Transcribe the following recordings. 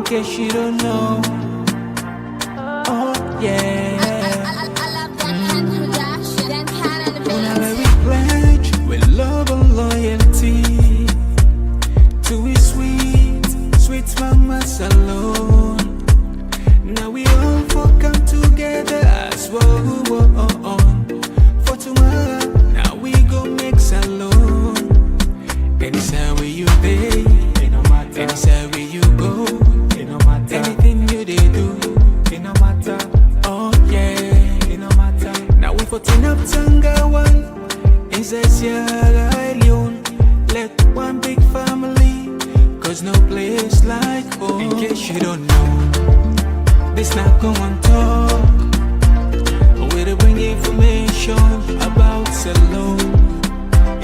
In case you don't know, oh yeah. Whenever we pledge with love and loyalty to his sweet mamas alone. Now we all come together as one. For tomorrow, now we go make alone. Anytime where you be, anytime where you go, anything you they do, oh yeah, now we for turn up Tanga one, inside Sierra Leone. Let one big family, cause no place like home. In case you don't know, this not Komon-Tok. Where to bring information about Salone.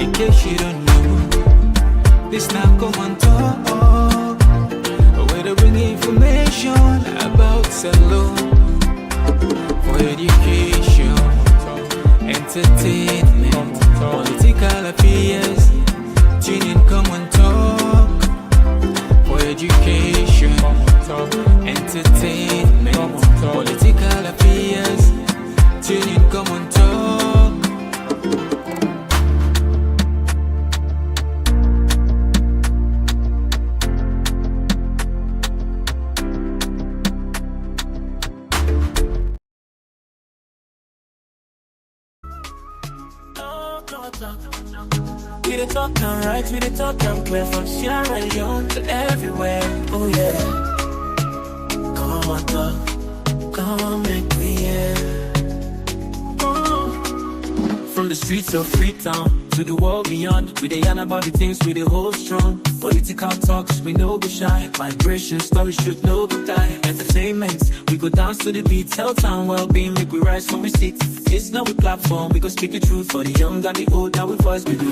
In case you don't know, this not Komon-Tok. Where to bring information about Salone. For education, entertainment, political affairs. Tune in, Komon-Tok. For education, entertainment, political affairs. Tune in, Komon-Tok. We the talk and right, we the talk and clear from Sierra Leone to everywhere. Oh yeah. Komon-Tok, come make me hear. From the streets of Freetown to the world beyond, we dey yarn about the things we dey hold strong. Political talks, we know go shy. Migration stories should know go die. Entertainment, we go dance to the beat. Health and well-being, make we rise from we sit. It's not a platform, we go speak the truth for the young and the old. Now we voice we do.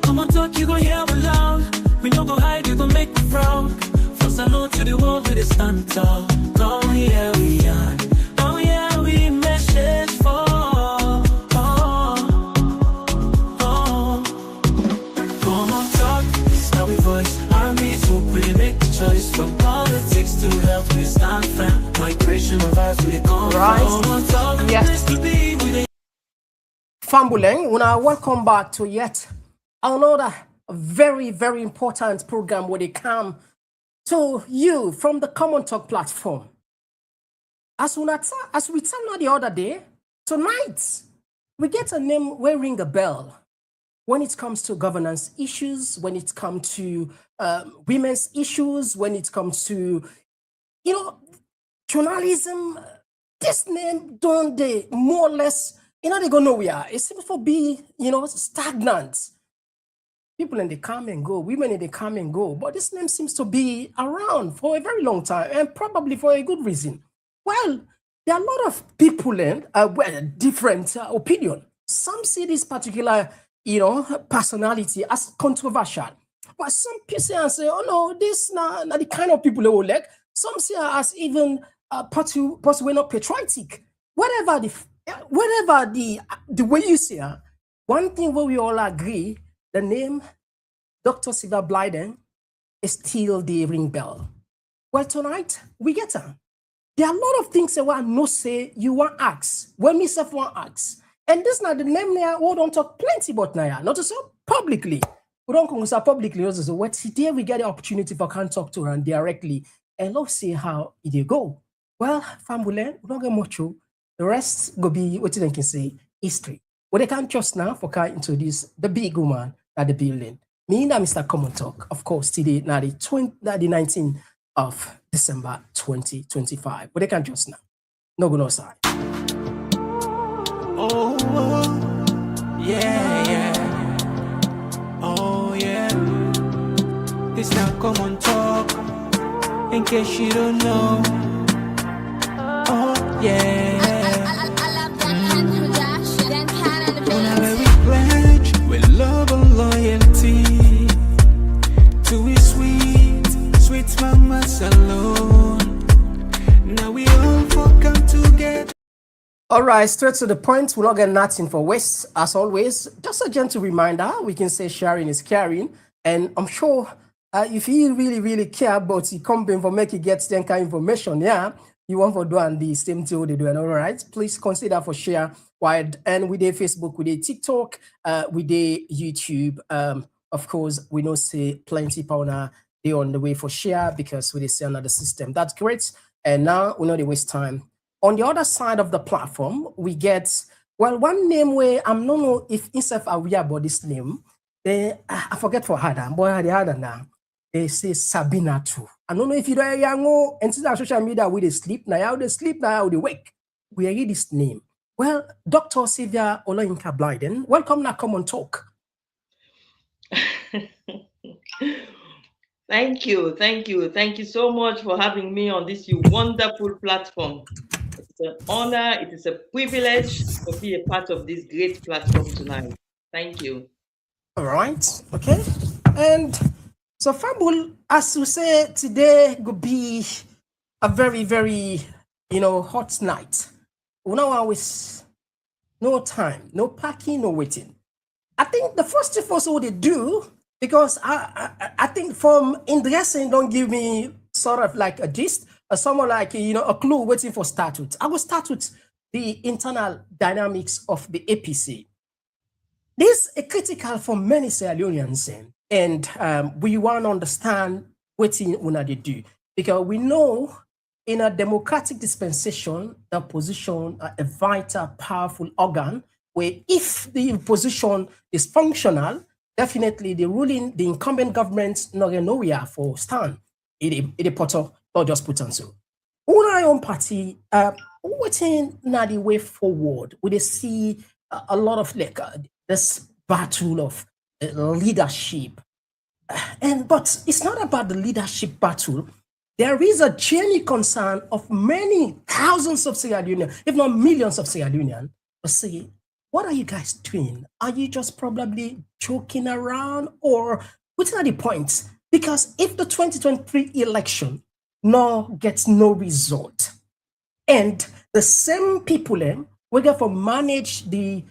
Komon-Tok, you gon' hear me loud. We no go hide, you gon' make me proud. From Salone to the world, we dey stand tall. Come here we are. Come here we message for. From politics to health, we stand firm. Migration revives with right. Yes. Fambuleng, welcome back to yet another very, very important program where they come to you from the Komon-Tok platform. As we tell the other day, tonight we get a name where ring a bell when it comes to governance issues, when it comes to women's issues, when it comes to, journalism. This name don't they more or less, they go nowhere. It seems to be, stagnant. People in they come and go, women in they come and go, but this name seems to be around for a very long time and probably for a good reason. Well, there are a lot of people in different opinion. Some see this particular, personality as controversial. But some people say, oh no, this not the kind of people they will like. Some see her as even possibly not patriotic. Whatever the way you see her, one thing where we all agree, the name Dr. Sylvia Blyden is still the ring bell. Well, tonight we get her. There are a lot of things that want no say you want ask. When me self want ask. And this not the name there, we don't talk plenty about now. Not to say publicly. We don't converse publicly. So what today we get the opportunity for can talk to her directly and let's see how it go. Well, family, we don't get much. The rest go be what they can say history. What they can just now for can introduce the big woman at the building. Me and Mr. Komon-Tok, of course, today now the 19th of December 2025. What they can just now. No go no side. Oh, yeah. Oh, yeah. This now Komon-Tok. In case you don't know. Oh, yeah. Whenever we pledge with love and loyalty to his sweet mamas alone. Now we all come together. All right, straight to the point. We're not getting nothing for waste, as always. Just a gentle reminder, we can say sharing is caring. And I'm sure if you really, really care about the company for make you get some kind of information, yeah, you want for doing the same thing they do, and all right, please consider for share. Wide and we did Facebook, we did TikTok, we did YouTube. Of course, we know say plenty people now they on the way for share because we did see another system. That's great. And now we know they waste time. On the other side of the platform, we get well one name where I'm not know if instead aware about this name. They I forget for Hada, boy the Hada now. They say Sabina too. I don't know if you know young and since social media we they sleep now, they sleep now, they wake. We read this name. Well, Dr. Sylvia Olayinka Blyden, welcome to Komon-Tok. Thank you, thank you, thank you so much for having me on this wonderful platform. It's an honor, it is a privilege to be a part of this great platform tonight. Thank you. All right, okay. And so, Fabul, as you say, today could be a very, very, hot night. We know always no time, no packing, no waiting. I think the first thing first what they do, because I think from in dressing don't give me sort of like a gist, or someone like a clue waiting for statute. I will start with the internal dynamics of the APC. This is critical for many Sierra Leoneans, and we want to understand what they do because we know in a democratic dispensation, the opposition are a vital, powerful organ where if the opposition is functional, definitely the incumbent government not nowhere for stand. It put up, not just put on so. Our own party, waiting now the way forward, we see a lot of like this battle of leadership. But it's not about the leadership battle. There is a genuine concern of many thousands of Sierra Leoneans, if not millions of Sierra Leoneans, to say, what are you guys doing? Are you just probably joking around or what's not the point? Because if the 2023 election gets no result, and the same people will get to manage the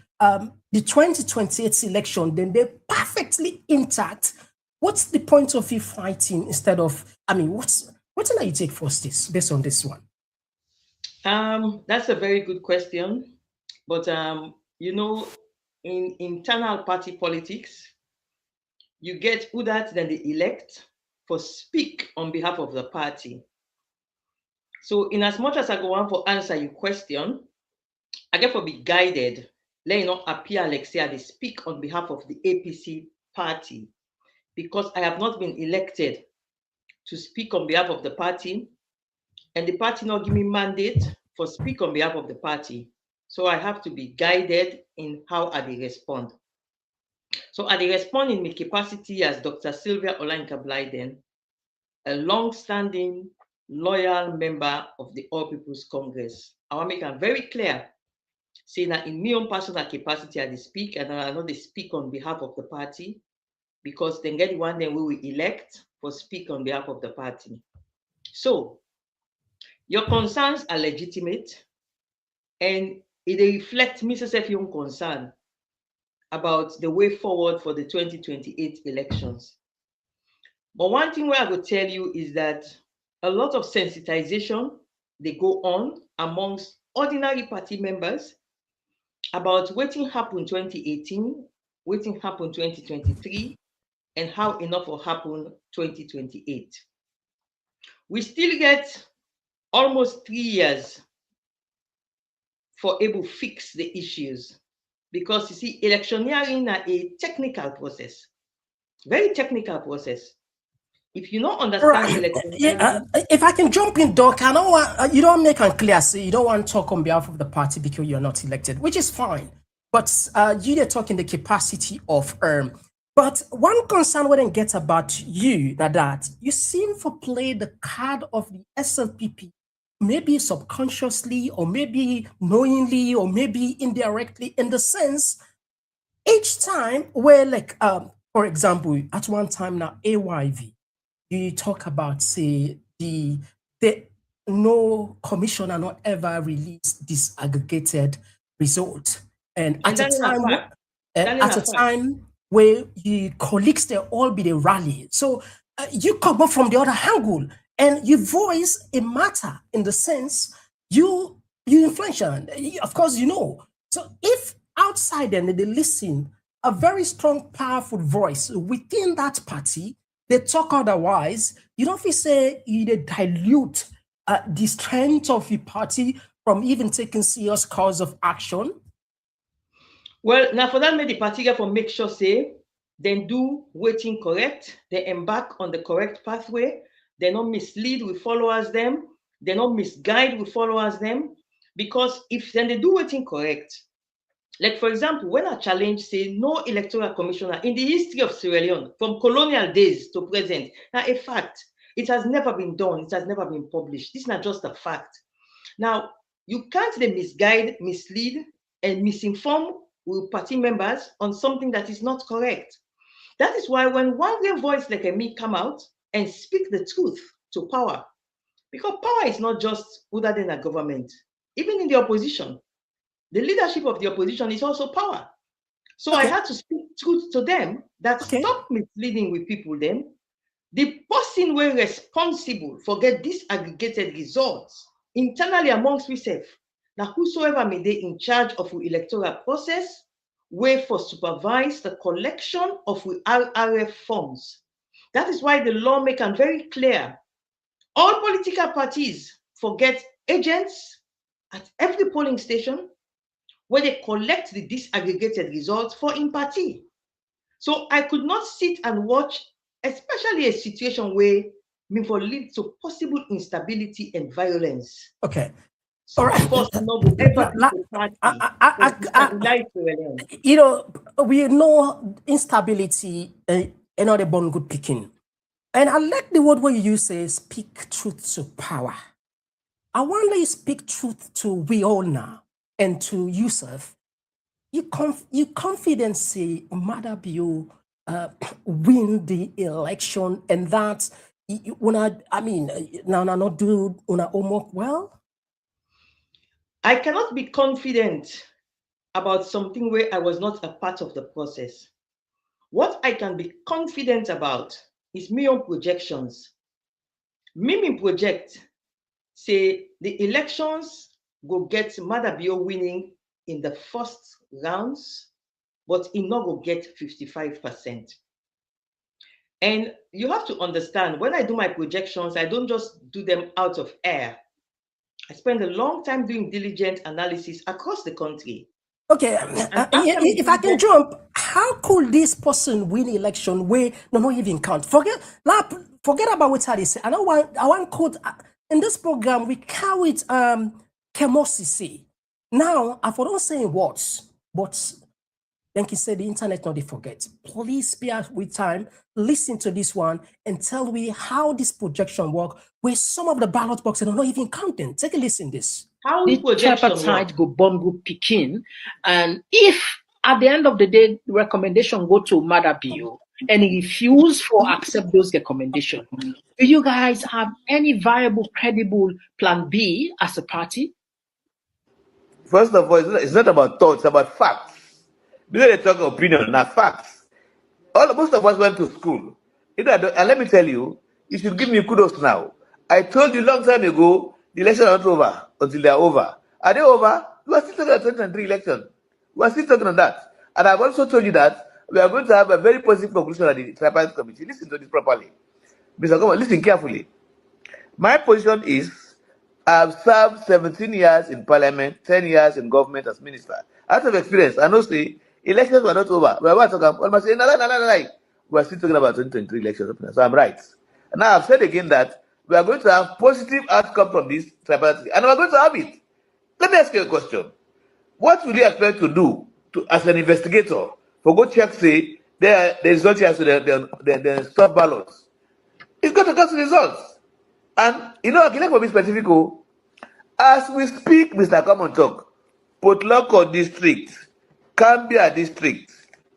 2028 election, then they're perfectly intact. What's the point of you fighting instead of, what can you take first this based on this one? That's a very good question. But in internal party politics, you get who that then they elect for speak on behalf of the party. So in as much as I go on for answer your question, I get for be guided, let you not appear like say they speak on behalf of the APC party, because I have not been elected to speak on behalf of the party, and the party not give me mandate for speak on behalf of the party. So I have to be guided in how I respond. So I respond in my capacity as Dr. Sylvia Olayinka Blyden, a long-standing, loyal member of the All People's Congress. I want to make it very clear, saying that in my own personal capacity, I speak, and I know they speak on behalf of the party, because then get one then we will elect for speak on behalf of the party. So your concerns are legitimate, and it reflects Mrs. F. concern about the way forward for the 2028 elections. But one thing where I will tell you is that a lot of sensitization they go on amongst ordinary party members about what happened 2018, what happened 2023, and how enough will happen 2028. We still get almost 3 years for able to fix the issues, because you see, electioneering is a technical process, very technical process. If you don't understand electioneering, if I can jump in, Doc, I don't want you don't make it clear. So you don't want to talk on behalf of the party because you're not elected, which is fine. But you're talking the capacity of But one concern we didn't get about you that you seem to play the card of the SLPP, maybe subconsciously or maybe knowingly or maybe indirectly, in the sense each time where like for example, at one time now AYV, you talk about say the no commissioner not ever released disaggregated result, and at a time where your colleagues they all be the rally. So you come up from the other angle and you voice a matter in the sense you influential. Of course, you know. So if outside them they listen, a very strong, powerful voice within that party, they talk otherwise, you don't feel say you dilute the strength of the party from even taking serious cause of action? Well, now for that, make the party get for make sure say then do waiting correct, they embark on the correct pathway, they not mislead with followers them, they not misguide with followers them. Because if then they do waiting correct, like for example, when a challenge say no electoral commissioner in the history of Sierra Leone, from colonial days to present, now a fact, it has never been done, it has never been published. This is not just a fact. Now, you can't then misguide, mislead, and misinform with party members on something that is not correct. That is why when one great voice like me come out and speak the truth to power, because power is not just other than a government, even in the opposition, the leadership of the opposition is also power. So I had to speak truth to them that stop misleading with people then. The person were responsible for get disaggregated results internally amongst ourselves. Now, whosoever may they in charge of the electoral process, way for supervise the collection of the RRF forms. That is why the law make it very clear. All political parties forget agents at every polling station where they collect the disaggregated results for in party. So I could not sit and watch, especially a situation where me for lead to possible instability and violence. Okay. So of course, no ever you know, we know instability another born good picking. And I like the word where you say speak truth to power. I wonder you speak truth to we all now and to Yusuf. You confident say Mother Bio win the election and that now not do una homework well? I cannot be confident about something where I was not a part of the process. What I can be confident about is my own projections. Me project say the elections go get Madabio winning in the first rounds, but it not go get 55%. And you have to understand, when I do my projections, I don't just do them out of air. I spend a long time doing diligent analysis across the country. Okay, if I can jump, how could this person win election where no even count? Forget about what I say. I want quote in this program we carried Kemosi. Now I don't say words, but then he said the internet not they forget. Please spare with time, listen to this one and tell me how this projection work where some of the ballot boxes are not even counting. Take a listen to this. How the tripartite go bomb go picking, and if at the end of the day the recommendation go to Madabio and he refuse for accept those recommendations, do you guys have any viable, credible plan B as a party? First of all, it's not about thoughts, it's about facts. Before they talk opinion, not facts. Most of us went to school. And let me tell you, you should give me kudos now. I told you long time ago, the elections are not over until they are over. Are they over? We are still talking about 2023 election. We are still talking on that. And I've also told you that we are going to have a very positive conclusion at the tripartite committee. Listen to this properly. Mr. Komon, listen carefully. My position is, I've served 17 years in parliament, 10 years in government as minister. Out of experience, I know say elections were not over. We are talking about saying, no. We are still talking about 2023 elections. So I'm right. And now I've said again that we are going to have positive outcome from this tripartite, and we are going to have it. Let me ask you a question. What will you expect to do as an investigator for go check say there is not here so the stop ballots? It's got to get results. And you know, I can be specific. As we speak, Mr. Komon-Tok, Potloko district, Cambia district,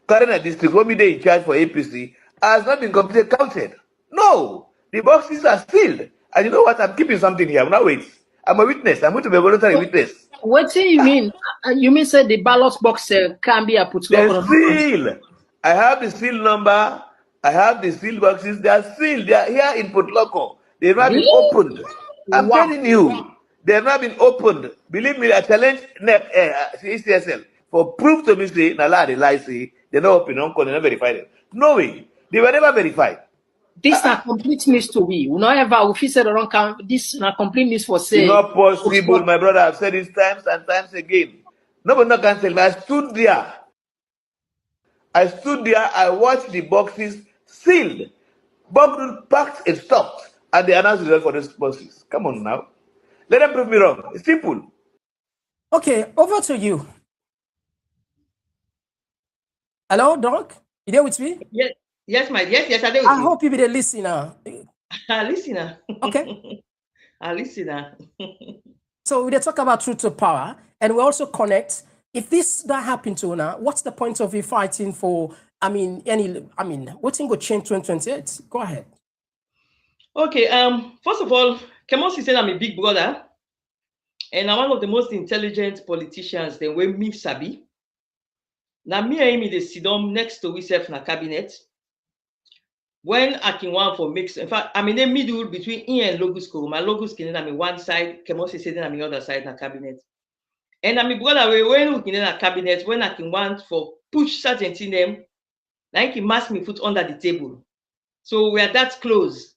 Karina district, what be they in charge for APC, has not been completely counted. No, the boxes are sealed. And you know what? I'm keeping something here. Now wait. I'm a witness. I'm going to be a voluntary witness. What do you mean? You mean say the ballot box can be a Potloko? The seal. I have the seal number I have the sealed boxes. They are sealed. They are here in Port Loco. They have not been Really? opened. I'm Wow. telling you, they have not been opened. Believe me, I challenge ECSL for proof to me say, Nala they lie say, they're not open, they not verified them. No way. They were never verified. This is a complete mystery. We not ever if you said wrong count. This is a complete mystery for It's say. not possible, my brother. I've said this times and times again. Nobody no can tell me. I stood there. I watched the boxes sealed, bubble packed and stopped, and they announced the result for those boxes. Come on now. Let them prove me wrong. It's simple. Okay, over to you. Hello, Doc? You there with me? Yes, yes, I there with I you. hope you be the listener. A listener. Okay. A listener. So we talk about truth to power, and we also connect. If this that happened to now, what's the point of you fighting for? What thing go change 2028? Go ahead. Okay. First of all, Kemosi said I'm a big brother, and I'm one of the most intelligent politicians. Then we me sabi. Now me and him they sit down next to ourselves in a cabinet. When I can want for mix, in fact, I'm in the middle between him and Logos Koro. My Logos can I'm in one side, Kemosi sitting on the other side in a cabinet. And I'm a brother when we can in a cabinet, when I can want for push certain thing them, like he mask me foot under the table. So we are that close.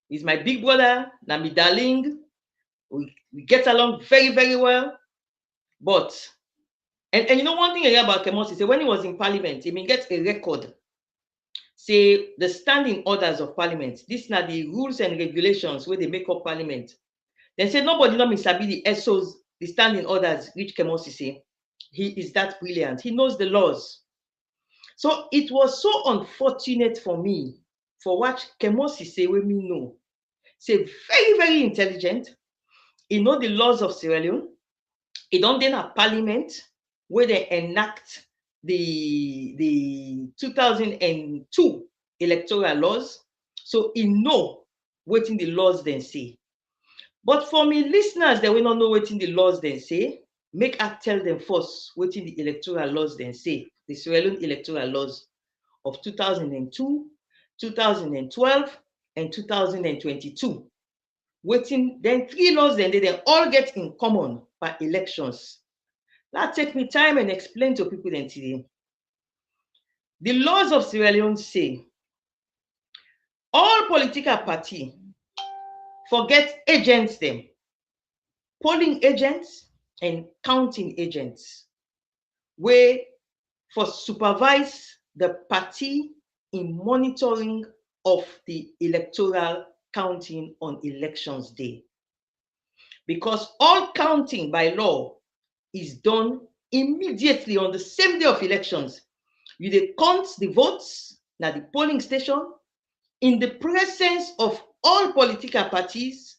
He's my big brother, now me darling. We get along very, very well. But and you know one thing about Kemosi, say when he was in parliament, he may get a record. Say the standing orders of parliament. These are the rules and regulations where they make up parliament. They say nobody know me sabi the SOs, the standing orders, which Kemosi say. He is that brilliant. He knows the laws. So it was so unfortunate for me for what Kemosi say when me know. Say very, very intelligent. He know the laws of Sierra Leone. He don't then a parliament where they enact the 2002 electoral laws. So he know what in the laws then say. But for me listeners, they will not know what in the laws then say. Make I tell them first what in the electoral laws then say. The Sierra Leone electoral laws of 2002, 2012, and 2022. Waiting, then 3 laws, then they all get in common by elections. That take me time and explain to people then today. The laws of Sierra Leone say all political party forget agents them, polling agents and counting agents, where for supervise the party in monitoring of the electoral counting on elections day. Because all counting by law is done immediately on the same day of elections. You dey count the votes at the polling station in the presence of all political parties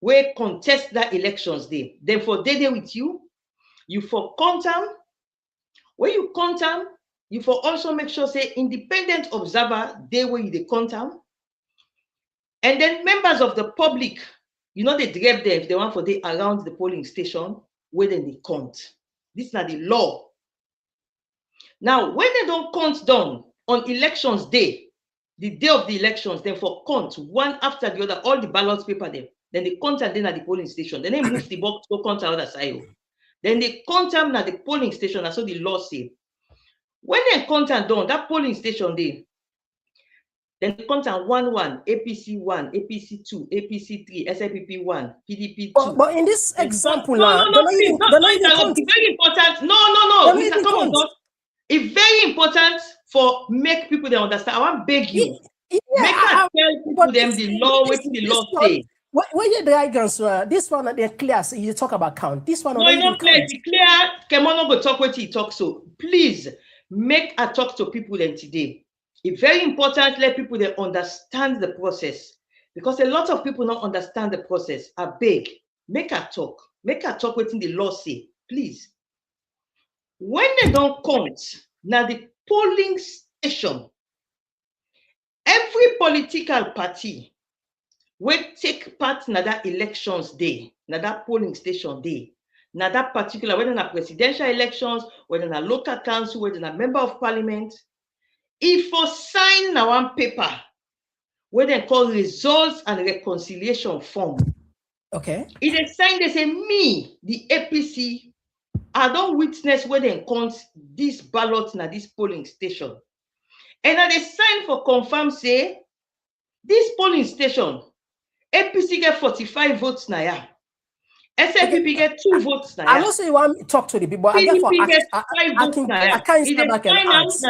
where contest that elections day. Then for day with you, you for count them. When you count them, you for also make sure say independent observer day where you dey count them. And then members of the public, you know, they drive them if they want for day around the polling station where then they count. This is not the law. Now, when they don't count down on elections day, the day of the elections, then for count one after the other, all the ballot paper them, then they count and then at the polling station. Then they move the box to count the other side. Then they count them at the polling station, that's what the law say. When they count and done, that polling station day, then they count and 1-1, APC 1, APC 2, APC 3, SLPP 1, PDP 2. But in this example now, Please, it's very important. No. Mr. Komon-Tok, it's very important for make people they understand. I want to beg you. Make us tell people them the law, what the law say. When you diagrams, this one they're clear. So you talk about count. This one no, it's not clear. It's clear. Kemono go talk what he talk. So please make a talk to people then today. It's very important. Let people they understand the process because a lot of people don't understand the process. I beg, make a talk. Make a talk what the law say, please. When they don't count, now the polling station, every political party will take part in that elections day, na that polling station day, na that particular, whether na presidential elections, whether na local council, whether na member of parliament, if for sign now one paper where they call results and reconciliation form. Okay. If they sign, they say, me, the APC, I don't witness where they count this ballot na this polling station. And now they sign for confirm say, this polling station, APC get 45 votes na ya. SLPP get 2 votes na ya. I know say you want me to talk to the people. I get for PDP get 5 votes na ya. I can't step back and ask.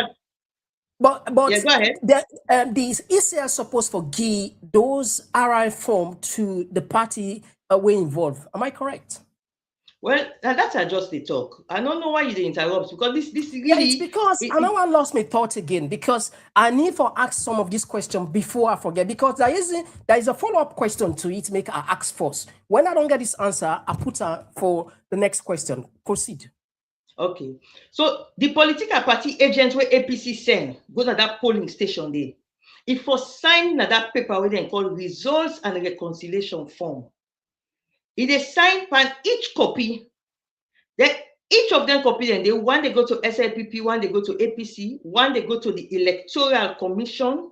But yeah, go ahead. These ECL supposed to give those RI form to the party we involved. Am I correct? Well, that's just the talk. I don't know why you interrupt because this really. Yeah, it's because I know I lost my thought again because I need to ask some of these questions before I forget because there is a follow-up question to it. Make I ask first. When I don't get this answer, I put for the next question. Proceed. Okay, so the political party agent where APC send go to that polling station there. If for sign that paper where they call results and reconciliation form, if they sign pan each copy, then each of them copy them. One they go to SLPP, one they go to APC, one they go to the Electoral Commission,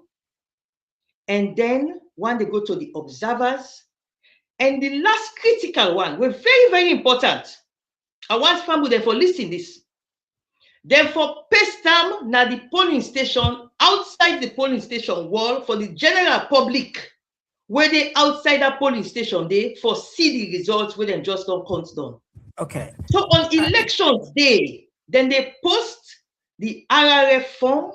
and then one they go to the observers, and the last critical one, we're very, very important. I want family them for listening this. Therefore, paste them na the polling station outside the polling station wall for the general public, where they outside that polling station they for see the results where they just don't count down. Okay. So on elections day, then they post the RRF form,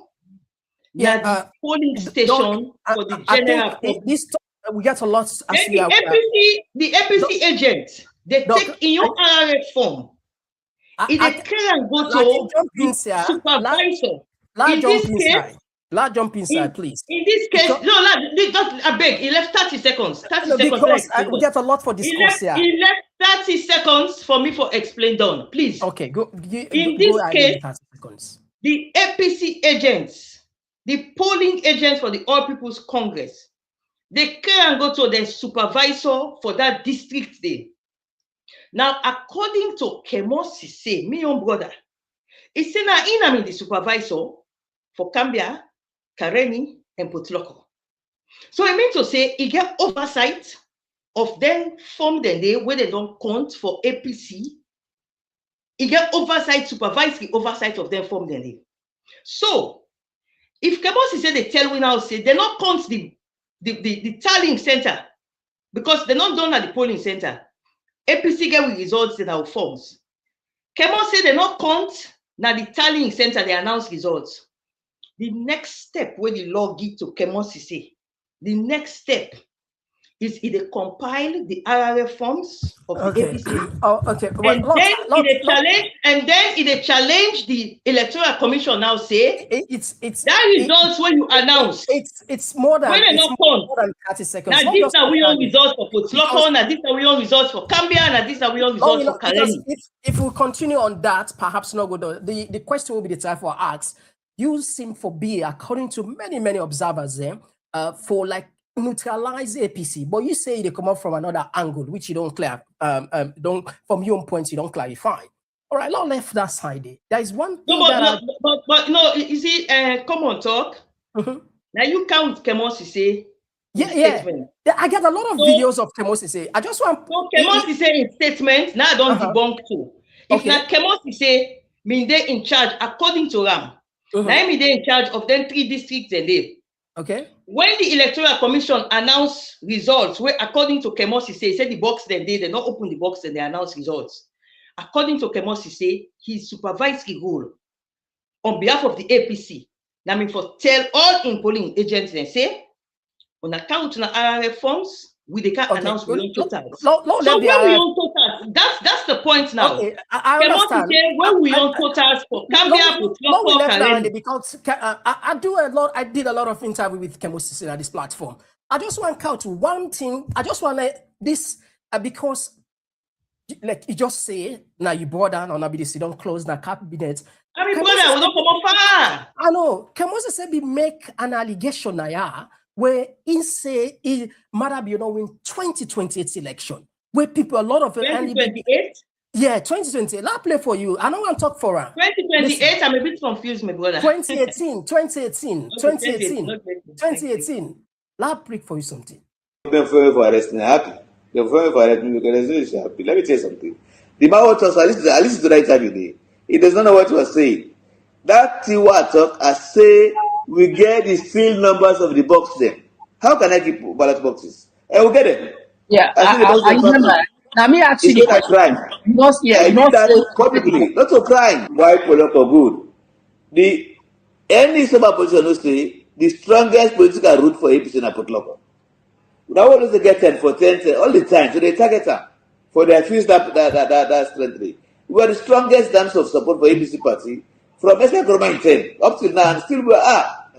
the polling station for the general public. We get a lot. The APC agent they take in your RRF form. If they can go to supervisor. Let's jump inside, please. In this case, I beg, he left 30 seconds. 30 seconds. Because we get a lot for discourse here. He left 30 seconds for me for explain done, please. Okay, go. In this case, the APC agents, the polling agents for the All People's Congress, they can go to the supervisor for that district day. Now, according to Komon-Tok, my own brother, he said now I'm the supervisor for Cambia, Kareni, and Potloko. So it means to say he get oversight of them from the day where they don't count for APC. He get oversight, supervisory oversight of them from the day. So if Komon-Tok say they tell we now say they not count the tallying center because they're not done at the polling center. APC get with results in our forms. Komon-Tok say they not count now the tallying center they announce results. The next step where the law give to Komon-Tok say, the next step is if they compile the RRF forms of the APC. Oh, okay. Well, and then if they challenge the Electoral Commission now say it's that results when you announce. It's more than more than 30 seconds. Now these are we on results for Potloko, now these are we on results for Cambia, now these are we on results for Kareni. If we continue on that, perhaps not good. The question will be the time for ask. You seem to be, according to many observers there, for like neutralize APC, but you say they come up from another angle, which you don't clear. From your own point, you don't clarify. All right, now left that side. There is one thing but no, you see, Komon-Tok. Now you count Komon-Tok. Yeah. I get a lot of videos of Komon-Tok. I just want. So Komon-Tok in statement. Now I don't debunk too. If now Komon-Tok mean they in charge according to Ram. Now me they in charge of them 3 districts and they. Okay. When the Electoral Commission announced results, where according to Komon-Tok said the box then they not open the box and they announce results. According to Komon-Tok, his supervisory role on behalf of the APC. Now me for tell all in polling agents and say on account of RRF forms, we they can announce we own totals. So when we own totals, that's the point now. Okay, I understand. When we own totals for Cambia, because I did a lot of interview with Komon-Tok at this platform. I just want to count one thing. I just want this because like you just say now you brought down on ABDC don't close the cabinet. I mean, brother, we don't come on far. I know. Komon-Tok said we make an allegation now where he say he might be win 2028 election, where people a lot of 2028. Yeah, 2020. I'll play for you. I don't want to talk for her. 2028, I'm a bit confused, my brother. 2018, 2018, Okay, 2018, 2018. 2018. I'll play for you something. They're for arresting happy. They're for arresting because he's happy. Let me tell you something. The man was at least to the right time today. He does not know what he was saying. That Tiwa talk, I say we get the still numbers of the box them. How can I keep ballot boxes? I will get them. Yeah, I see the box I them remember. properly. Now me ask you It's the not a question. crime. I You did not that say publicly. Not a crime. Why political good? The any summer position will say the strongest political route for APC na Potloko. Now what does they get 10 for 10 all the time? So they target them for their fuse that strength rate. We are the strongest dams of support for APC party from SK 10 up till now, and still we are.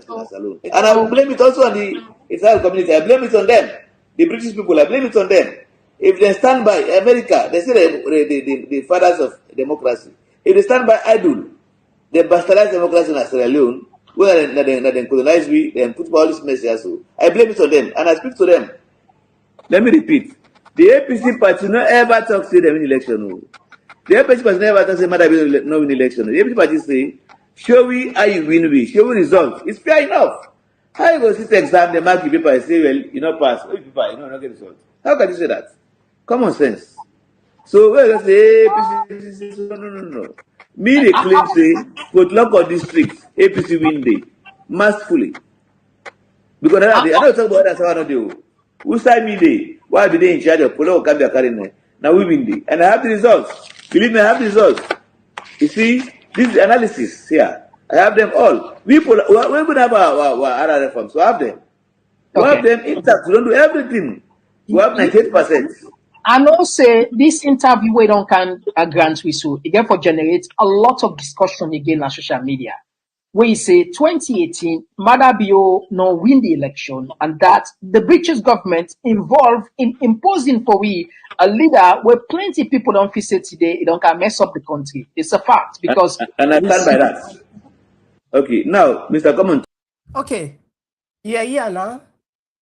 And I blame it also on the Israel community. I blame it on them. The British people, I blame it on them. If they stand by America, they say the fathers of democracy. If they stand by idle, they bastardized democracy in Sierra Leone, when they colonize we, they put all this mess here. So I blame it on them, and I speak to them. Let me repeat. The APC party no ever talk say they win election. No. The APC party never talk say Mother no win election. The APC party say, show we how you win we, show we result. It's fair enough. How you go sit exam, they mark the paper and say, well, you know pass. Oh, paper, you know not get result. How can you say that? Common sense. So we just say APC, no. Me they claim say, put lock of district, APC win day. Masterfully. Because I don't talk about that, so I don't do. Who side me day? Why be they in charge of Polo Kambia carrying? Now we win day. And I have the results. Believe me, I have the results. You see, this is analysis here. I have them all. We're going to have our other reforms. So I have them. We have them intact. We don't do everything. We have 98%. I know say this interview we don't can grant we so again for generate a lot of discussion again on social media. Where you say 2018, Madabio no win the election, and that the British government involved in imposing for we a leader where plenty of people don't feel say today, it don't can mess up the country. It's a fact because and I stand by that. Okay, now Mr. Komon-Tok. Okay. Yeah, now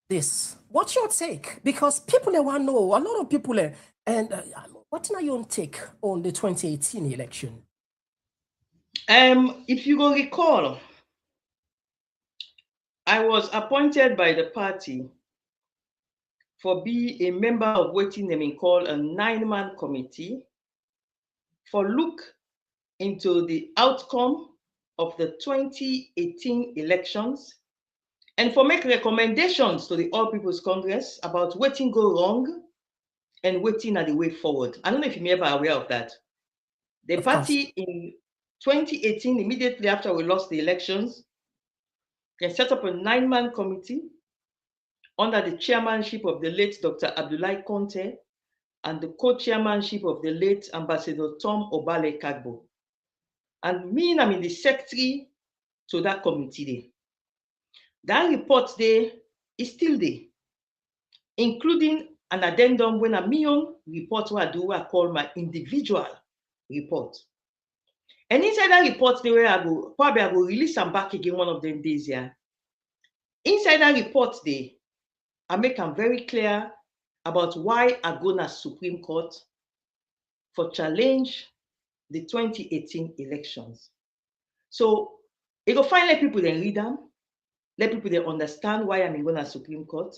this. What's your take? Because people want to know, a lot of people, and what's your take on the 2018 election? If you go recall, I was appointed by the party for be a member of waiting them in call a 9-man committee for look into the outcome of the 2018 elections and for make recommendations to the All People's Congress about waiting go wrong and waiting at the way forward. I don't know if you're ever aware of that. The party in 2018, immediately after we lost the elections, they set up a 9-man committee under the chairmanship of the late Dr. Abdullahi Conte and the co-chairmanship of the late Ambassador Tom Obale Kagbo. And me, I'm in the secretary to that committee there. That report there is still there, including an addendum when a million report what I do, I call my individual report. And inside that report, the way I go release them back again one of them days here. Inside that report, I make them very clear about why I go to Supreme Court for challenge the 2018 elections. So it will find let people then read them, let people then understand why I'm going to Supreme Court,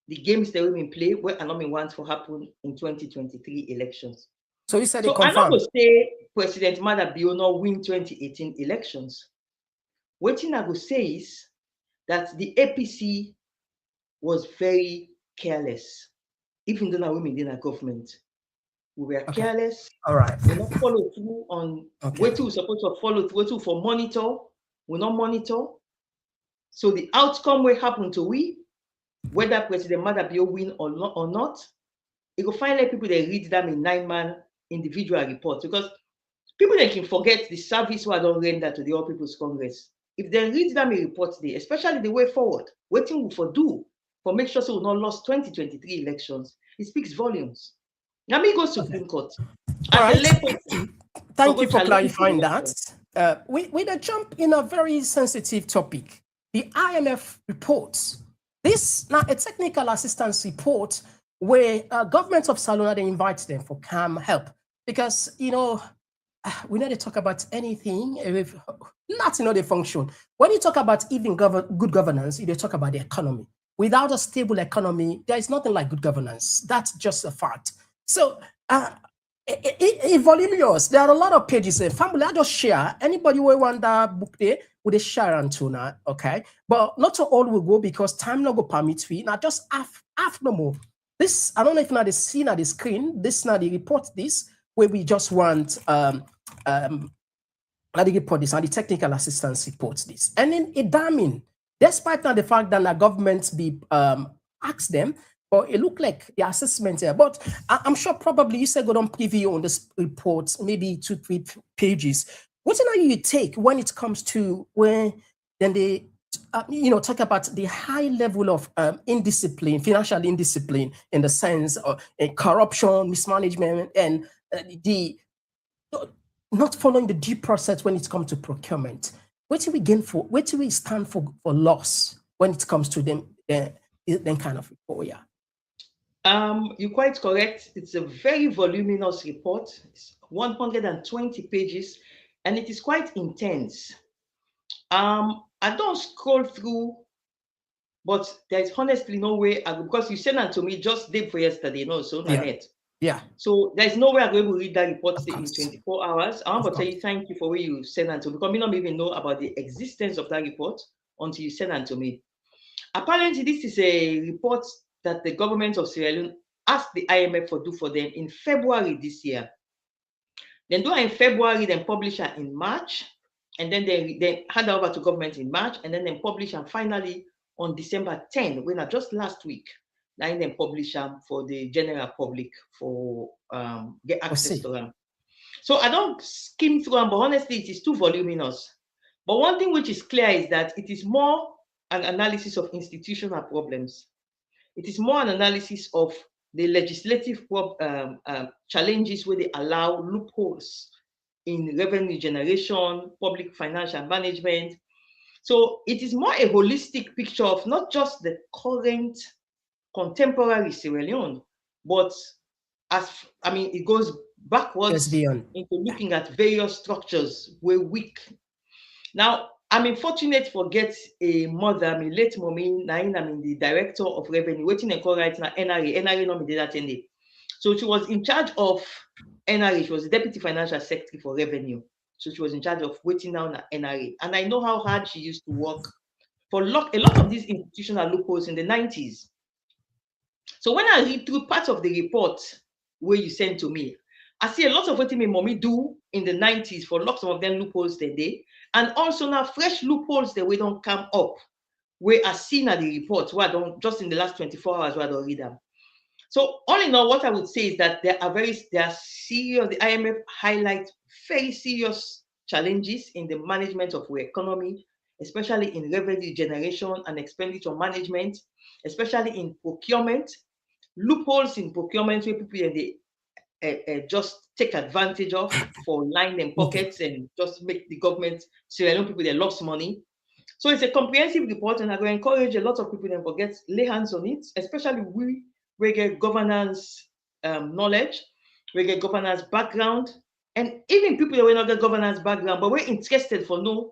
the games they will play, where I know me want to happen in 2023 elections. So you said so I'm not going to say President Madabio not win 2018 elections. What thing I go say is that the APC was very careless, even though women in a government. We were careless. All right. We not follow through on what we supposed to follow through for monitor. We not monitor. So the outcome will happen to we, whether President Madabio win or not, it will finally people they read them in 9-man individual reports, because people they can forget the service who don't render to the All People's Congress. If they read them in reports there, especially the way forward, waiting we for do for make sure so we not lost 2023 elections, it speaks volumes. Now me go to Supreme Court. Thank you for clarifying that. We jump in a very sensitive topic. The IMF reports. This now a technical assistance report where government of Salona they invite them for CAM help. because, we need to talk about anything if nothing they function. When you talk about even good governance, you talk about the economy. Without a stable economy, there is nothing like good governance. That's just a fact. So, voluminous. There are a lot of pages. Family, I just share. Anybody who want that book there, with a share and tuna, okay? But not all will go because time not go permit we. Now just half no more. This, I don't know if now they see now the screen. This now they report this where we just want now they report this and the technical assistance reports this. And then it damning, despite now the fact that the government be asked them, but it looked like the assessment here. But I'm sure probably you said go on preview on this report, maybe 2-3 pages. What do you take when it comes to where then they talk about the high level of indiscipline, financial indiscipline in the sense of corruption, mismanagement, and the not following the due process when it comes to procurement? What do we gain for? What do we stand for loss when it comes to them kind of report? Yeah. You're quite correct. It's a very voluminous report. It's 120 pages, and it is quite intense. I don't scroll through, but there's honestly no way because you sent it to me just day for yesterday, so net. Yeah. So there's no way I'm going to read that report in 24 hours. I want to tell you thank you for where you sent it to me, because we don't even know about the existence of that report until you sent it to me. Apparently, this is a report that the government of Sierra Leone asked the IMF to do for them in February this year. Then do it in February, then publish it in March, and then they hand over to government in March, and then they publish and finally on December 10, when just last week, then they publish them for the general public for get access to them. So I don't skim through them, but honestly, it is too voluminous. But one thing which is clear is that it is more an analysis of institutional problems. It is more an analysis of the legislative challenges where they allow loopholes in revenue generation, public financial management. So it is more a holistic picture of not just the current contemporary Sierra Leone, but it goes backwards into looking at various structures where weak. Now, I'm fortunate for get a mother, late mommy, the director of revenue, waiting and call right now, NRA no me did that day. So she was in charge of NRA, she was the deputy financial secretary for revenue. So she was in charge of waiting down at NRA. And I know how hard she used to work for a lot of these institutional loopholes in the 90s. So when I read through parts of the report where you sent to me, I see a lot of what my mommy do in the 90s for lots of them loopholes today. And also now fresh loopholes that we don't come up, where I seen at the reports, where I don't, just in the last 24 hours, where I don't read them. So all in all, what I would say is that they are serious, the IMF highlights very serious challenges in the management of our economy, especially in revenue generation and expenditure management, especially in procurement, loopholes in procurement where people they just take advantage of for line them pockets and just make the government, Sierra Leone people, they lost money. So it's a comprehensive report, and I will encourage a lot of people to lay hands on it, especially we get governance knowledge, we get governance background, and even people that will not get governance background, but we're interested for know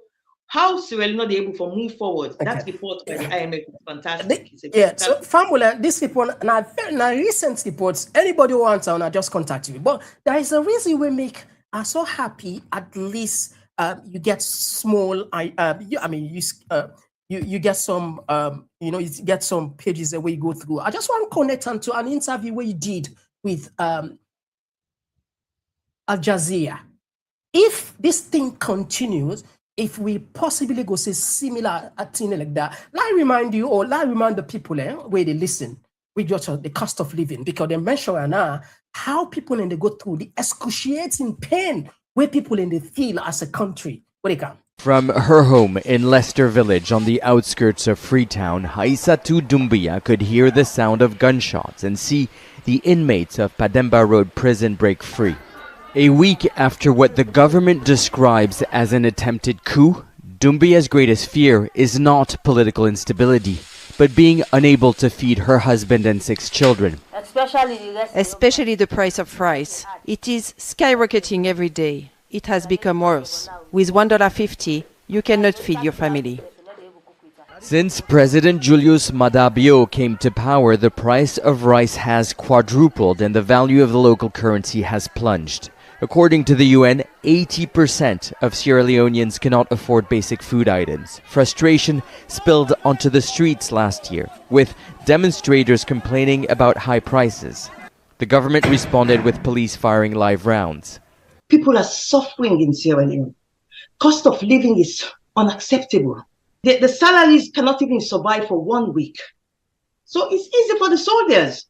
how Sierra Leone able to move forward. Okay. That report by the IMF is fantastic. So Famula, this report, now recent reports, anybody who wants to just contact you. But there is a reason we make are so happy. At least you get small. You get some. You get some pages that we go through. I just want to connect onto an interview where you did with Al Jazeera. If this thing continues, if we possibly go see similar thing like that, let remind you or let remind the people where they listen with just the cost of living, because they mention now how people in they go through the excruciating pain where people in they feel as a country. Where they come. From her home in Leicester Village on the outskirts of Freetown, Haisatu Doumbia could hear the sound of gunshots and see the inmates of Pademba Road prison break free. A week after what the government describes as an attempted coup, Doumbia's greatest fear is not political instability, but being unable to feed her husband and 6 children. Especially the price of rice. It is skyrocketing every day. It has become worse. With $1.50, you cannot feed your family. Since President Julius Maada Bio came to power, the price of rice has quadrupled and the value of the local currency has plunged. According to the UN, 80% of Sierra Leoneans cannot afford basic food items. Frustration spilled onto the streets last year, with demonstrators complaining about high prices. The government responded with police firing live rounds. People are suffering in Sierra Leone. Cost of living is unacceptable. The salaries cannot even survive for 1 week. So it's easy for the soldiers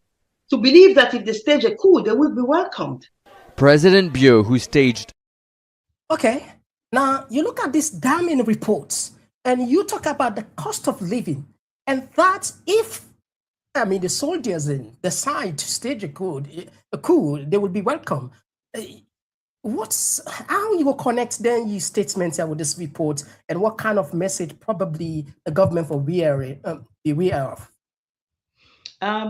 to believe that if they stage a coup, they will be welcomed. President Bio, who staged... Okay, now you look at these damning reports and you talk about the cost of living, and that if, the soldiers decide to stage a coup, they will be welcome. How you will connect then your statements here with this report, and what kind of message probably the government will be aware of?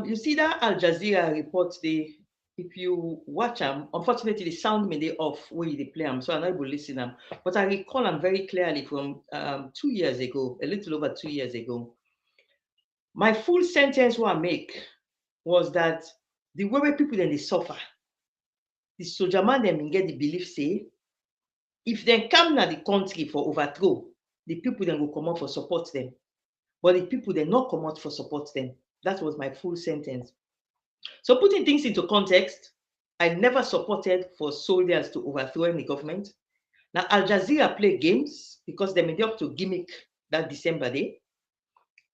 You see that Al Jazeera report, if you watch them, unfortunately the sound may be off where they play them, so I'm not able to listen them. But I recall them very clearly from 2 years ago, a little over 2 years ago. My full sentence what I make was that the way people then they suffer, the soldier man them get the belief say, if they come to the country for overthrow, the people then will come out for support them. But the people they not come out for support them. That was my full sentence. So putting things into context, I never supported for soldiers to overthrow any government. Now Al Jazeera play games because they made up to gimmick that December day,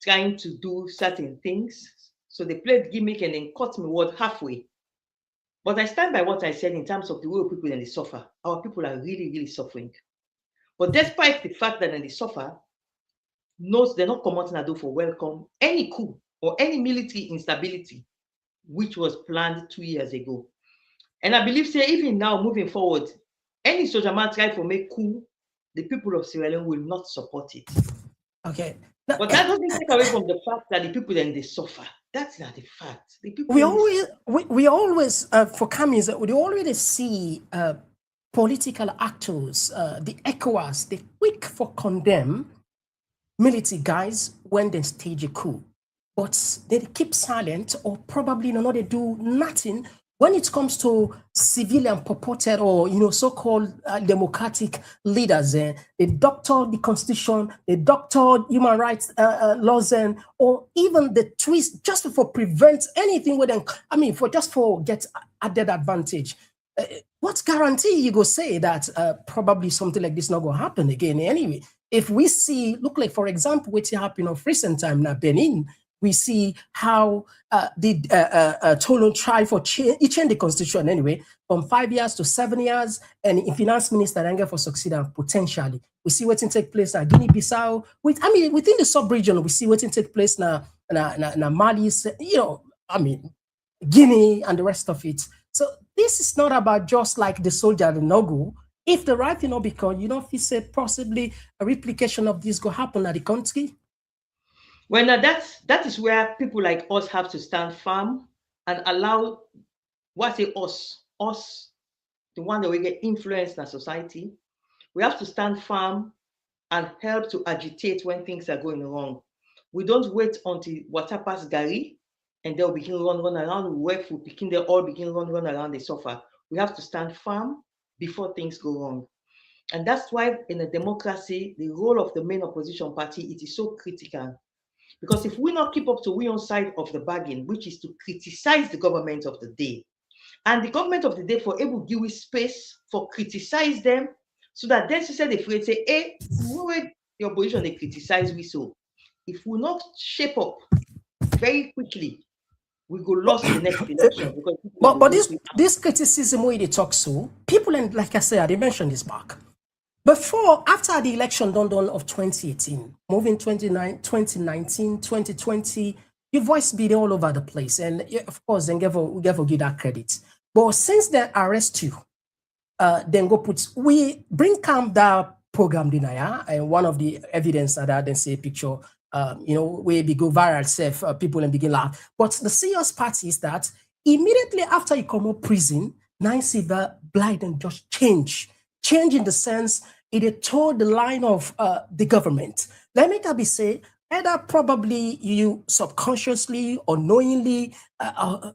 trying to do certain things. So they played gimmick and then cut me word halfway. But I stand by what I said in terms of the way people and they suffer. Our people are really, really suffering. But despite the fact that they suffer, they're not coming out for welcome any coup or any military instability, which was planned 2 years ago. And I believe, say, even now, moving forward, any soldier man try to make coup, the people of Sierra Leone will not support it. Okay. But that doesn't take away from the fact that the people then they suffer. That's not the fact. The people we always for Camus, we already see political actors, the ECOWAS, they quick for condemn military guys when they stage a coup. But they keep silent, or probably they do nothing when it comes to civilian purported or so-called democratic leaders. They doctor the constitution, they doctor human rights laws, or even the twist just for prevent anything with them. For get added advantage. What guarantee you go say that probably something like this not going to happen again anyway? If we see, look like for example, what's happening of recent time now, Benin. We see how the Toulon tried for change the constitution anyway, from 5 years to 7 years, and in finance minister Anger for succeeding potentially. We see what's take place now, Guinea-Bissau. Within the sub-region, we see what's take place now, Mali, Guinea and the rest of it. So this is not about just like the soldier, the Nogu. If the right thing because if he said possibly a replication of this go happen at the country. Well, now that is where people like us have to stand firm and allow us, the one that we get influenced in society. We have to stand firm and help to agitate when things are going wrong. We don't wait until water pass Gary and they'll begin run around. They all begin run around, they suffer. We have to stand firm before things go wrong. And that's why in a democracy, the role of the main opposition party, it is so critical. Because if we not keep up to we on side of the bargain, which is to criticize the government of the day, and the government of the day for able to give space for criticize them, so that then she said if we say, hey, the opposition they criticize we so. If we not shape up very quickly, we go lost in the next election. But this criticism way they talk so, people and like I said, they mentioned this back. After the election done of 2018, moving 2019, 2020, your voice be all over the place. And of course, then we give that credit. But since they arrest you, then we bring calm that program denier, and one of the evidence that I then say picture where we go viral, self people and begin laugh. But the serious part is that immediately after he come out prison, Sylvia Blyden just change in the sense it told the line of the government. Let me be say either probably you subconsciously or knowingly. I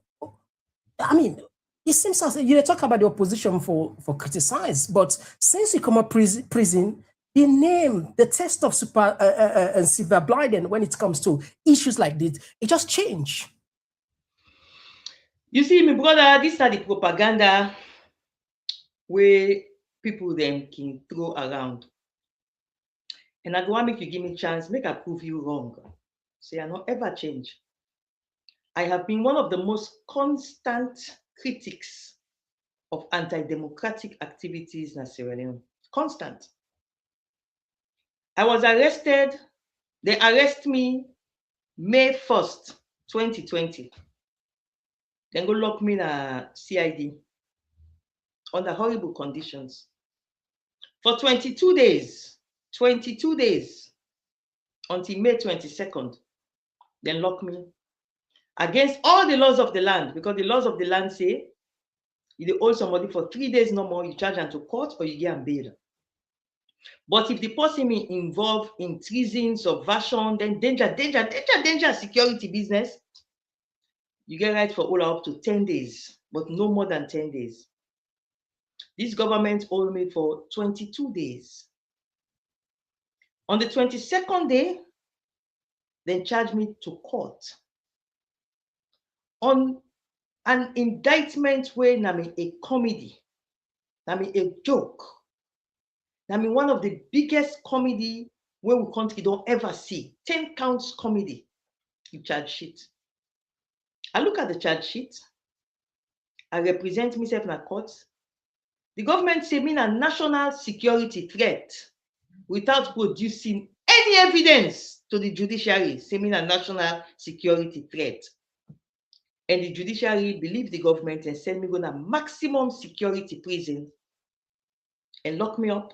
mean, it seems as you talk about the opposition for criticize, but since you come up prison, the name, the test of Sylvia Blyden when it comes to issues like this, it just changed. You see, my brother, these are the propaganda where people then can throw around. And I go want make you give me a chance, make I prove you wrong. Say I not ever change. I have been one of the most constant critics of anti-democratic activities in Sierra Leone. Constant. I was arrested. They arrest me May 1st, 2020. Then go lock me in a CID under horrible conditions. For 22 days, until May 22nd, then lock me against all the laws of the land, because the laws of the land say you owe somebody for 3 days no more, you charge them to court or you get them bail. But if the person is involved in treason, subversion, then danger, security business, you get right for all up to 10 days, but no more than 10 days. This government owed me for 22 days. On the 22nd day, then charged me to court on an indictment where nami a comedy, nami a joke, nami one of the biggest comedy where we country don't ever see. 10 counts comedy. You charge sheet. I look at the charge sheet. I represent myself in a court. The government say me a national security threat without producing any evidence to the judiciary, say me a national security threat. And the judiciary believe the government and send me go to maximum security prison and lock me up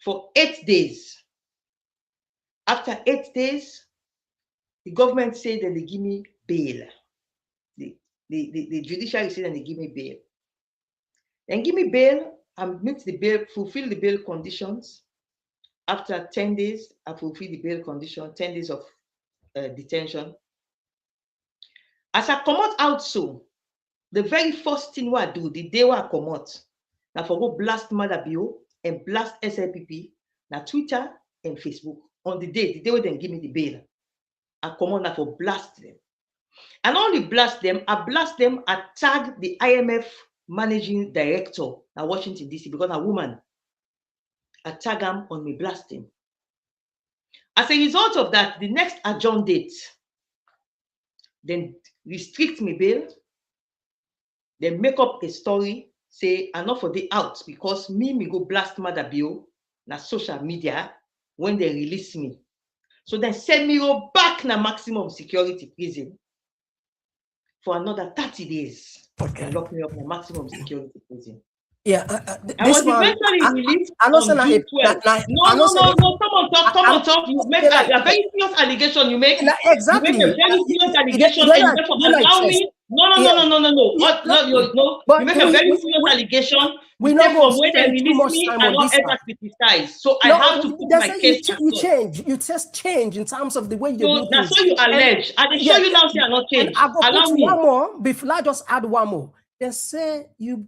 for 8 days. After 8 days, the government said that they give me bail. The judiciary said that they give me bail. Then give me bail and meet the bail, fulfill the bail conditions. After 10 days, I fulfill the bail condition, 10 days of detention. As I come out so, the very first thing I do, the day I come out, now for go blast Mother Bio and blast SLPP, now Twitter and Facebook. On the day where they give me the bail, I come out now for blast them. And only blast them, I tag the IMF managing director at Washington, D.C. because a woman, I tag them on me blasting. As a result of that, the next adjourn date, then restrict me bail, then make up a story, say I'm not for the out because me go blast Mother Bio na social media when they release me. So then send me back na maximum security prison for another 30 days. Okay. And lock me up in maximum security prison. Yeah, I was eventually released on June 12th. No, come on, talk. You make a very serious allegation. You make exactly. You make a very serious allegation. You make a very serious allegation. We know from when they release me, I not ever criticize. So I have to put my case. You just change in terms of the way you do things. So you allege. I show you now. Say I not change. Allow me one more. Before I just add one more. They say you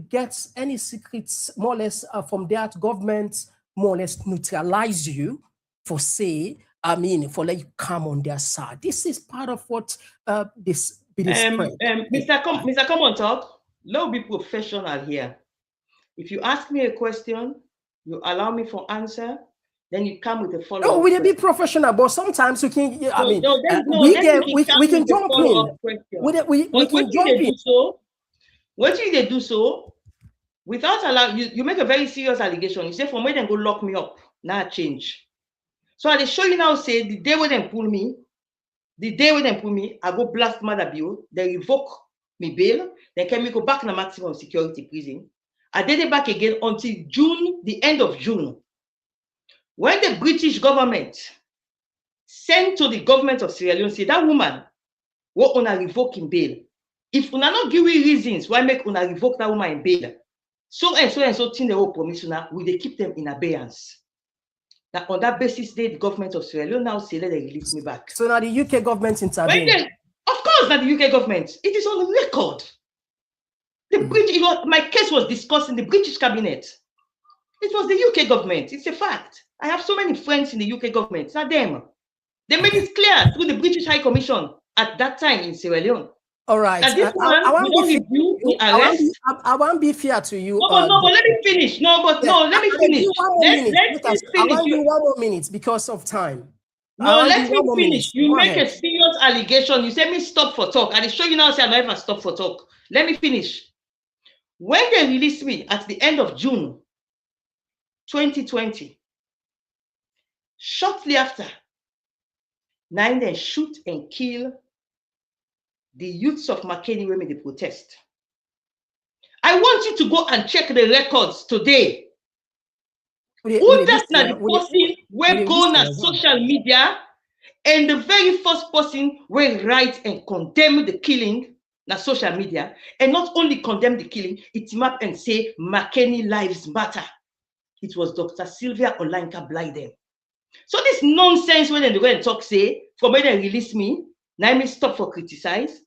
get any secrets more or less from that government more or less neutralize you for for let you come on their side. This is part of what this Mr. Komon-Tok, let's be professional here. If you ask me a question, you allow me for answer, then you come with a follow-up. No, we be professional, but sometimes we can. we can jump in. We can jump in. What do they do so? Without allowing you make a very serious allegation. You say from where they go lock me up, now change. So I show you now. Say the day when they pull me, I go blast Mother Bio. They revoke me bail. Then can me go back in the maximum security prison. I did it back again until June, the end of June. when the British government sent to the government of Sierra Leone, say that woman will una revoke in bail. If una not give me reasons why make una revoke that woman in bail, so and so thing they will promise una, will they keep them in abeyance? Now on that basis, the government of Sierra Leone now say let they release me back. So now the UK government intervened. Of course, not the UK government. It is on record. The British, my case was discussed in the British cabinet. It was the UK government. It's a fact. I have so many friends in the UK government. It's not them. They made it clear through the British High Commission at that time in Sierra Leone. All right. I want to be fair to you. But let me finish. Let me finish. I want you 1 more minute because of time. No, let me finish. You make a serious allegation. You say me stop for talk. And I show you now say I never stop for talk. Let me finish. When they released me at the end of June 2020, shortly after, 9 then shoot and kill the youths of Makeni women they protest. I want you to go and check the records today. Who that's not the person will go on social media and the very first person will write and condemn the killing na social media, and not only condemn the killing, it map and say Makeni lives matter. It was Dr. Sylvia Olayinka Blyden. So this nonsense when they go and talk say, from when they release me, now me stop for criticize.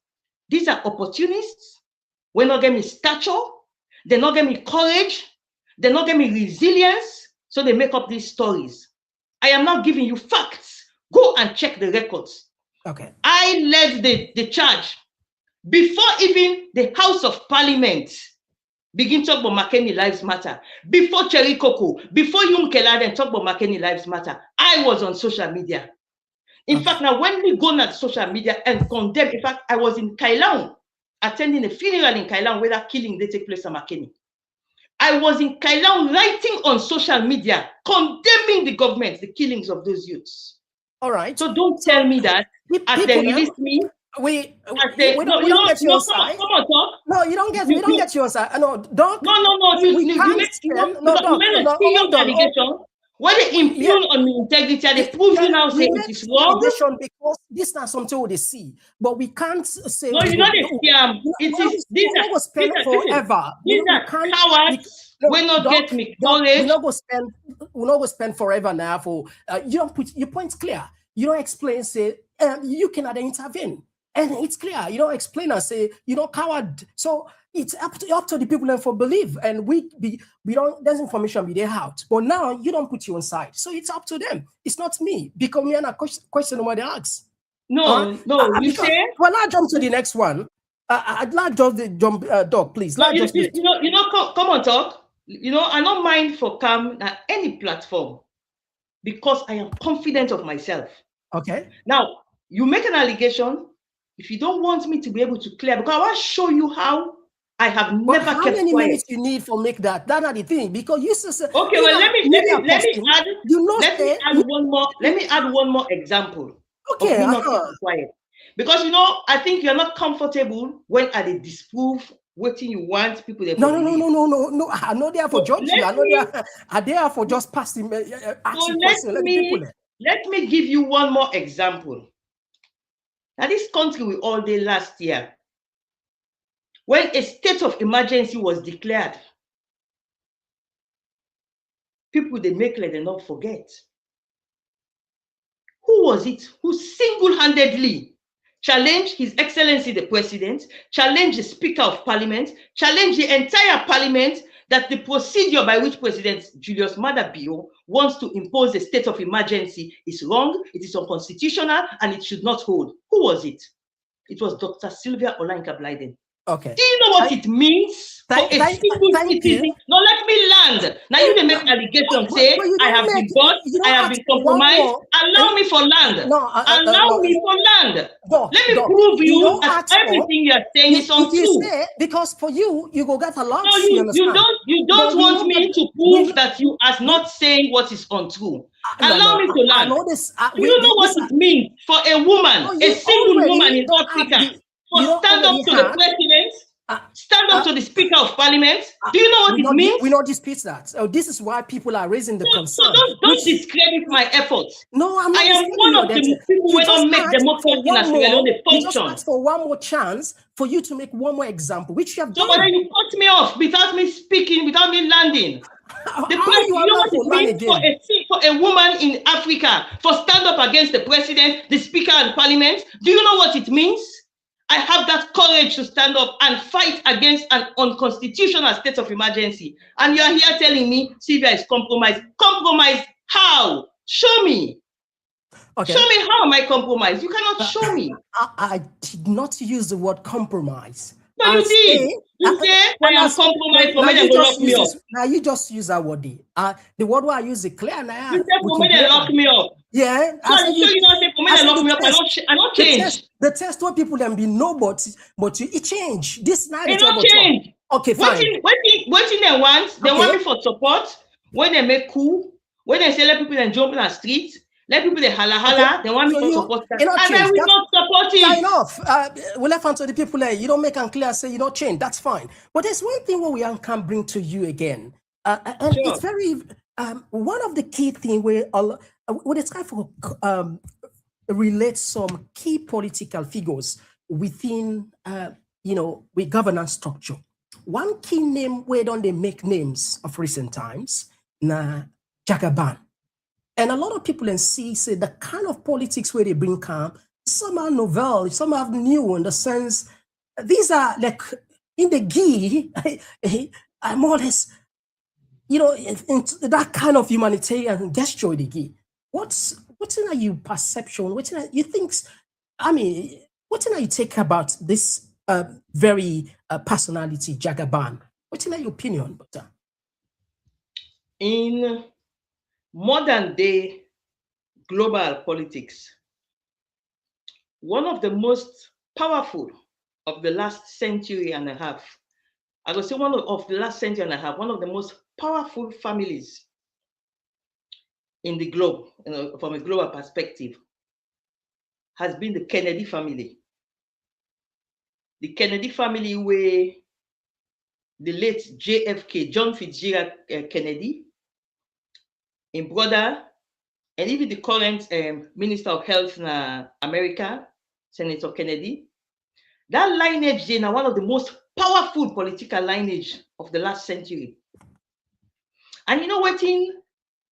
These are opportunists. When not get me stature, they not get me courage, they not get me resilience, so they make up these stories. I am not giving you facts. Go and check the records. Okay. I led the charge before even the House of Parliament begin talk about Makeni Lives Matter. Before Cherry Coco, before Yum Keladen talk about Makeni Lives Matter, I was on social media. In fact, now when we go on social media and condemn, in fact, I was in Kailang attending a funeral in Kailang where that killing they take place at Makeni. I was in Kailang writing on social media, condemning the government, the killings of those youths. All right. So don't tell me that as they released me. We don't get your side. Come on, talk. No, you don't get. We don't get your side. No, Doc. No. We can't. Allegation. When they impugn on the integrity, they prove you now say it is wrong. Because this is not something they see, but we can't say. No, you know the scam. It is these are spend forever. These are cowards. We not get me knowledge. We're not going to spend forever now. For you don't put your points clear. You don't explain. Say you cannot intervene. And it's clear, you don't explain and say, you know, coward. So it's up to the people for believe. And we don't, there's information be there out. But now you don't put you on side. So it's up to them. It's not me. Because me and a question what they ask. You say? Well, I'll jump to the next one. I'd like just the jump, Doc, please. No, Komon-Tok. You know, I don't mind for come at any platform because I am confident of myself. Okay. Now, you make an allegation. If you don't want me to be able to clear, because I want to show you how I have never kept quiet. How many minutes you need for make that? That's not the thing. Because you say, okay, well, let me add one more example. Okay. Quiet. Because you know, I think you're not comfortable when they disprove what you want people. No. I'm not there for judge you. I'm there for just passing. Let me give you one more example. Now, this country we all did last year, when a state of emergency was declared, people they make like they not forget. Who was it who single-handedly challenged His Excellency the President, challenged the Speaker of Parliament, challenged the entire Parliament that the procedure by which President Julius Maada Bio wants to impose a state of emergency is wrong, it is unconstitutional, and it should not hold? Who was it? It was Dr. Sylvia Olayinka Blyden. Okay. Do you know what it means for a single citizen? No, let me land. Now you may make allegations, say, I have been bought, I have been compromised. Allow me for land. Allow me for land. Let me prove you that everything you are saying is untrue. Because for you go get a lot. No, you don't want me to prove that you are not saying what is untrue. Allow me to land. Do you know what it means for a woman, a single woman in Africa, to stand up to the president Stand up to the Speaker of Parliament. Do you know what it means? We not dispute that. So this is why people are raising the concern. So don't discredit my efforts. No, I'm not. I am one of the people who don't make democracy in Sierra Leone function. You just asked for one more chance for you to make one more example, which you have done. So whether you cut me off without me speaking, without me landing. The president, you know what it means for a woman in Africa for stand up against the president, the Speaker, and Parliament? Do you know what it means? I have that courage to stand up and fight against an unconstitutional state of emergency. And you are here telling me Sylvia is compromised. Compromised how? Show me. Okay. Show me how am I compromised? You cannot show me. I did not use the word compromise. No, you did. You say I am compromised for me to lock me up. Now you just use that word. The word where I use it clear now. You said for me to lock me up. Yeah. So you not say for me to lock me up. I not change. The test where people then be no, but it changed. This night it not change. Okay, fine. Waiting they want. They want me for support. When they make cool. When they say let people then jump in the streets. Let people they holla. They want me to support that. And I will not support it. Sign off. We left to the people there. You don't make them clear, say you don't change. That's fine. But there's one thing what we can bring to you again. And it's very, one of the key things where it's try to relate some key political figures within, with governance structure. One key name where don't they make names of recent times, Jagaban. And a lot of people in say the kind of politics where they bring calm, some are novel, some are new in the sense, these are like in the gi, I'm more or less, in that kind of humanitarian gesture the gi. What's in your perception? What's in you think, what's in you take about this very personality, Jagaban? What's in your opinion? In modern day global politics, one of the most powerful of the last century and a half, I would say one of the last century and a half, one of the most powerful families in the globe, from a global perspective, has been the Kennedy family. The Kennedy family where the late JFK, John Fitzgerald Kennedy, in brother, and even the current Minister of Health in America, Senator Kennedy, that lineage is now one of the most powerful political lineage of the last century. And you know what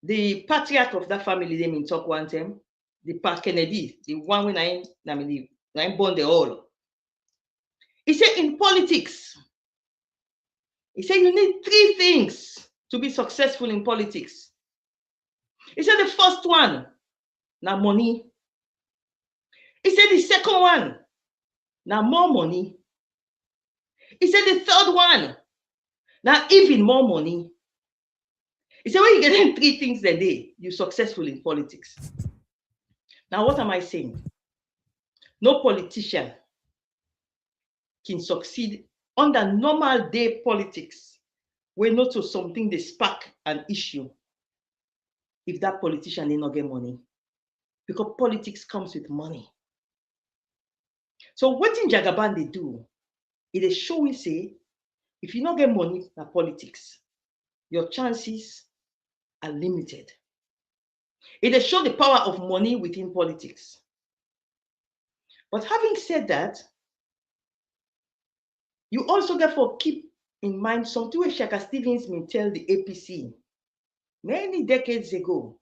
the patriarch of that family, they mean talk one time, the Pat Kennedy, the one when I born the all. He said in politics, he said you need 3 things to be successful in politics. He said the first one, now money. He said the second one, now more money. He said the third one, now even more money. He said when you get them 3 things a day, you're successful in politics. Now what am I saying? No politician can succeed under normal day politics when not to something they spark an issue. If that politician did not get money, because politics comes with money. So what in Jagaban they do, it is show we say, if you not get money in politics, your chances are limited. It is show the power of money within politics. But having said that, you also therefore keep in mind something where Shaka Stevens may tell the APC many decades ago,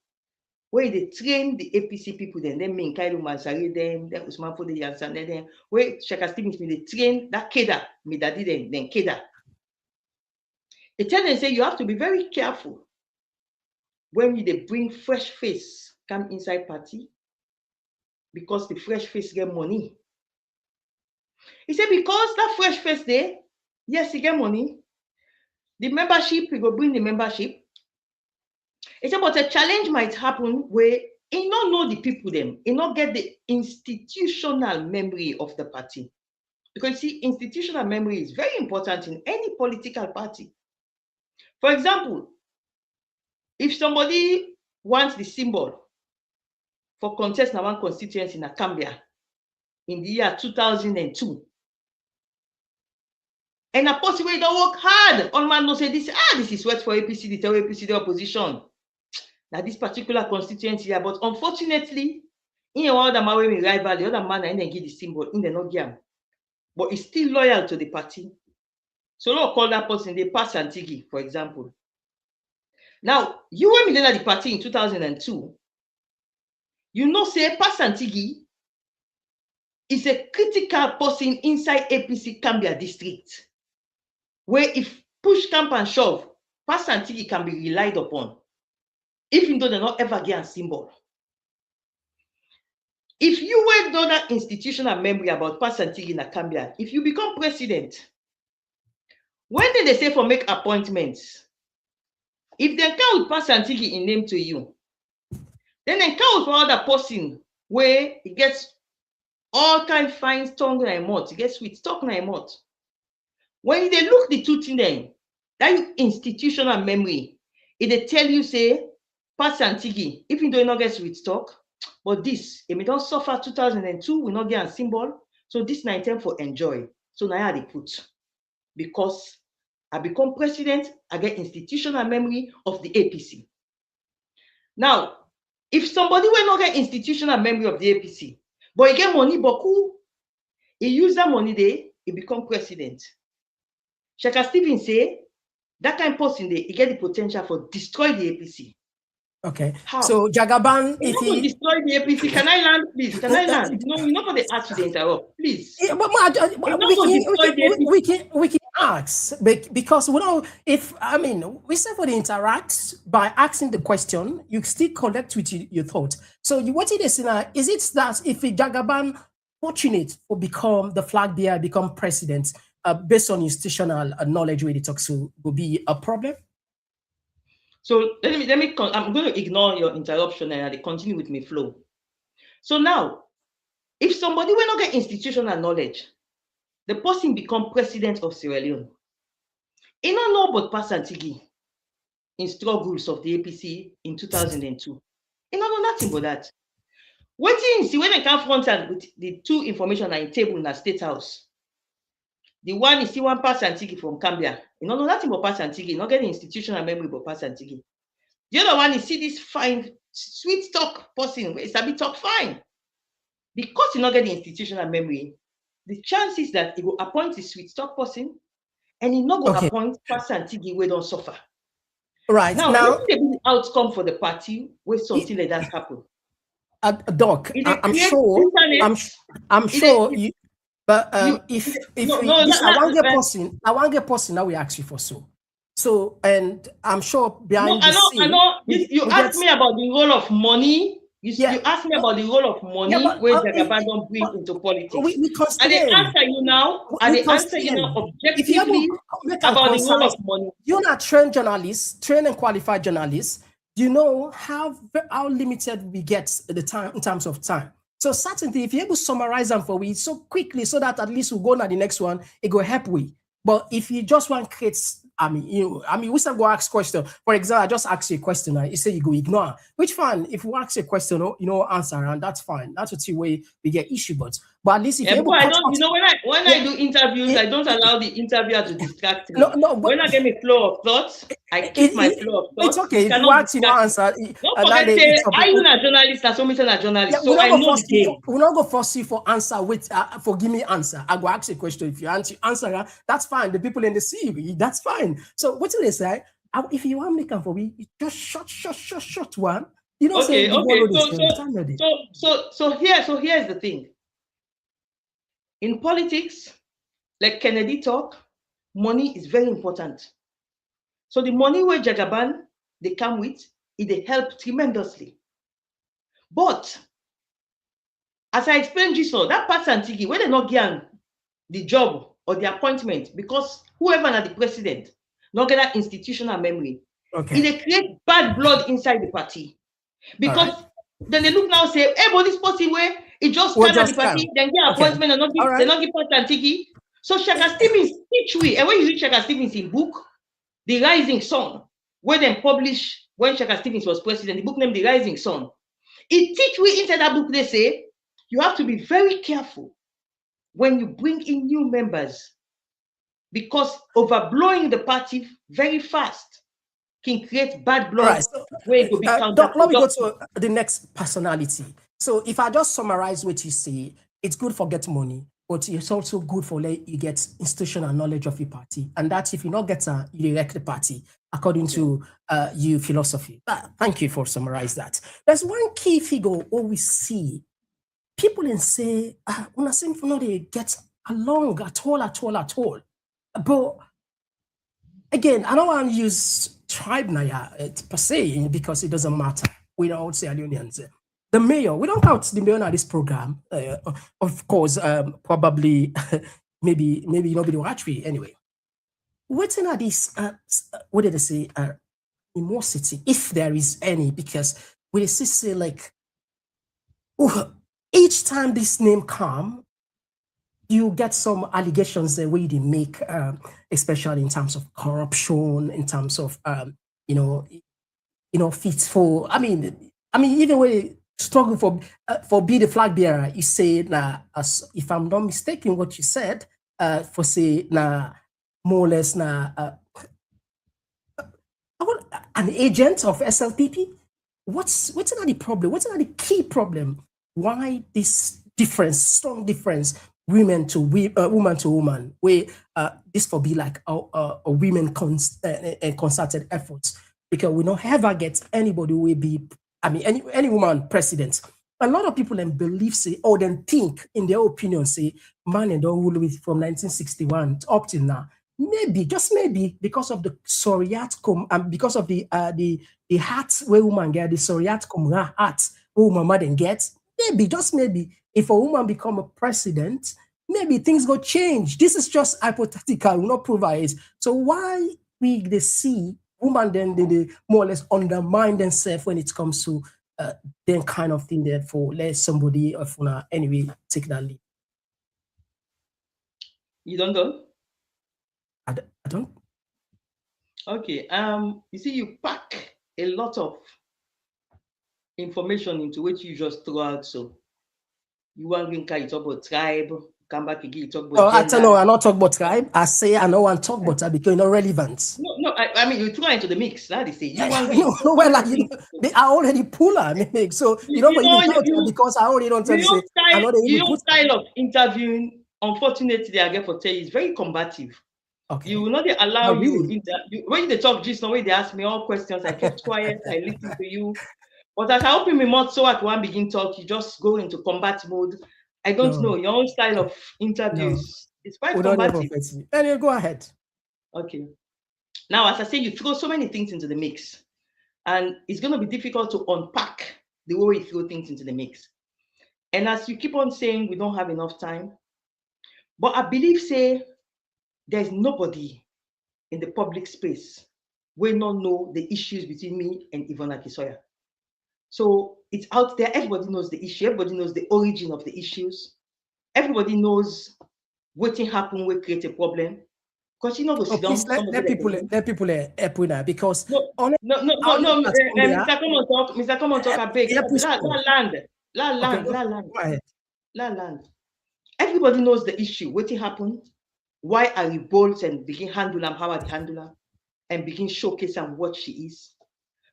where they train the APC people, then mean Kailu Mansari, then Usman Fode Jansan, then where Shaka Stevens they train that Keda, Midadi, then Keda. They tell them, say you have to be very careful when they bring fresh face come inside party, because the fresh face get money. He said, because that fresh face there, yes, he get money. The membership, he go bring the membership. He said, but a challenge might happen where he not know the people them, he not get the institutional memory of the party. Because see, institutional memory is very important in any political party. For example, if somebody wants the symbol for contest in one constituency in Akambia in the year 2002, And a person where don't work hard. On man no say this, this is what for APC, the tell APC the opposition. Now this particular constituency here, but unfortunately, in all the man we rival, the other man and then give the symbol in the not game. But he's still loyal to the party. So let's call that person the pass Antigi, for example. Now, you were in the party in 2002. You know, say pass Antigi is a critical person inside APC Cambia district, where if push come and shove, pass Antigi can be relied upon, even though they not ever get a symbol. If you were done that institutional memory about pass Antigi in Cambia, if you become president, when did they say for make appointments? If they count pass Antigi in name to you, then they count for other person where it gets all kind fine tongue and mouth, it gets sweet talk and mouth. When they look the two things then, that institutional memory, it they tell you say pass Antigi, if you do not get sweet talk, but this, if we don't suffer 2002, we not get a symbol. So this 19 for enjoy. So now they put, because I become president, I get institutional memory of the APC. Now, if somebody will not get institutional memory of the APC, but he get money beaucoup, he use that money there, he become president. Shaka Stevens say, that kind of person there, he get the potential for destroy the APC. Okay. How? So Jagaban, if he destroy the APC, can I land, please? Can I land? No, you're not going to ask to interrupt, please. Yeah, but we can ask because we know if we say for the interact by asking the question, you still connect with your thought. So what it is now, is it that if Jagaban fortunate for become the flag bearer, become president, based on institutional knowledge where they talk to will be a problem? So let me. I'm going to ignore your interruption and I'll continue with my flow. So now, if somebody will not get institutional knowledge, the person become president of Sierra Leone. He don't know about Pass Antigi in struggles of the APC in 2002. He don't know nothing about that. What you see when they confront with the two information are in table in the State House. The one is see one Pass Antigi from Cambia. You don't know nothing about Pass Antigi. You not get institutional memory about Pass Antigi. The other one is see this fine, sweet talk person. It's a bit talk fine. Because you not get the institutional memory, the chances that he will appoint a sweet talk person and he not go appoint Pass Antigi where don't suffer. Right. Now what will be the outcome for the party where something like that happen? Doc, I'm sure. I'm sure. But if I want get person now we ask you for so. So and I'm sure behind the scene. I know. You asked me about the role of money. You asked me about the role of money where Jagaban don't bring into politics. And they answer you now. And they answer you now objectively about the role of money. You're not trained journalists, trained and qualified journalists. You know how limited we get the time in terms of time. So certainly, if you're able to summarize them for we so quickly, so that at least we'll go on the next one, it will help we. But if you just want to create, we still go ask question. For example, I just ask you a question and you say you go ignore. Which fine, if we ask a question, answer, and that's fine. That's the way we get issue. But at least if you're able when I do interviews, I don't allow the interviewer to distract me. When I get my flow of thoughts, I keep my flow of thoughts. It's okay. If you ask, you answer. Don't forget to say, are you a journalist? That's what a journalist. So I know the game. We're not going to force you for answer. For give me answer. I go ask a question. If you answer, that's fine. The people in the CV, that's fine. So what do they say? If you want me to come for me, just short one. You don't say. So here's the thing. In politics, like Kennedy talk, money is very important. So the money where Jagaban they come with, it help tremendously. But as I explained just now, that Pass Antigi, when they not get the job or the appointment, because whoever is the president not get that institutional memory, it create bad blood inside the party. Because then they look now and say, hey, but this person where it just stand at the party, then get appointment and they not give Pass Antigi. So Shaka Stevens teach we, and when you read Shaka Stevens in book, The Rising Sun, where they publish when Shaka Stevens was president, the book named The Rising Sun. It teach we inside that book, they say, you have to be very careful when you bring in new members because overblowing the party very fast can create bad blood. Right. So, Where it will be Doc, let me go counterproductive. to the next personality. So if I just summarize what you say, it's good for get money, but it's also good for let you get institutional knowledge of your party. And that if you not get you elect the party according to your philosophy. Thank you for summarize that. There's one key figure what we see. People in say, when I say they get along at all. But again, I don't want to use tribe now per se because it doesn't matter. We don't say Alionians. The mayor, we don't count the mayor on this program. Of course, probably maybe nobody watch me anyway. Waiting at this, what did they say? Animosity, if there is any, because we say like each time this name come, you get some allegations the way they make, especially in terms of corruption, in terms of fitful. I mean, even when they struggle for be the flag bearer, you say if I'm not mistaken, what you said, for say more or less an agent of SLPP. What's not the problem? What's not the key problem? Why this difference, strong difference? Women to woman to woman, where this will be like a women concerted efforts, because we don't ever get anybody who will be, any woman president. A lot of people then believe, say, or then think in their opinion, say, man and don't rule with from 1961 up till now. Maybe, just maybe, because of the Soriat because of the hats where woman get, the Soriat hats where woman then gets, maybe, just maybe, if a woman become a president, maybe things go change. This is just hypothetical, will not provide. So why they see women then they more or less undermine themselves when it comes to then kind of thing, therefore let somebody anyway take that lead. You don't know? I don't. Okay. You see, you pack a lot of information into which you just throw out. So you want to talk about tribe, come back again, you talk about gender. I tell you, I not talk about tribe. I say I don't want to talk about that because it's not relevant. No, I mean you throw into the mix. Now they say you want I already pull her mix. So you don't even because I already don't tell you. Your style of interviewing, unfortunately, I get for tell you, is very combative. Okay. You will not allow you when they talk just now, when they ask me all questions, I kept quiet, I listen to you. But as I open my mouth so at one begin talk, you just go into combat mode. I don't know. Your own style of interviews is quite combative. Anyway, go ahead. Okay. Now, as I say, you throw so many things into the mix, and it's going to be difficult to unpack the way you throw things into the mix. And as you keep on saying, we don't have enough time. But I believe, say, there's nobody in the public space will not know the issues between me and Yvonne Akisoya. So it's out there. Everybody knows the issue. Everybody knows the origin of the issues. Everybody knows what happened will create a problem. Because you know, let people help with that because no, Mr. Komon-Tok, I beg. Land. Everybody knows the issue. What happened? Why I revolt and begin handle them, how I handle her, and begin showcase and what she is.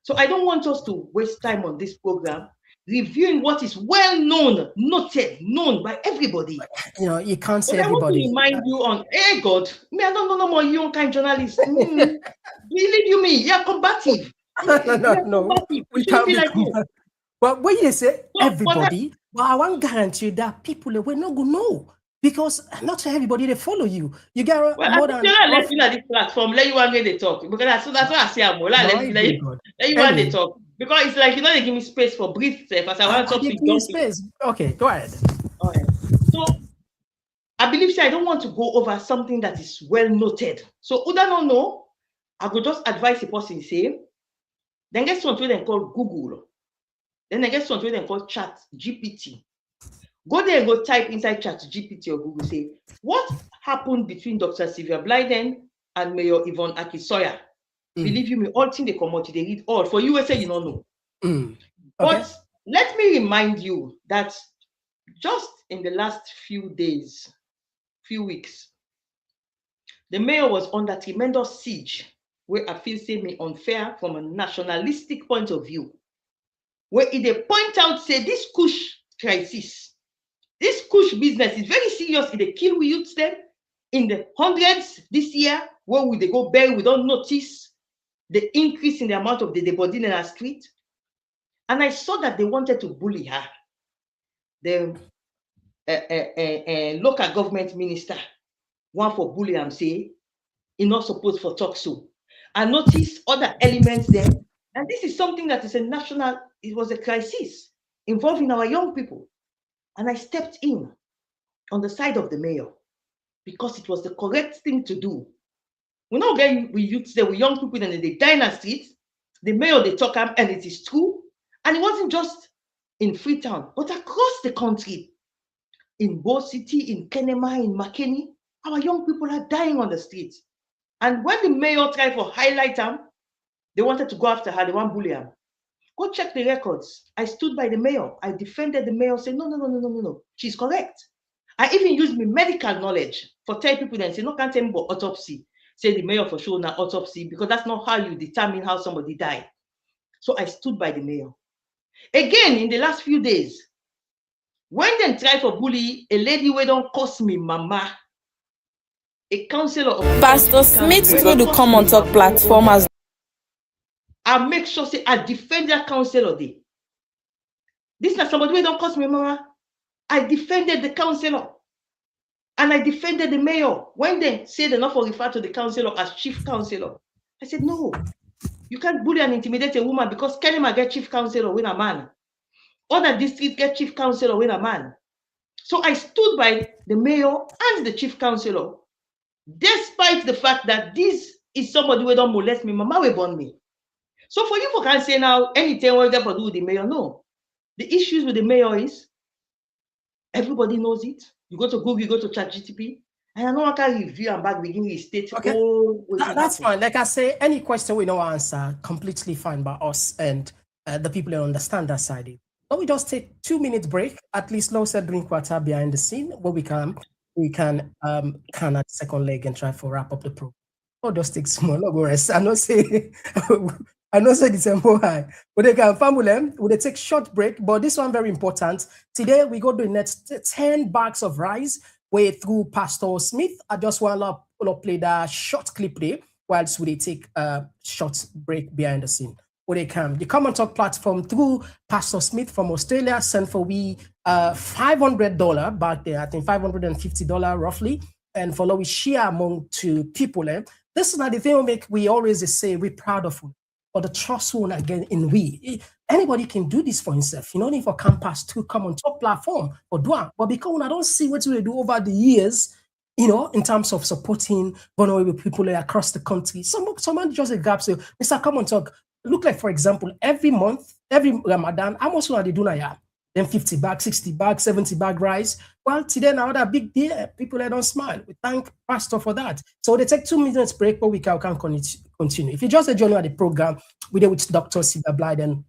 So I don't want us to waste time on this program reviewing what is well known, known by everybody. You know, you can't say everybody. I want to remind you on, hey God, me I don't know no more young kind journalist. Believe you me, you're combative. No. We can't be like you. But when you say everybody, but I want to guarantee that people will not go know. Because not everybody they follow you. You get more than. Let's be at this platform. Let you one get they talk because that's what I say. Let you one they talk because it's like they give me space for breathe. Because I want to talk to you. Space. Okay, go ahead. All right. So I believe I don't want to go over something that is well noted. So who don't know, I could just advise the person say, then get something they call Google. Then they get something they call Chat GPT. Go there and go type inside Chat GPT or Google, say, what happened between Dr. Sylvia Blyden and Mayor Yvonne Akisoya? Believe you me, all things they come out, they read all. For USA, you don't know. Okay. But let me remind you that just in the last few days, few weeks, The mayor was under tremendous siege, where I feel say me unfair from a nationalistic point of view, where they point out, say, this Kush crisis, this Kush business is very serious. They kill we youths them in the hundreds this year. Where would they go bury? We don't notice the increase in the amount of the body in our street. And I saw that they wanted to bully her. The local government minister, one for bully and say, you're not supposed for talk so. I noticed other elements there. And this is something that is a national, it was a crisis involving our young people. And I stepped in on the side of the mayor because it was the correct thing to do. We're not getting with youths there, with young people, and they die in the streets. The mayor, they talk, and it is true. And it wasn't just in Freetown, but across the country. In Bo City, in Kenema, in Makeni, our young people are dying on the streets. And when the mayor tried to highlight them, they wanted to go after her, they want to bully her. Go check the records. I stood by the mayor. I defended the mayor, said, no. She's correct. I even used my medical knowledge for tell people and say, no, can't tell me about autopsy. Say the mayor for sure, not autopsy, because that's not how you determine how somebody died. So I stood by the mayor. Again, in the last few days, when they try to bully a lady who don't cost me mama, a counselor of Pastor Smith through the Komon-Tok platform has I make sure say I defend that counselor there. This is not somebody who don't cost me mama. I defended the counselor. And I defended the mayor. When they said enough or refer to the counselor as chief counselor, I said, no, you can't bully and intimidate a woman because Kenema get chief counselor with a man. Other districts get chief counselor with a man. So I stood by the mayor and the chief counselor, despite the fact that this is somebody who don't molest me, mama will burn me. So for you, can't say now anything what they do with the mayor. No. The issues with the mayor is everybody knows it. You go to Google, you go to ChatGPT, and I know I can review and back begin with state. Okay, that's fine. Like I say, any question we don't answer, completely fine by us and the people who understand that side. But we just take 2 minutes break, at least low said drink water behind the scene, where we can can at second leg and try to wrap up the program. Or just take small, no go rest. I know say the same high. But they can family, we they take short break, but this one very important. Today we go to the next 10 bags of rice way through Pastor Smith. I just want to play the short clip there whilst we take a short break behind the scene. Where they come. The Komon-Tok platform through Pastor Smith from Australia sent for we $500 back there, I think $550 roughly, and for we share among two people. This is not the thing we always say we're proud of, but the trust one again in we. Anybody can do this for himself. You know, if for campus to Komon-Tok platform or do it. But because I don't see what we do over the years, you know, in terms of supporting vulnerable people across the country. Someone just a gap say, Mr. Komon-Tok, look like, for example, every month, every Ramadan, how much are they doing here? Then 50 bags, 60 bags, 70 bag rice. Well, today now that big day, people don't smile. We thank Pastor for that. So they take 2 minutes break, but we can continue. If you just join the program, we did with Dr. Sylvia Blyden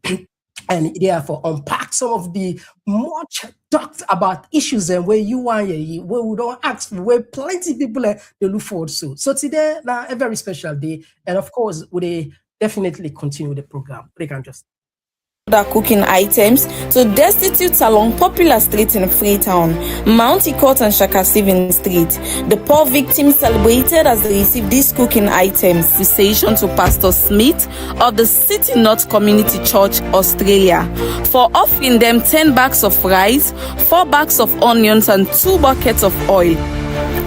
and therefore unpack some of the much talked about issues and where you want where we don't ask for, where plenty of people they look forward to. So today now a very special day, and of course we definitely continue the program. They can just cooking items to destitutes along popular streets in Freetown, Mount Ikot and Shakasivan Street. The poor victims celebrated as they received these cooking items. Appreciation to Pastor Smith of the City North Community Church, Australia, for offering them 10 bags of rice, 4 bags of onions, and 2 buckets of oil.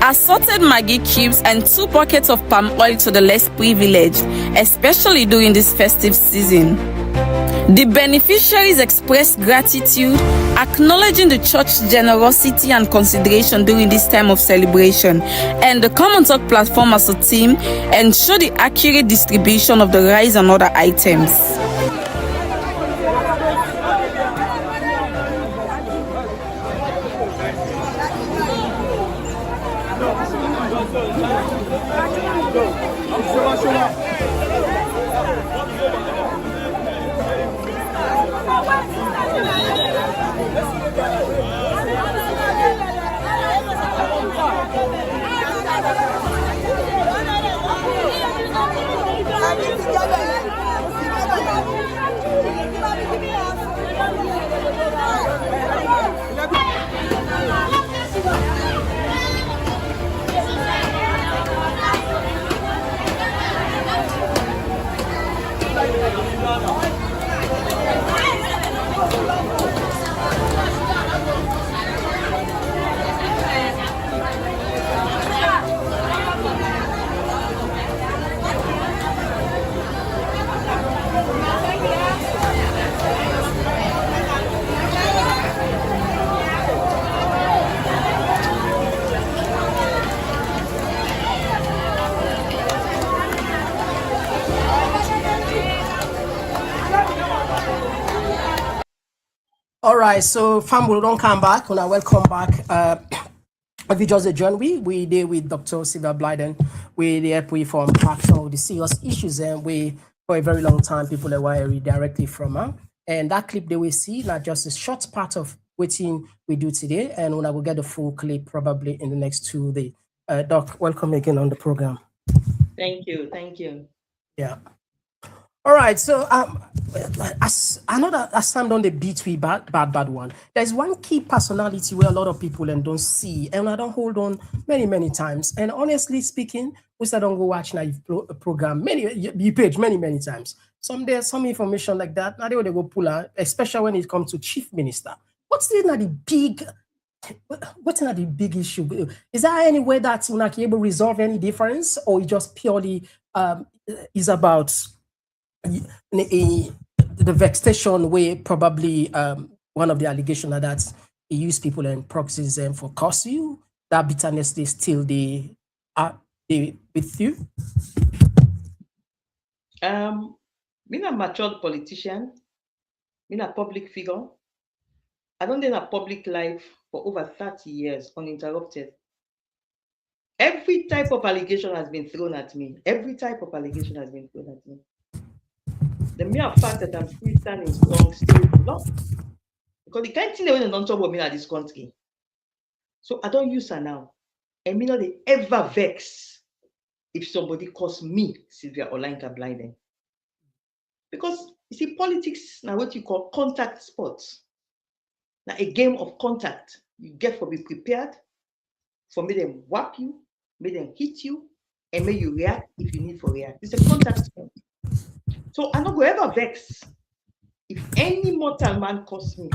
Assorted Maggi cubes and 2 buckets of palm oil to the less privileged, especially during this festive season. The beneficiaries expressed gratitude, acknowledging the church's generosity and consideration during this time of celebration, and the Komon-Tok platform as a team ensure the accurate distribution of the rice and other items. All right, so family, don't come back. When I welcome back, if you just join we deal with Dr. Sylvia Blyden. We help we from track some of the serious issues, and we for a very long time people that were directly from her. And that clip they will see not just a short part of what we do today, and when I will get the full clip probably in the next 2 days. Doc, welcome again on the program. Thank you. Thank you. Yeah. All right, so I know that I stand on the beat with bad one. There's one key personality where a lot of people and don't see, and I don't hold on many times. And honestly speaking, we still don't go watch now program you page many times. There's some information like that. Now they go pull out, especially when it comes to chief minister. What's the big issue? Is there any way that you're not able to resolve any difference, or it just purely is about the vexation way? Probably one of the allegations that he used people and proxies and for cause you, that bitterness they still they with you. Being a matured politician, being a public figure, I don't in a public life for over 30 years uninterrupted. Every type of allegation has been thrown at me. Every type of allegation has been thrown at me. The mere fact that I'm still standing strong still not. Because the kind of thing they don't talk about me in this country. So I don't use her now. And me not they ever vex if somebody calls me Sylvia Olayinka Blyden. Because you see, politics now what you call contact sports. Now a game of contact. You get for be prepared for me them whap you, make them hit you, and make you react if you need for react. It's a contact sport. So I'm not going to ever vex if any mortal man calls me,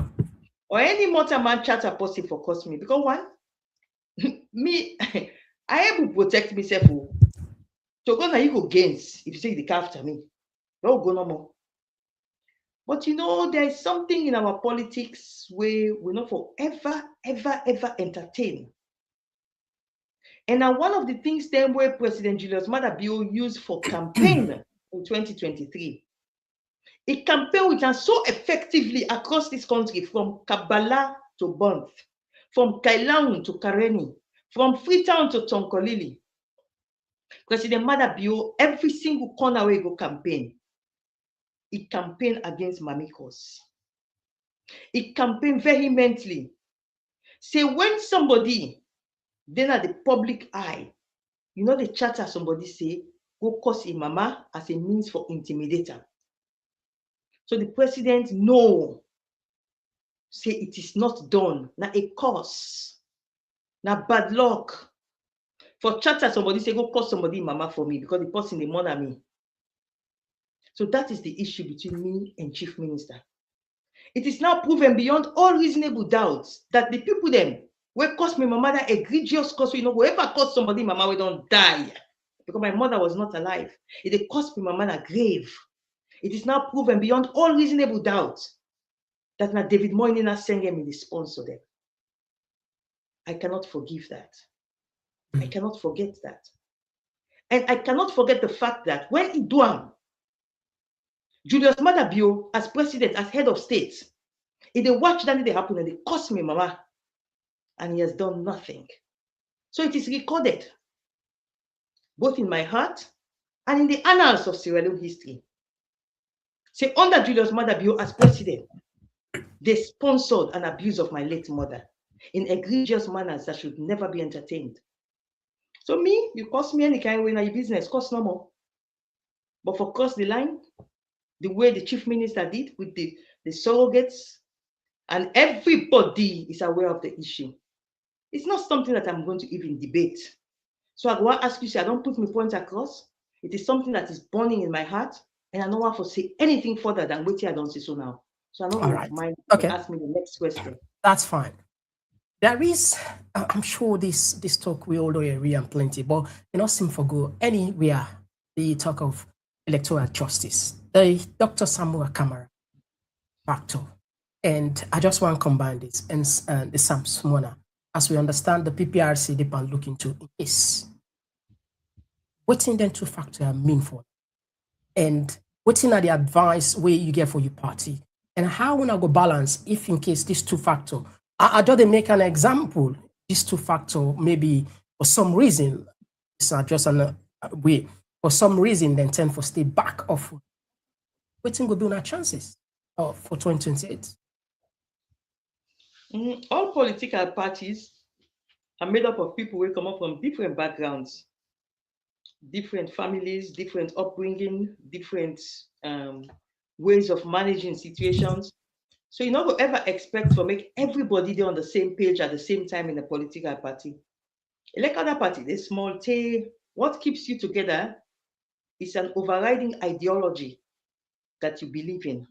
or any mortal man chatter positive for calls me. Because one, me, I have to protect myself. So go now you go gains if you say they after me. Don't go no more. But you know, there is something in our politics where we're not forever, ever entertain. And now one of the things then where President Julius Maada Bio used for campaign in 2023, it campaigned with us so effectively across this country, from Kabbalah to Banff, from Kailaun to Kareni, from Freetown to Tonkolili. President Maada Bio, every single corner where he go campaign, it campaigned against Mamikos. It campaigned vehemently. Say when somebody then at the public eye, you know the chatter somebody say, go cause a mama as a means for intimidator. So the president know, say it is not done. Now a cause. Now bad luck. For chatter somebody say, go cause somebody mama for me because the person they murder me. So that is the issue between me and Chief Minister. It is now proven beyond all reasonable doubts that the people them will cause my mama that egregious cause, you know, whoever caused somebody mama will don't die. Because my mother was not alive. It cost me mama a grave. It is now proven beyond all reasonable doubts that now David Moinina Sengem is the sponsor them. I cannot forgive that. I cannot forget that. And I cannot forget the fact that when Iduam, Julius Maada Bio, as president, as head of state, if they watch that they happen and they cost me mama, and he has done nothing. So it is recorded, both in my heart and in the annals of Sierra Leone history. Say under Julius Maada Bio as president, they sponsored an abuse of my late mother in egregious manners that should never be entertained. So me, you cost me any kind of way in your business, cost no more. But for cross the line, the way the chief minister did with the surrogates, and everybody is aware of the issue. It's not something that I'm going to even debate. So I go and ask you, say I don't put my points across. It is something that is burning in my heart, and I don't want to say anything further than what I don't say so now. So I don't mind. Okay. Ask me the next question. That's fine. There is, I'm sure this talk we all agree on plenty, but it not seem for go anywhere. The talk of electoral justice, the Dr. Samuel Kamara factor, and I just want to combine this and the Sam Smona. As we understand, the PPRC depend looking to is waiting then two factors mean for, and waiting at the advice where you get for your party. And how we go balance if in case these two factors, I just make an example, these two factors maybe for some reason, it's not just an way, for some reason then tend to stay back off. What will be our chances for 2028? All political parties are made up of people who come up from different backgrounds, different families, different upbringing, different ways of managing situations. So you don't ever expect to make everybody there on the same page at the same time in a political party. Like other party, the small T, what keeps you together is an overriding ideology that you believe in.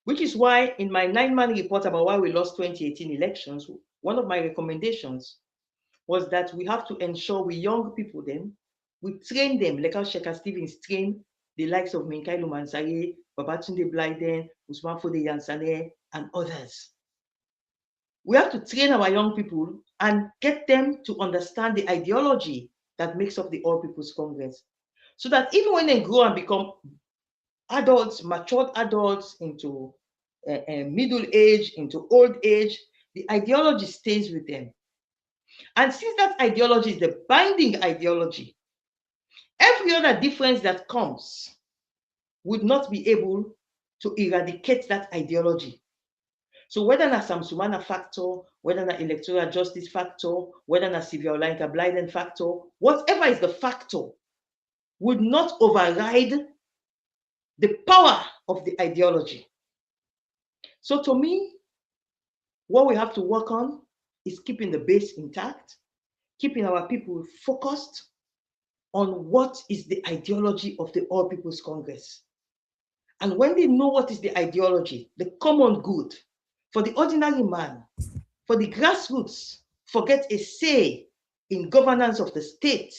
Which is why in my 9-man report about why we lost 2018 elections, one of my recommendations was that we have to ensure we young people then, we train them, like how Sheikha Stevens trained the likes of Minkailu Mansaye, Babatunde Blyden, Usman Fode Yansane, and others. We have to train our young people and get them to understand the ideology that makes up the All People's Congress. So that even when they grow and become adults, matured adults into middle age, into old age, the ideology stays with them. And since that ideology is the binding ideology, every other difference that comes would not be able to eradicate that ideology. So whether na Samsumana factor, whether na electoral justice factor, whether na Sylvia Olayinka Blyden factor, whatever is the factor, would not override the power of the ideology. So to me, what we have to work on is keeping the base intact, keeping our people focused on what is the ideology of the All People's Congress. And when they know what is the ideology, the common good, for the ordinary man, for the grassroots, forget a say in governance of the state.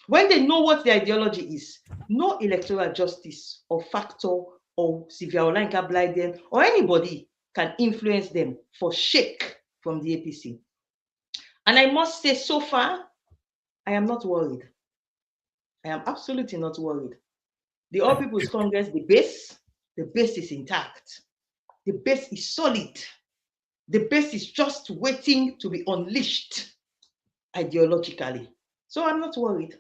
When they know what the ideology is, no electoral justice or factor or Sylvia Olayinka Blyden or anybody can influence them for shake from the APC. And I must say, so far, I am not worried. I am absolutely not worried. The All People's Congress, the base is intact. The base is solid. The base is just waiting to be unleashed ideologically. So I'm not worried.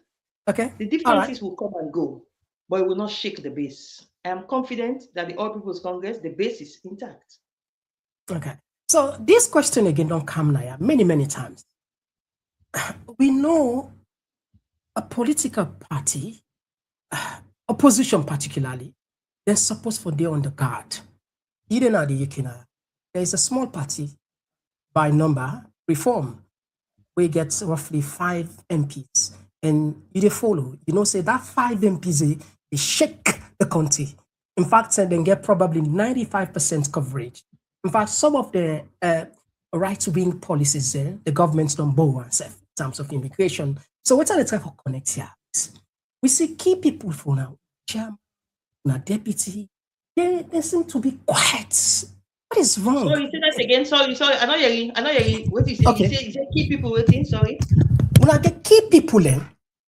Okay. The differences will come and go, but it will not shake the base. I am confident that the All People's Congress, the base is intact. Okay. So this question again don't come now many, many times. We know a political party, opposition particularly, they're supposed to be on the guard. Even at the UK, there is a small party by number, Reform, we get roughly 5 MPs. And you follow, say that 5 MPs, they shake the country. In fact, they get probably 95% coverage. In fact, some of the right-wing policies, the governments don't bow in terms of immigration. So what are the type of connect here? We see key people for now, chairman, now deputy, they seem to be quiet. What is wrong? Sorry, say that again. Sorry. I know you. What you say? Okay. You say key people waiting. Sorry. Well, the key people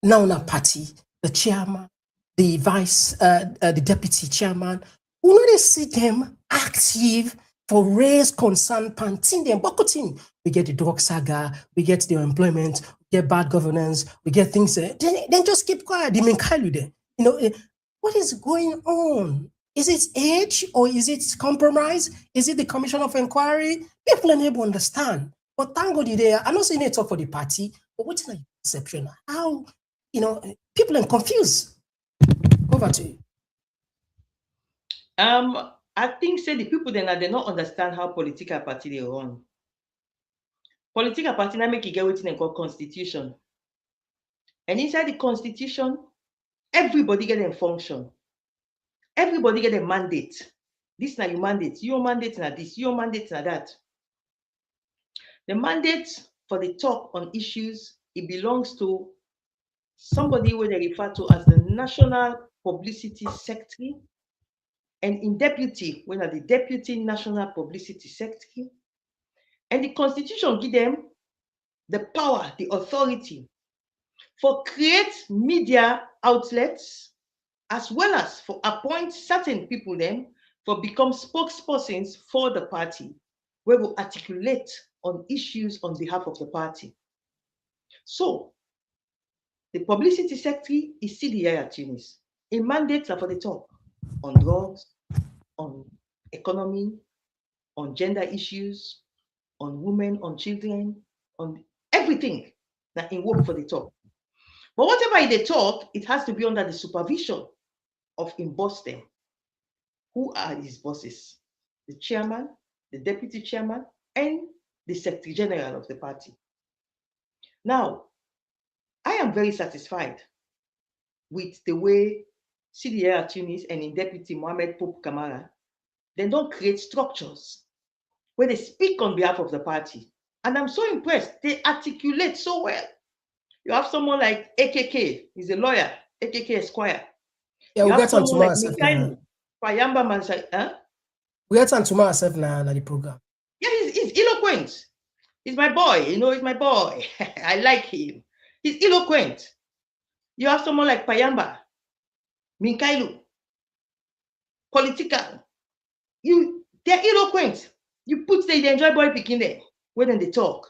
now in a party, the chairman, the vice, the deputy chairman, we know they see them active for raise concern, panting them, bucketing. We get the drug saga, we get the unemployment, we get bad governance, we get things. Then just keep quiet. They mean there. What is going on? Is it age or is it compromise? Is it the commission of inquiry? People are able to understand. But thank God you're there. I'm not saying it's all for the party, but what's the perception? How, people are confused. Over to you. I think say the people then they not understand how political party they run. Political party now make you get what they call constitution. And inside the constitution, everybody get a function. Everybody get a mandate. This na your mandate. Your mandate na this. Your mandate na that. The mandate for the talk on issues, it belongs to somebody who they refer to as the National Publicity Secretary, and in deputy, when are the Deputy National Publicity Secretary. And the Constitution give them the power, the authority for create media outlets, as well as for appoint certain people then for become spokespersons for the party, where we articulate on issues on behalf of the party. So, the publicity secretary is Sierra Leone. In mandates are for the top on drugs, on economy, on gender issues, on women, on children, on everything that in work for the top. But whatever they talk, it has to be under the supervision of him boss them. Who are his bosses? The chairman, the deputy chairman, and the secretary general of the party. Now, I am very satisfied with the way Sierra Leone and in Deputy Mohamed Pope Kamara, they don't create structures where they speak on behalf of the party. And I'm so impressed. They articulate so well. You have someone like AKK, he's a lawyer, AKK Esquire. Yeah, you we'll have get on someone tomorrow. like Mikhail Payamba Mansai, huh? We'll get on tomorrow now the program. Yeah, he's eloquent. He's my boy, he's my boy. I like him. He's eloquent. You have someone like Payamba, Minkailu, political. They're eloquent. You put they enjoy boy picking there when they talk.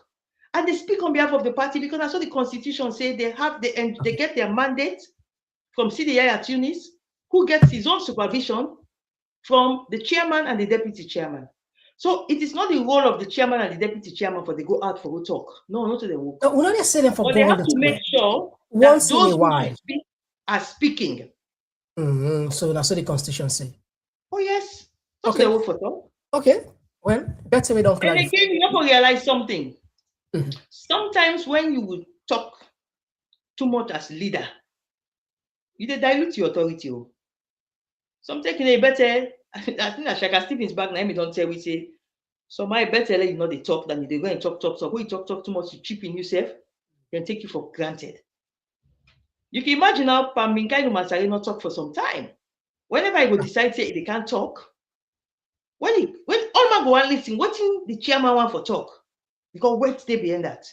And they speak on behalf of the party because I saw the constitution say they get their mandate from Sierra Leone, who gets his own supervision from the chairman and the deputy chairman. So it is not the role of the chairman and the deputy chairman for they go out for a talk. No, not to the work. No, we're not just saying for but they have to make sure once that those in a while who speak are speaking. So that's what the constitution say. Oh yes. Not okay. To the work for talk. Okay. Well, better we don't clarify. And again, you have to realize something. Sometimes when you will talk too much as leader, you dilute your authority. Some taking a better, I think that Shaka Stevens back now, me don't tell we say, so my better let you know they talk than they go and talk. When you talk too much, you cheapen yourself, then take you for granted. You can imagine how Paminkai Masari not talk for some time. Whenever I will decide say they can't talk, when Olma go and listen, what in the chairman want for talk? Because what stay behind that?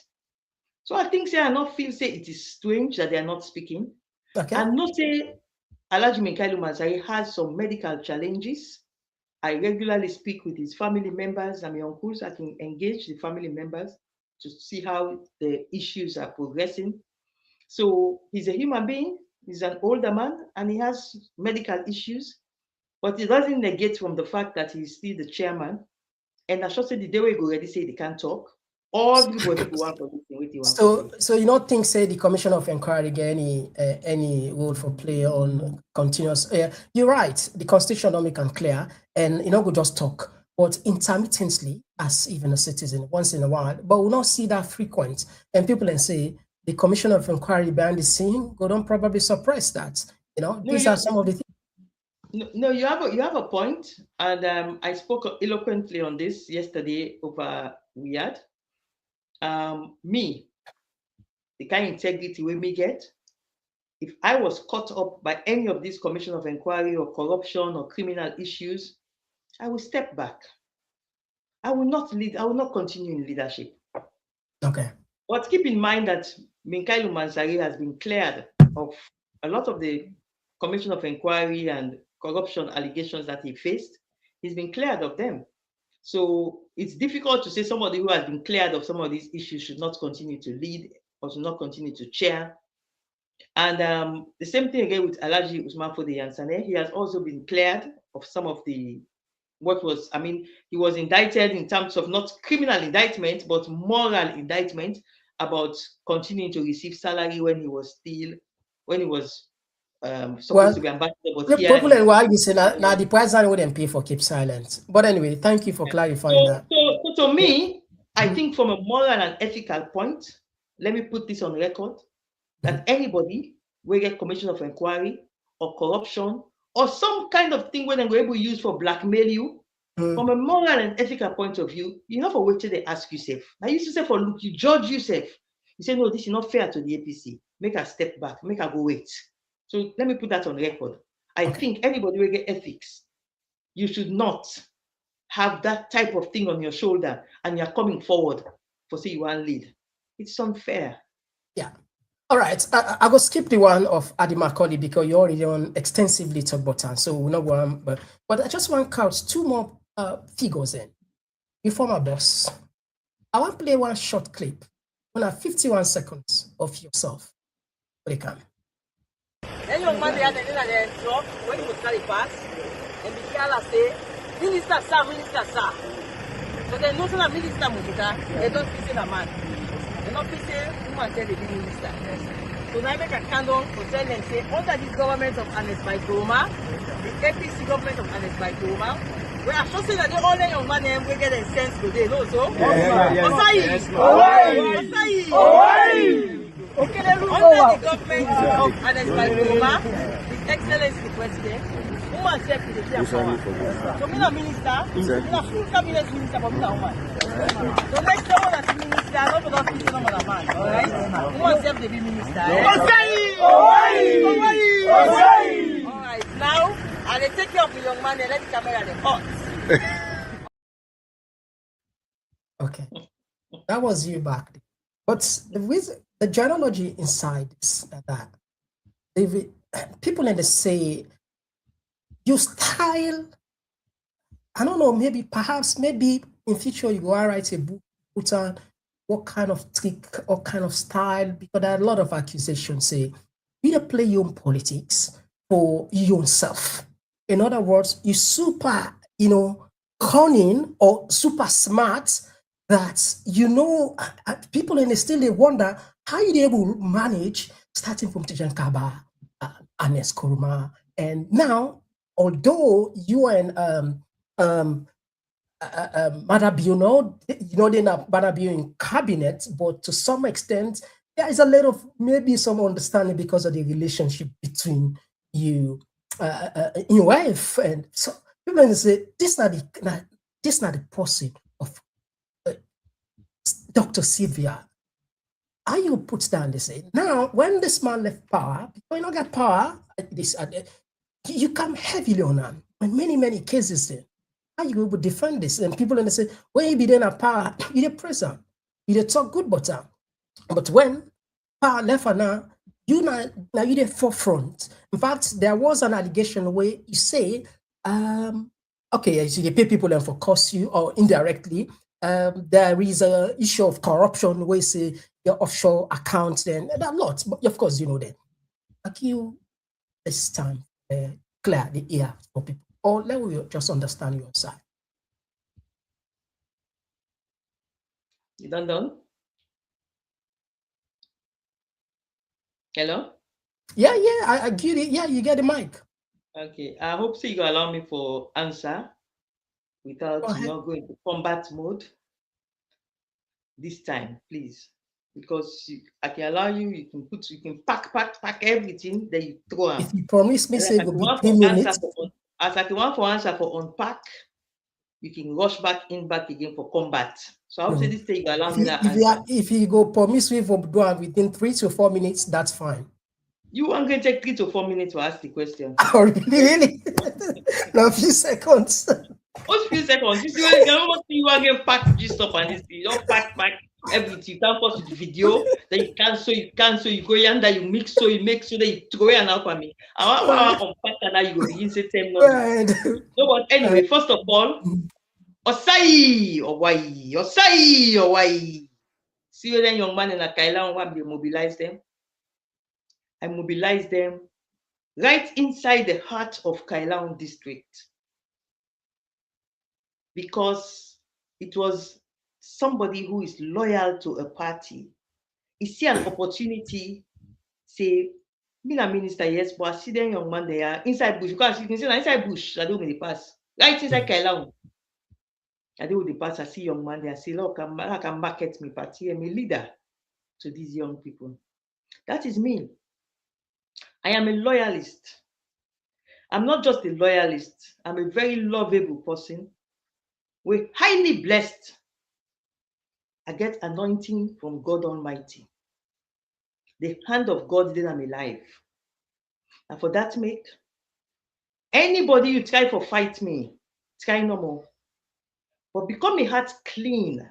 So I think say I not feel say it is strange that they are not speaking. Okay. And not say Alhaji Minkailu Masari has some medical challenges. I regularly speak with his family members and my uncles. I can engage the family members to see how the issues are progressing. So he's a human being, he's an older man, and he has medical issues, but it doesn't negate from the fact that he's still the chairman. And I should say the day we go already say they can't talk. Everybody go out for this. So you don't think say the Commission of Inquiry get any role for play on continuous? You're right. The Constitution don't make them clear, and you know we just talk, but intermittently as even a citizen once in a while. But we'll not see that frequent. And people then say the Commission of Inquiry behind the scene go don't probably suppress that. These are some of the things. No, you have a point, and I spoke eloquently on this yesterday over Riyadh. Me, the kind of integrity we may get, if I was caught up by any of these Commission of Inquiry or corruption or criminal issues, I will step back. I will not lead. I will not continue in leadership. Okay. But keep in mind that Minkailu Mansari has been cleared of a lot of the Commission of Inquiry and corruption allegations that he faced. He's been cleared of them. So it's difficult to say somebody who has been cleared of some of these issues should not continue to lead or should not continue to chair. And the same thing again with Alhaji Usman Fode Yansane. He has also been cleared of some of the, he was indicted in terms of not criminal indictment, but moral indictment about continuing to receive salary when he was supposed to be ambassador. But popular why you say now the president wouldn't pay for keep silent. But anyway, thank you for clarifying that. So to me, I think from a moral and ethical point, let me put this on record, that anybody will get Commission of Inquiry or corruption or some kind of thing where they're able to use for blackmail you, from a moral and ethical point of view, you know for wait till they ask yourself. I used to say for look, you judge yourself. You say, no, this is not fair to the APC. Make a step back, make a go wait. So let me put that on record. I think anybody will get ethics. You should not have that type of thing on your shoulder and you're coming forward for say you want to lead. It's unfair. Yeah. All right, I will skip the one of Adi Macaulay because you already on extensively talk about that, so we're not going. But I just want to count two more figures in. Your former boss. I want to play one short clip. On 51 seconds of yourself. Break on. Any young man they had a job when he was carry pass, and the girl say, Minister sir, Minister sir. So they know that Minister Mujita, they don't fit in a man. They don't fit in woman tell the minister. So now I make a candle for them and say, under this government of Ernest Baitoma, the APC government of Ernest Baitoma, we are sure that they all young man and we get a sense today, no so? Osai! Okay, under the government of Ernest Baitoma, His Excellency the President, woman chef is the power. So me a minister, me a full cabinet minister, but me a woman. So next time when I see minister, not for that people, no man. Alright? Woman chef they be minister. Alright, now I dey take care of the young man and let the camera dey hot. Okay. That was you back. But the genealogy inside is that people in the say your style, I don't know, maybe in future you go write a book, put on what kind of trick or kind of style, because there are a lot of accusations say you don't play your own politics for yourself. In other words, you super, cunning or super smart that, people in the still they wonder how you able to manage starting from Tijan Kaba, Anes Kuruma, and now, although you and Madabio, they're not Madabio in cabinet, but to some extent, there is a lot of maybe some understanding because of the relationship between you, your wife, and so people say this not the person of Dr. Sylvia. How you put down this? Now, when this man left power, because you don't get power, you come heavily on him. In many cases, how you will defend this? And people say, when you be then a power, you're present. You talk good about that. But when power left now, you're the forefront. In fact, there was an allegation where you say, okay, so you pay people and for cost you or indirectly. There is an issue of corruption where you say your offshore accounts, and there are lots, but of course, you know that. Like you, this time, clear the air for people, or let me just understand your side. You done? Hello? Yeah, I get it. Yeah, you get the mic. Okay, I hope so you go allow me for answer without not going to combat mode this time, please. Because I can allow you, you can pack everything, then you throw them. If you promise me, say it will be 3 minutes. As I want for answer for unpack, you can rush back again for combat. So I would say this thing you allow me that answer. If you go promise me for doing within 3 to 4 minutes, that's fine. You are going to take 3 to 4 minutes to ask the question. Oh, really? No, a few seconds. What few seconds? You see, you are going to pack this stuff and this. You don't pack everything. You can't post the video. Then you cancel. You go yonder. You mix so you make so that you throw it out for me. I want to unpack and now you go begin to say Right. No, but anyway, first of all, Osai or why? See you then, young man in a Kaila, want to mobilize them. I mobilized them right inside the heart of Kailaon district because it was somebody who is loyal to a party. He see an opportunity, say, being a minister, yes, but I see them young man there inside bush. Because you can see inside bush, I do with the pass. Right inside Kailaon. I do with the pass, I see young man there. I say, look, I can market me party. I'm a leader to these young people. That is me. I am a loyalist. I'm not just a loyalist. I'm a very lovable person. We're highly blessed. I get anointing from God Almighty. The hand of God then I'm alive. And for that make, anybody you try for fight me, try no more. But become my heart clean.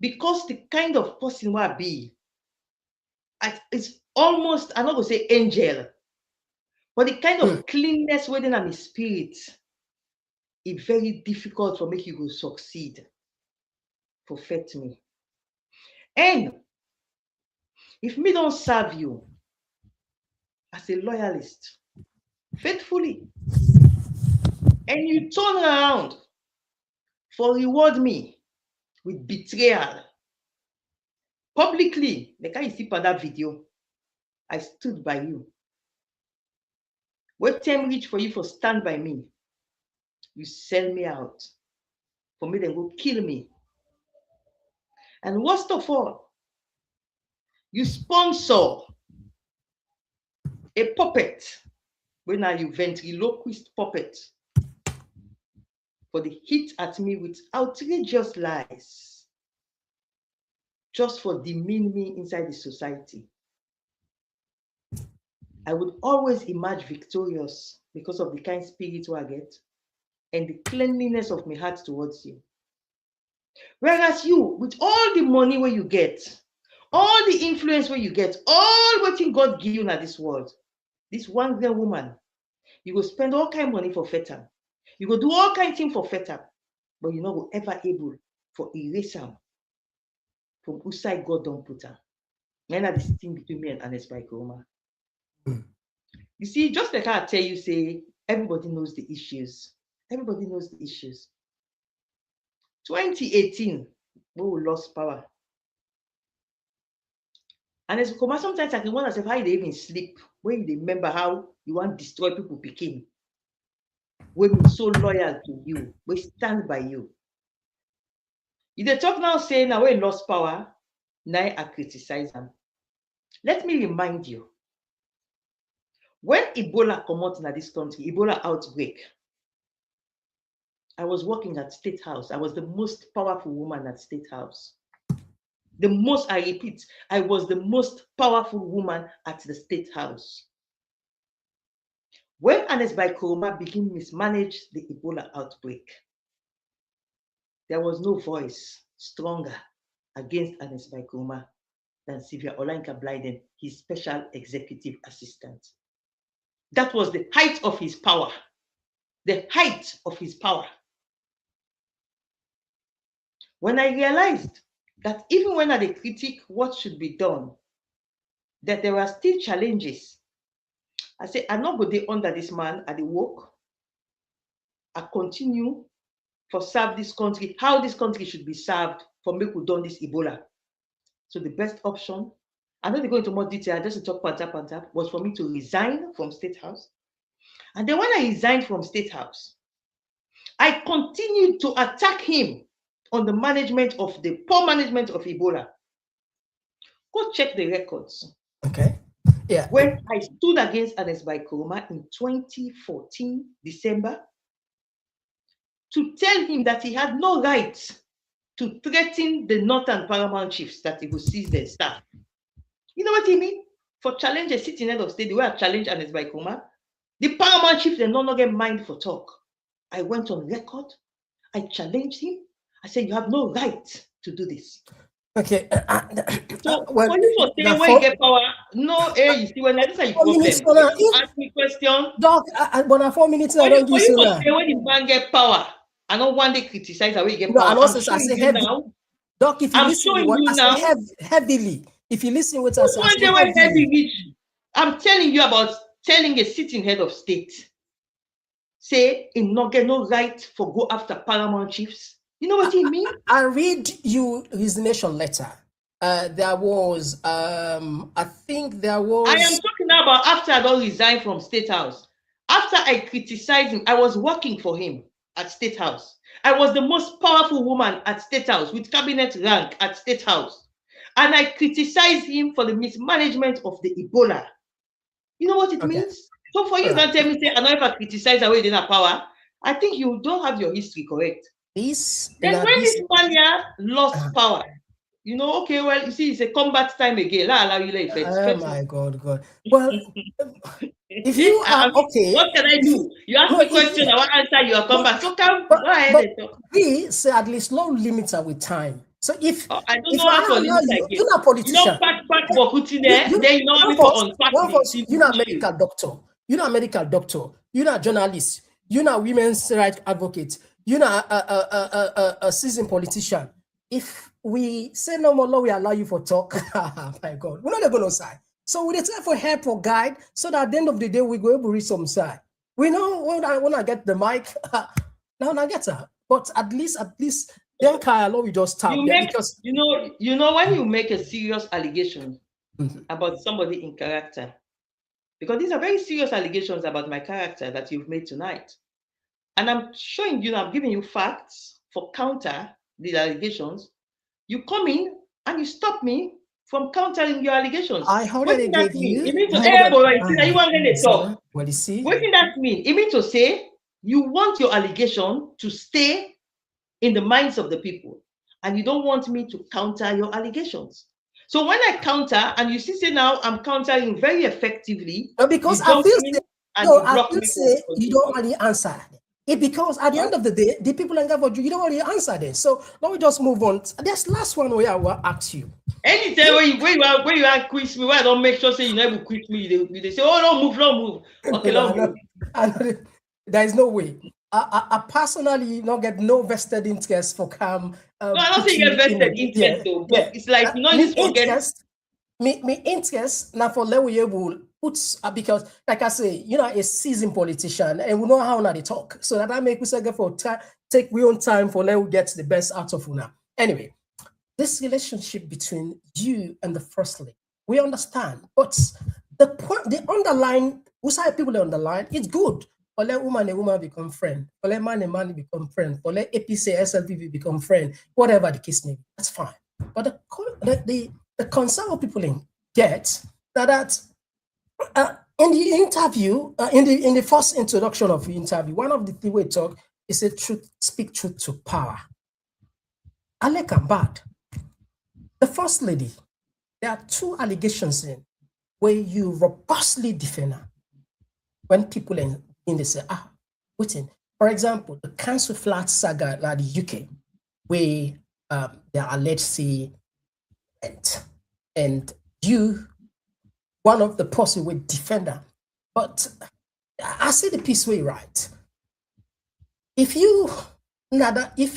Because the kind of person who I be, it's almost, I'm not going to say angel, but the kind of cleanness within my spirit, it's very difficult for make you go succeed. Perfect me. And if me don't serve you as a loyalist, faithfully, and you turn around for reward me with betrayal, publicly, like I see that video, I stood by you. What time reach for you for stand by me? You sell me out. For me, then go kill me. And worst of all, you sponsor a puppet. When are you ventriloquist puppet? For the hit at me with outrageous lies. Just for demean me inside the society. I would always emerge victorious because of the kind spirit I get and the cleanliness of my heart towards you. Whereas you, with all the money where you get, all the influence where you get, all what God give you in this world, this one girl woman, you go spend all kind of money for feta. You go do all kind of things for feta, but you're not ever able for erase her from whose side God don't put her. And that's the thing between me and Ernest Baikoroma. You see, just like I tell you, say, everybody knows the issues. Everybody knows the issues. 2018, we lost power. And as sometimes I can wonder how they even sleep, when you remember how you want to destroy people picking. We're so loyal to you, we stand by you. If they talk now saying now we lost power, now I criticize them. Let me remind you, when Ebola come out in this country, Ebola outbreak, I was working at State House. I was the most powerful woman at State House. The most, I repeat, I was the most powerful woman at the State House. When Ernest Baikoroma began to mismanage the Ebola outbreak, there was no voice stronger against Ernest Baikoroma than Sylvia Olayinka Blyden, his special executive assistant. That was the height of his power. The height of his power. When I realized that even when I critique what should be done, that there were still challenges, I said, I'm not going to under this man at the work. I continue for serve this country, how this country should be served for me to done this Ebola. So the best option, I'm not going into more detail, just to talk pantap, was for me to resign from State House. And then when I resigned from State House, I continued to attack him on the management of the poor management of Ebola. Go check the records. Okay. Yeah. When I stood against Ernest Baikoroma in 2014, December, to tell him that he had no right to threaten the Northern Paramount Chiefs that he would seize their staff. You know what he mean? For challenge a sitting head of state, the way I challenged Ernest Baikoroma, the Paramount Chiefs, they no longer mind for talk. I went on record. I challenged him. I said, you have no right to do this. Okay. So when you say when you get power, no, you see, when that's how you problem. Ask me question. Doc, when I 4 minutes, I don't do so. When the man get power, I don't want to criticize how we get power. And also, I say heavy. Doc, if you listen to what I say heavily, if you listen with us, I say heavily. I'm telling you about telling a sitting head of state, say, in not get no right for go after Paramount Chiefs. You know what he mean? I read you resignation letter. There was, I think there was. I am talking about after I don't resign from State House. After I criticized him, I was working for him at State House. I was the most powerful woman at State House with cabinet rank at State House. And I criticized him for the mismanagement of the Ebola. You know what it means? So for you to tell me, say, I don't ever criticize the way they have power, I think you don't have your history correct. Then when this man here lost power, you know, okay, well, you see, it's a combat time again. Oh my God. Well, if you are okay, what can I do? You ask me a question, I want to answer your combat. So come, go ahead and talk. We say at least no limiter with time. So if I don't know how to limit again. You're not a politician. You know, unpack Bokuti there, then you know how people unpack the you're not a medical doctor. You're not a medical doctor. You're not a journalist. You're not a women's rights advocate. You're not a seasoned politician. If we say no more law, we allow you for talk. My God, we're not going to side. So we try for help or guide, so that at the end of the day we go able to reach some side. We know when I get the mic, now I get her. But at least then Kyle, we just tap them because you know when you make a serious allegation about somebody in character, because these are very serious allegations about my character that you've made tonight, and I'm showing you, I'm giving you facts for counter the allegations. You come in and you stop me from countering your allegations. I already gave you. It means to you want to talk. What you see? What does that mean? It means to say you want your allegation to stay in the minds of the people, and you don't want me to counter your allegations. So when I counter, and you see, say now I'm countering very effectively. Because I feel say you don't really answer. It because at the end of the day, the people in government, you don't really answer them. So now we just move on. This last one where I will ask you. Anytime when you are quiz me, why I don't make sure say you never quit me, they say, oh, don't move. Okay, don't move. There is no way. I personally not get no vested interest for come. No, I don't think you get vested interest though, but it's like you know you forget. Me interest now for let we able put because like I say, you know, a seasoned politician and we know how now they talk. So that make we say for take we own time for let we get the best out of una. Anyway, this relationship between you and the first lady, we understand, but the point, the underline, we say people on the line, it's good. For let woman and woman become friend, for let man and man become friend, for let APC SLPV become friend, whatever the case may be, that's fine. But the concern of people get that in the interview, in the first introduction of the interview, one of the things we talk is a truth, speak truth to power. I like them bad. The first lady, there are two allegations in where you robustly defend her. When people they say, waiting. For example, the council flat saga like the UK, where they are alleged say and you, one of the person with defender. But I see the piece way right. If you now you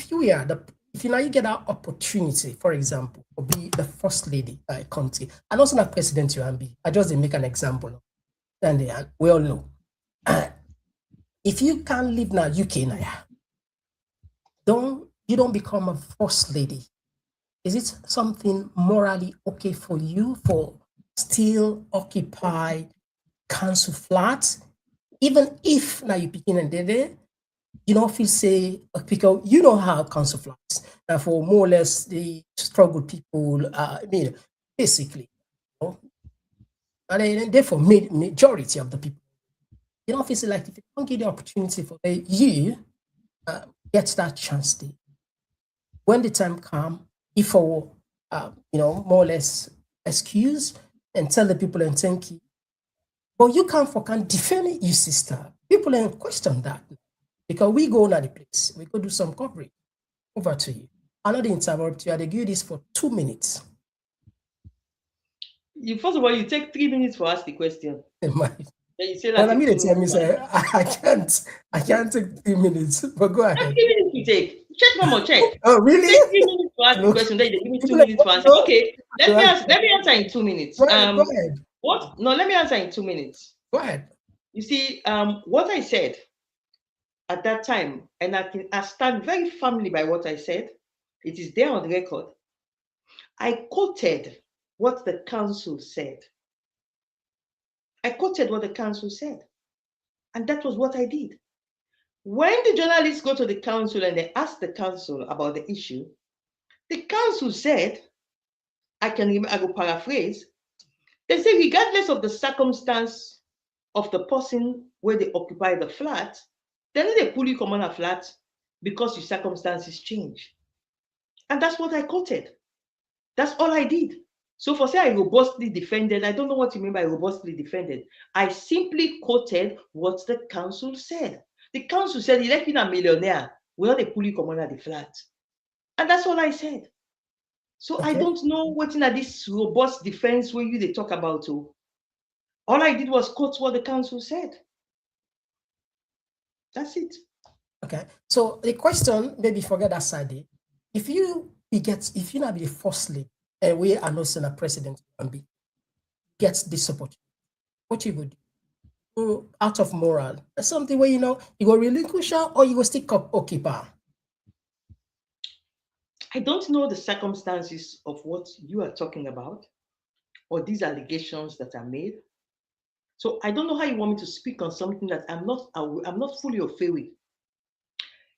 get that opportunity, for example, to be the first lady by a country, and also not president you can be. I just make an example. And we all know. If you can't live now, UK now, you don't become a first lady. Is it something morally okay for you for still occupy council flats, even if now you begin and there, you know, feel say because you know how council flats for more or less the struggle people. Basically, you know, and therefore majority of the people. You don't feel like if you don't get the opportunity for you get that chance to. When the time comes, if for more or less excuse and tell the people and thank you. But you can't defend your sister. People ain't question that. Because we go to the place, we go do some coverage. Over to you. I'm not interrupt you. I give you this for 2 minutes. First of all, you take 3 minutes for ask the question. You say that. Well, I mean, they tell me, say, I can't take 3 minutes. But go ahead. 3 minutes you take. Check one more, check. Oh, really? Take 3 minutes to ask the question. Then they give me 2 minutes to answer. Okay, let me answer in 2 minutes. Go ahead. What? No, let me answer in 2 minutes. Go ahead. You see, what I said at that time, and I stand very firmly by what I said. It is there on the record. I quoted what the council said. I quoted what the council said. And that was what I did. When the journalists go to the council and they ask the council about the issue, the council said, I go paraphrase, they say regardless of the circumstance of the person where they occupy the flat, then they pull you come on a flat because your circumstances change. And that's what I quoted. That's all I did. So for say I robustly defended, I don't know what you mean by robustly defended. I simply quoted what the council said. The council said, electing a millionaire, we're not a pulley commander the flat. And that's all I said. So I don't know what in this robust defense where you they talk about. Oh. All I did was quote what the council said. That's it. Okay. So the question, maybe forget that side. If you not be the first lady, and we are not saying a president can be gets this opportunity, what you would do out of moral? That's something where you go relinquish her or you go stick up occupy. I don't know the circumstances of what you are talking about or these allegations that are made. So I don't know how you want me to speak on something that I'm not fully au fait with.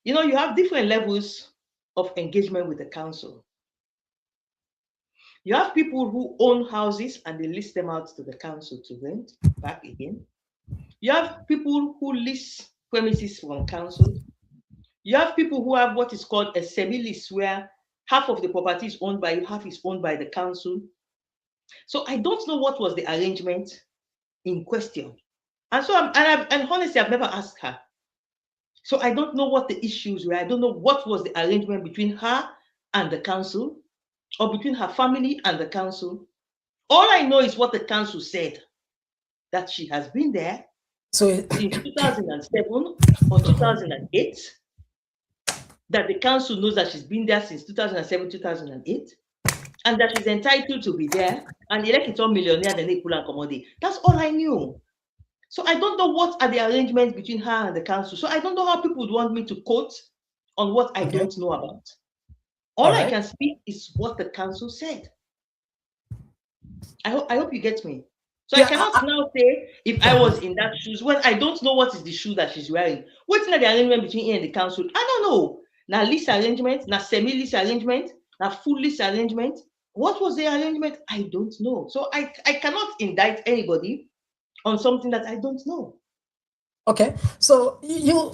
You have different levels of engagement with the council. You have people who own houses and they lease them out to the council to rent back again. You have people who lease premises from council. You have people who have what is called a semi-lease, where half of the property is owned by you, half is owned by the council. So I don't know what was the arrangement in question. And so, and honestly, I've never asked her. So I don't know what the issues were. I don't know what was the arrangement between her and the council or between her family and the council. All I know is what the council said, that she has been there since 2007 or 2008, that the council knows that she's been there since 2007, 2008, and that she's entitled to be there, and they like it all millionaire, then they pull and commodity. That's all I knew. So I don't know what are the arrangements between her and the council. So I don't know how people would want me to quote on what I don't know about. All I can speak is what the council said. I hope you get me. So I cannot now say if I was in that shoes when I don't know what is the shoe that she's wearing. What's the arrangement between her and the council? I don't know. Now lease arrangement, now semi-lease arrangement, now full lease arrangement. What was the arrangement? I don't know. So I cannot indict anybody on something that I don't know. Okay, so you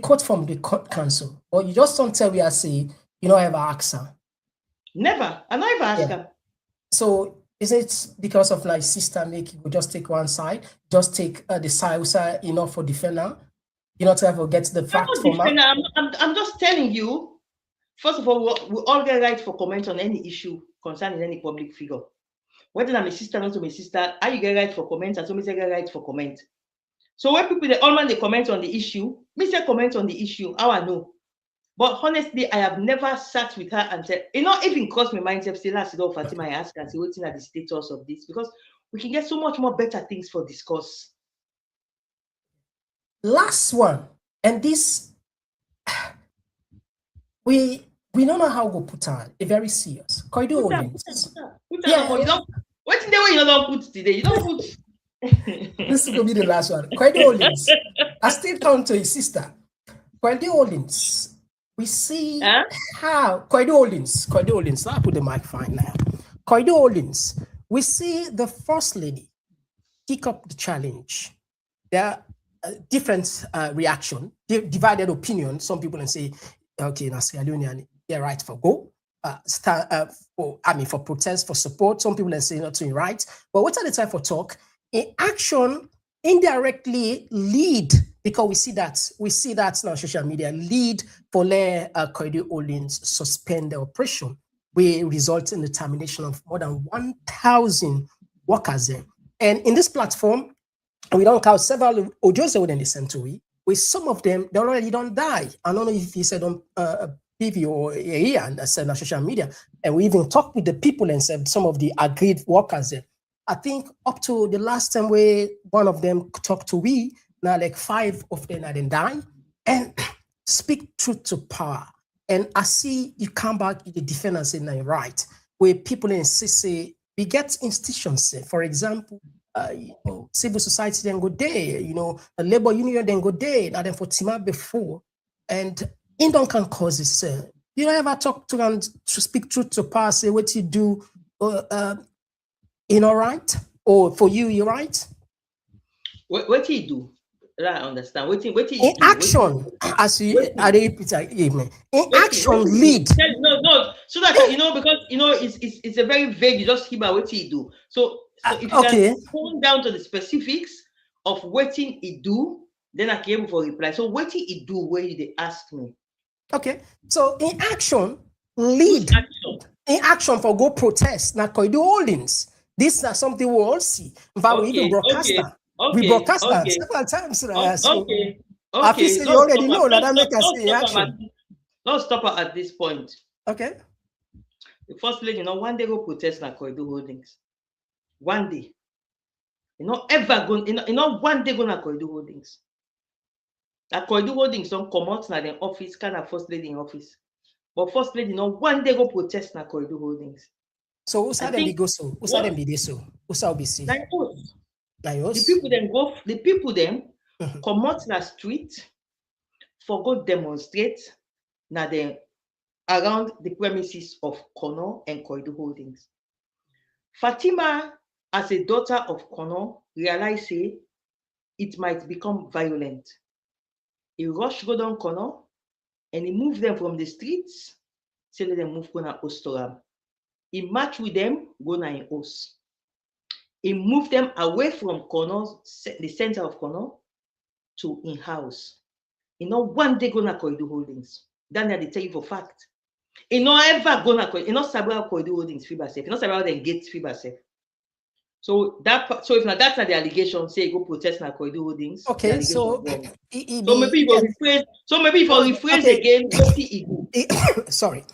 quote from the council, or you just don't tell me I say you don't ever ask her. Never, I never ask her. So is it because of like sister make you just take one side, just take the side for defender, to ever get the fact from her? I'm just telling you. First of all, we all get right for comment on any issue concerning any public figure. Whether I'm a sister or not my sister, how you get right for comment and so me say get right for comment. So when people they comment on the issue, me say comment on the issue, how I know. But honestly, I have never sat with her and said, even crossed my mind, still ask Fatima, I ask and say what's in the status of this, because we can get so much more better things for discuss. Last one, and this we don't know how we'll put on a very serious. Corridor links. What's the way you don't put today? You don't put. This will be the last one. Corridor links. I still come to his sister. Corridor links. We see how corridor links. I'll put the mic fine now. Corridor links. We see the first lady pick up the challenge. There are different reaction, divided opinion. Some people say, okay, now Sierra Leone, they're right for go. For protest, for support. Some people are saying not to right. But what's at the time for talk? In action, indirectly lead, because we see that now social media lead for Corridor Holdings suspend the operation, will result in the termination of more than 1,000 workers there. And in this platform, we don't count several Ojose within the century. With some of them, they already don't die. I don't know if you said on TV or here and said on social media, and we even talked with the people and said some of the agreed workers there. I think up to the last time where one of them talked to we, now like 5 of them didn't die, and speak truth to power. And I see you come back in the defenders in the right, where people insist say we get institutions, for example, civil society then go there, the labor union then go there, and then for Tima before, and in Duncan causes, you don't ever talk to them to speak truth to power, say what you do, right, or for you're right. What do you do? I understand. What you in action, as you in action lead. No, so that because it's a very vague. You just keep about what you do. So if you can go down to the specifics of what he do, then I can able for reply. So what he do where they ask me. Okay, so in action, lead action? in action for go protest. Now, Koidu Holdings. This is something we all see. In fact, we even broadcast that. We broadcast that several times. So I feel say you already know that I make us in action. Let's stop her at this point. Okay. The first lady, one day go protest na Koidu Holdings. One day. Ever go, one day go na Koidu Holdings. Na Koidu Holdings don't come out na the office, kind of first lady in office. But first lady, one day go protest na Koidu Holdings. So who said them be go so? Who said them be this so? Who said be see? Like us. The people then go. The people then come out na street for go demonstrate na them around the premises of Kono and Koidu Holdings. Fatima, as a daughter of Kono, realized it might become violent. He rushed go down Kono and he moved them from the streets, so let them move go na Ostoram. He matched with them, go na in Os. He moved them away from Kono, the center of Kono, to in house. One day go na Koidu Holdings. Then they tell you for fact. Ever go na Sabra Koidu Holdings free myself. Sabra then get free myself. So if not that's not the allegation, say go protest na Koidu Holdings. Okay, so maybe you rephrase. So maybe if you rephrase again, sorry.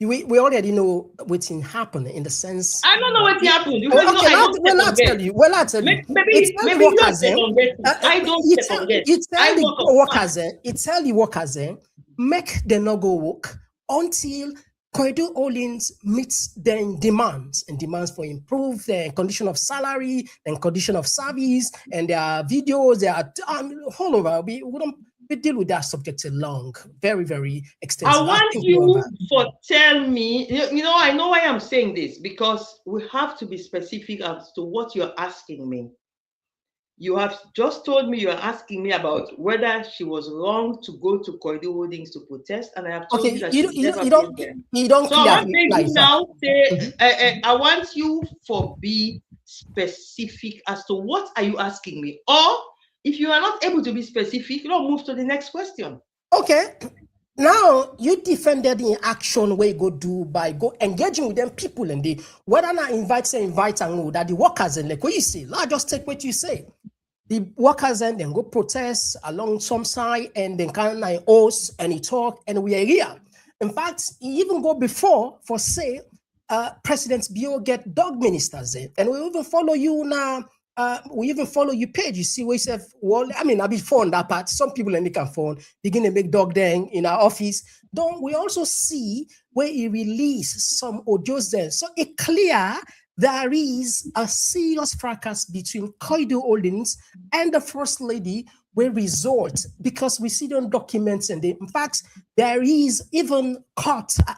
We already know what's happened in the sense. I don't know what happened. I'll tell you. Well, I'll tell you. Maybe you second guess. I don't second guess. It tell the workers make them not go work until Koidu Holdings meets their demands for improved condition of salary and condition of service and their videos. They are all over. We deal with that subject long, very, very extensive. I want you to tell me, I know why I'm saying this, because we have to be specific as to what you're asking me. You have just told me you're asking me about whether she was wrong to go to Koidu Holdings to protest, and I have told you that you don't so I want you now say, I want you to be specific as to what are you asking me, or if you are not able to be specific, move to the next question. Okay. Now you defended the action where you go do by go engaging with them people and they whether not invite and know that the workers and like what you say, I'll just take what you say. The workers and then go protest along some side and then kind of host and he talk and we are here. In fact, he even go before for say President Bio get dog ministers in, and we even follow you now. We even follow your page. You see, we say, well, I mean, I'll be phone that part. Some people and they can phone begin to make dog dang in our office. Don't we also see where he release some audios there? So it clear there is a serious fracas between Koidu Holdings and the First Lady will result because we see them documents and in fact there is even court. I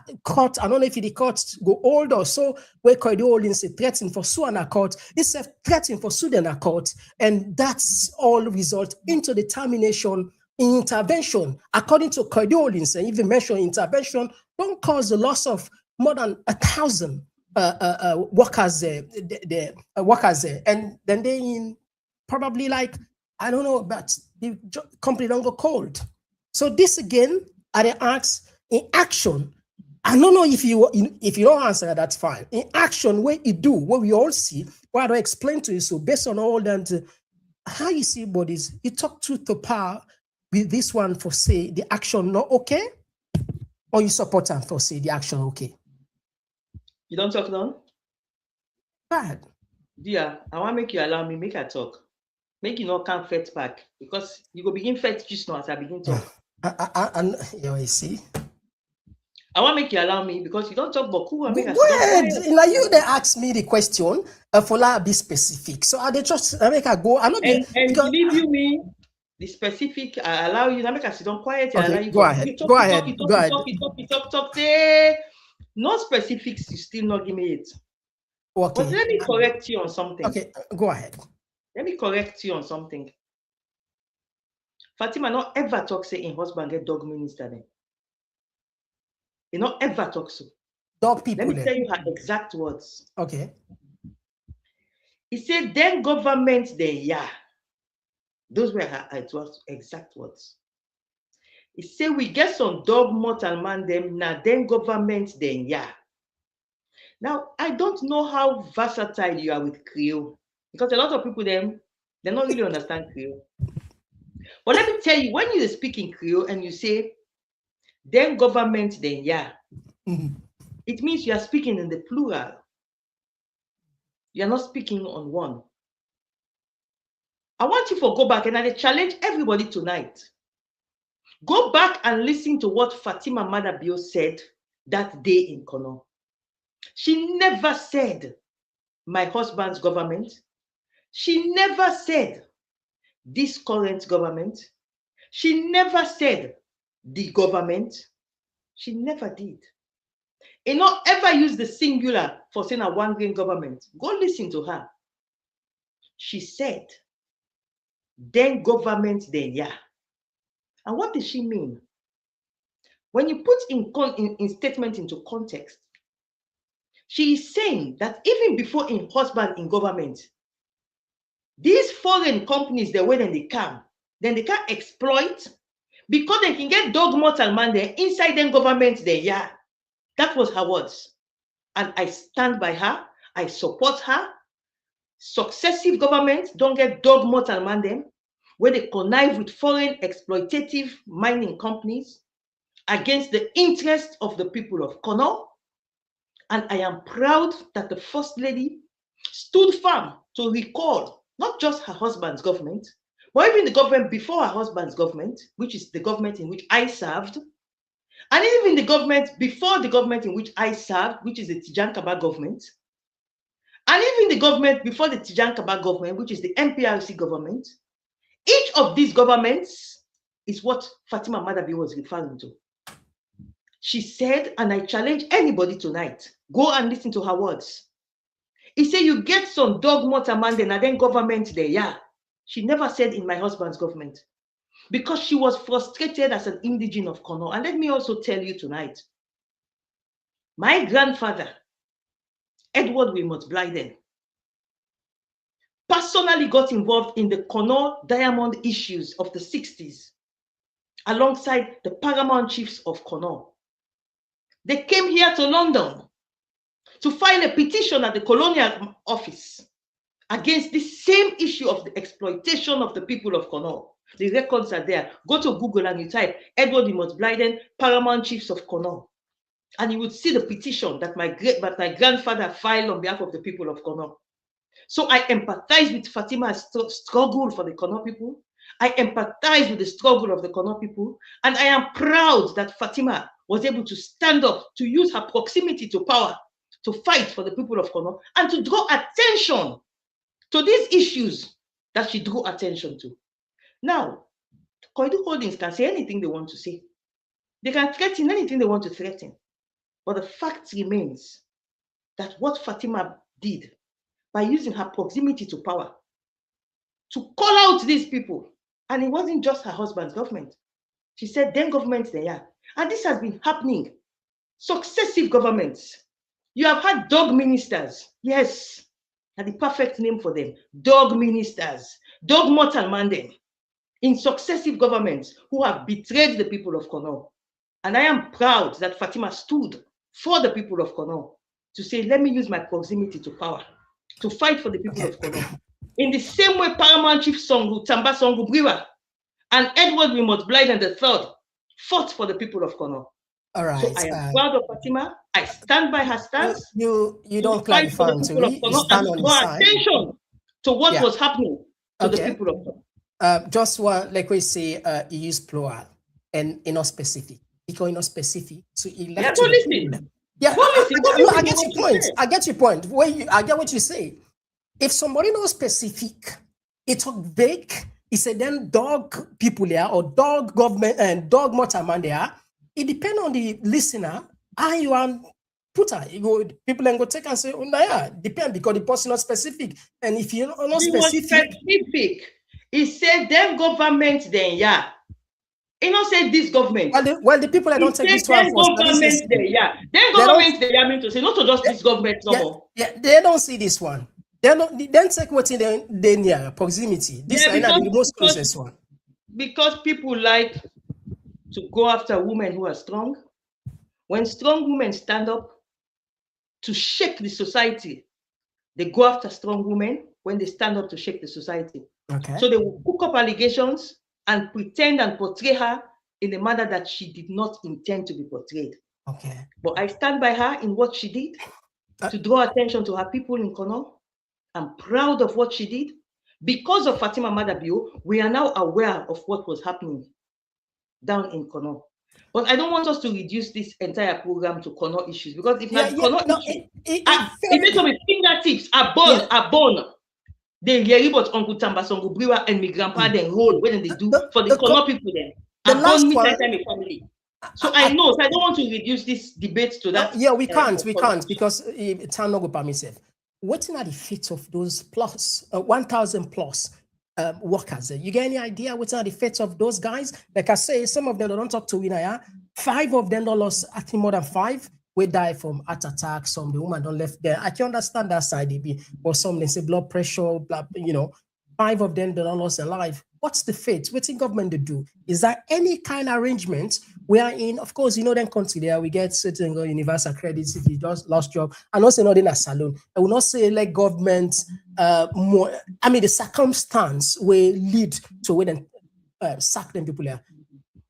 don't know if the courts go old or so where Koidu Holdings is threatening for sue and a court, it's a threatening for sue and a court, and that's all result into the termination in intervention. According to Koidu Holdings, and even mentioned intervention don't cause the loss of more than 1,000 workers the workers there, and then they in probably like I don't know, but the company don't go cold. So this again, I ask in action. I don't know if you don't answer, that's fine. In action, where you do, what we all see, what I explain to you. So based on all that, how you see bodies, you talk truth to power with this one for say the action not okay, or you support them for say the action okay. You don't talk now? Go ahead. Yeah, I want to make you allow me make a talk. Make you not come fet back because you go begin fet just now as I begin talk. You see. I want to make you allow me because you don't talk about who and go ahead. Now you they ask me the question for like be specific. So I just make I go. I know and believe you me, the specific I allow you. Now make us sit down quiet. Okay, allow you go ahead. Go ahead. Go ahead. Talk. No specifics. You still not give me it. Okay. But let me correct you on something. Okay, go ahead. Let me correct you on something. Fatima not ever talk say in husband get dog minister then. You not ever talk so. Dog people. Let me tell you her exact words. Okay. He said then government then yeah. Those were her exact words. He say we get some dog mortal man them, now then government then, yeah. Now, I don't know how versatile you are with Creole, because a lot of people them, they don't really understand Creole. But let me tell you, when you speak in Creole and you say, then government then, yeah, it means you are speaking in the plural. You are not speaking on one. I want you to go back and I challenge everybody tonight. Go back and listen to what Fatima Madabio said that day in Kono. She never said, my husband's government. She never said, this current government. She never said, the government. She never did. And not ever use the singular for saying a one-grain government. Go listen to her. She said, then government, then yeah. And what does she mean? When you put in statement into context, she is saying that even before in husband in government, these foreign companies, the way then they can exploit because they can get dog mortal man there inside them government there. Yeah, that was her words. And I stand by her. I support her. Successive governments don't get dog mortal man them where they connive with foreign exploitative mining companies against the interests of the people of Kono. And I am proud that the First Lady stood firm to recall not just her husband's government, but even the government before her husband's government, which is the government in which I served, and even the government before the government in which I served, which is the Tijan Kaba government, and even the government before the Tijan Kaba government, which is the MPRC government. Each of these governments is what Fatima Madabi was referring to. She said, and I challenge anybody tonight, go and listen to her words. He said, you get some dog mortar man and then government there, yeah. She never said in my husband's government because she was frustrated as an indigene of Kono. And let me also tell you tonight, my grandfather, Edward Wilmot Blyden, personally got involved in the Kono diamond issues of the 60s alongside the paramount chiefs of Kono. They came here to London to file a petition at the colonial office against this same issue of the exploitation of the people of Kono. The records are there. Go to Google and you type Edward Wilmot Blyden, paramount chiefs of Kono. And you would see the petition that my grandfather filed on behalf of the people of Kono. So I empathize with Fatima's struggle for the Kono people. I empathize with the struggle of the Kono people. And I am proud that Fatima was able to stand up, to use her proximity to power, to fight for the people of Kono, and to draw attention to these issues that she drew attention to. Now, Koidu Holdings can say anything they want to say. They can threaten anything they want to threaten. But the fact remains that what Fatima did by using her proximity to power to call out these people, and it wasn't just her husband's government. She said, then governments they are. And this has been happening. Successive governments. You have had dog ministers. Yes, that's the perfect name for them. Dog ministers. Dog mortal mandem in successive governments who have betrayed the people of Kono. And I am proud that Fatima stood for the people of Kono to say, let me use my proximity to power to fight for the people of Kono. In the same way, Paramount Chief Songu, Tamba Songu Briwa, and Edward Wilmot Blyden III fought for the people of Kono. All right. So I am proud of Fatima. I stand by her stance. You don't clarify to me. You stand on the side. Attention to what was happening to the people of Kono. Just one, like we say, you use plural and not specific. Because you're not specific, so elect. Yeah, I get your point. I get your point. I get what you say. If somebody not specific, it's vague. It's a then dog people there or dog government and dog motorman there. It depends on the listener. How you want put her. People then go take and say, oh, nah, yeah, depend because the person not specific. And if you're not specific, he said then government then yeah. He not say this government. Well, the people that don't take this one for government there, yeah. Then government there, I mean to say not to just this government no more. Yeah, they don't see this one. They don't take what's in the near proximity. This is the most closest one. Because people like to go after women who are strong. When strong women stand up to shake the society, they go after strong women when they stand up to shake the society. Okay. So they will cook up allegations and pretend and portray her in a manner that she did not intend to be portrayed. Okay. But I stand by her in what she did to draw attention to her people in Kono. I'm proud of what she did. Because of Fatima Madabio, we are now aware of what was happening down in Kono. But I don't want us to reduce this entire program to Kono issues, because if not Kono issues, if some fingertips are born, they hear about Uncle Tamba, Uncle Briwa, and my grandpa then hold when they do for the Kono people then. The last one, family. So I know, so I don't want to reduce this debate to that. Yeah, we can't because time not go by myself. What are the fate of those plus 1,000 plus workers? You get any idea what are the fate of those guys? Like I say, some of them don't talk to Winaya. 5 of them don't lost, I think more than 5 will die from heart attack. Some the woman don't left there. I can understand that side, but some they say blood pressure, blah, 5 of them don't lost their life. What's the fate? What's the government to do? Is there any kind of arrangement wherein, of course, then country there, we get certain universal credits if you just lost job. And also not in a salon. I will not say like government more. I mean, the circumstance will lead to when them sack them people there.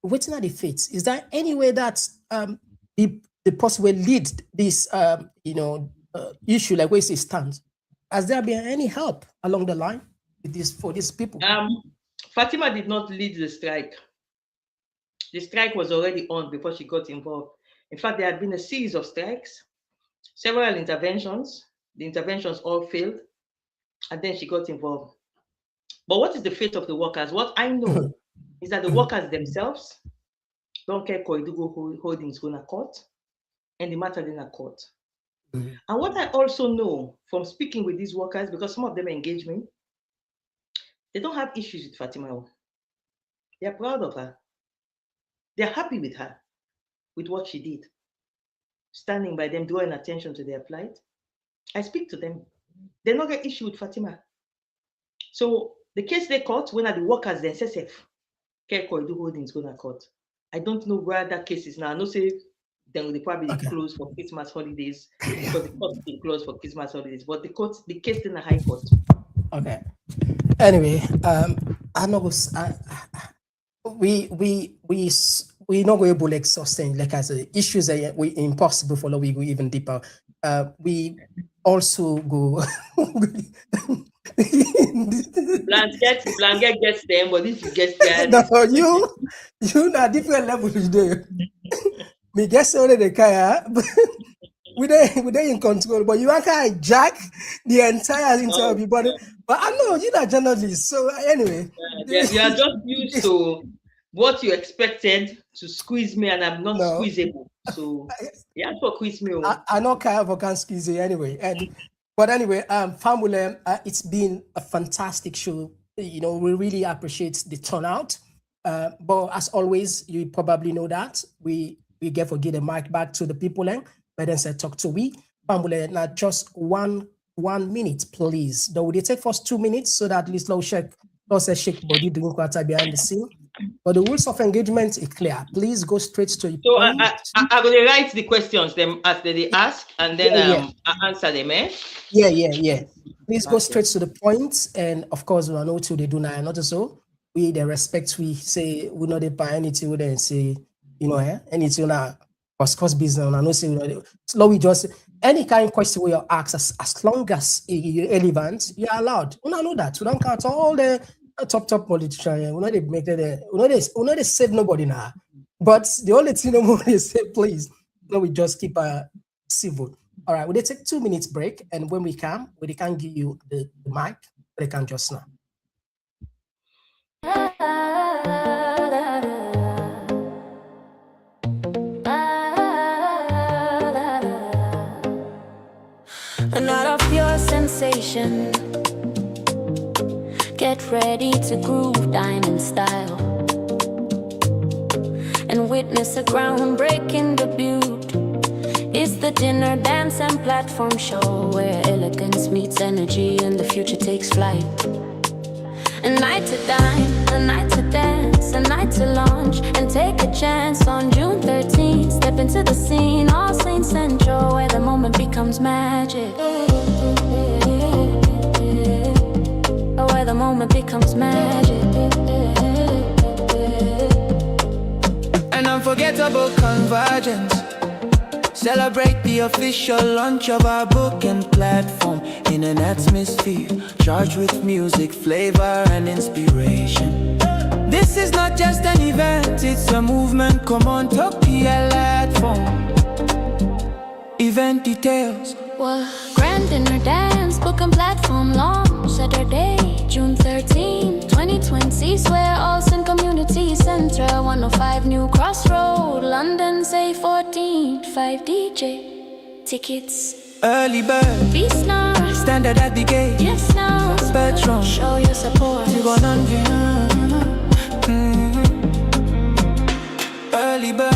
Waiting at the fate. Is there any way that the person will lead this issue like where it stands? Has there been any help along the line with this for these people? Fatima did not lead the strike. The strike was already on before she got involved. In fact, there had been a series of strikes, several interventions. The interventions all failed, and then she got involved. But what is the fate of the workers? What I know is that the workers themselves don't care Koidugo Holdings going to court, and the matter in a court. And what I also know from speaking with these workers, because some of them engage me, they don't have issues with Fatima. They're proud of her. They're happy with her, with what she did. Standing by them, drawing attention to their plight. I speak to them. They don't get issue with Fatima. So the case they caught, when are the workers then say, Koidu Holdings going to court. I don't know where that case is now. I know say then they probably close for Christmas holidays because the court is closed for Christmas holidays. But the case in the High Court. Okay. Anyway, I know we not going to like sustain like as issues that we impossible for we go even deeper. We also go. Blanket gets them, but if you get there, no, you na different level there. Me guess already the car. We they in control, but you can't jack the entire interview. But I know you're not journalist, so anyway. You are just used to what you expected to squeeze me, and I'm not squeezable. So you have to squeeze me. I know I can squeeze you anyway. But anyway, family, it's been a fantastic show. We really appreciate the turnout. But as always, you probably know that we get to give the mic back to the people but then say talk to we. Family, now just one minute, please. Though they take first 2 minutes so that at least shake body doing quarter behind the scene. But the rules of engagement is clear. Please go straight to your point. So I'm going to write the questions them as they ask, and then I answer them. Yeah. Please go straight to the point, and of course we know what they do now. Not so we the respect we say we know they buy anything we then say anything now. Cost business, and I know say so we just any kind of question we ask as long as it's relevant, you're allowed. We don't know that. We don't count all the top politicians. We know they make that. We know they save nobody now. But the only thing they say, please, we just keep civil. All right, we'll take 2 minutes break, and when we can give you the mic. They can just now. Not of your sensation. Get ready to groove diamond style and witness a groundbreaking debut. It's the dinner, dance, and platform show where elegance meets energy and the future takes flight. A night to dine, a night to dance, a night to launch and take a chance. magic. Where the moment becomes magic. An unforgettable convergence. Celebrate the official launch of our book and platform in an atmosphere charged with music, flavor, and inspiration. This is not just an event, it's a movement. Komon-Tok platform. Event details. Well, grand dinner dance, book and platform launch Saturday, June 13, 2020. Swear Olsen Community Centre, 105 New Crossroad, London, say 14, 5 DJ. Tickets. Early bird. Beast now. Standard at the gate. Yes now. Spectrum. Show your support. You gonna early bird.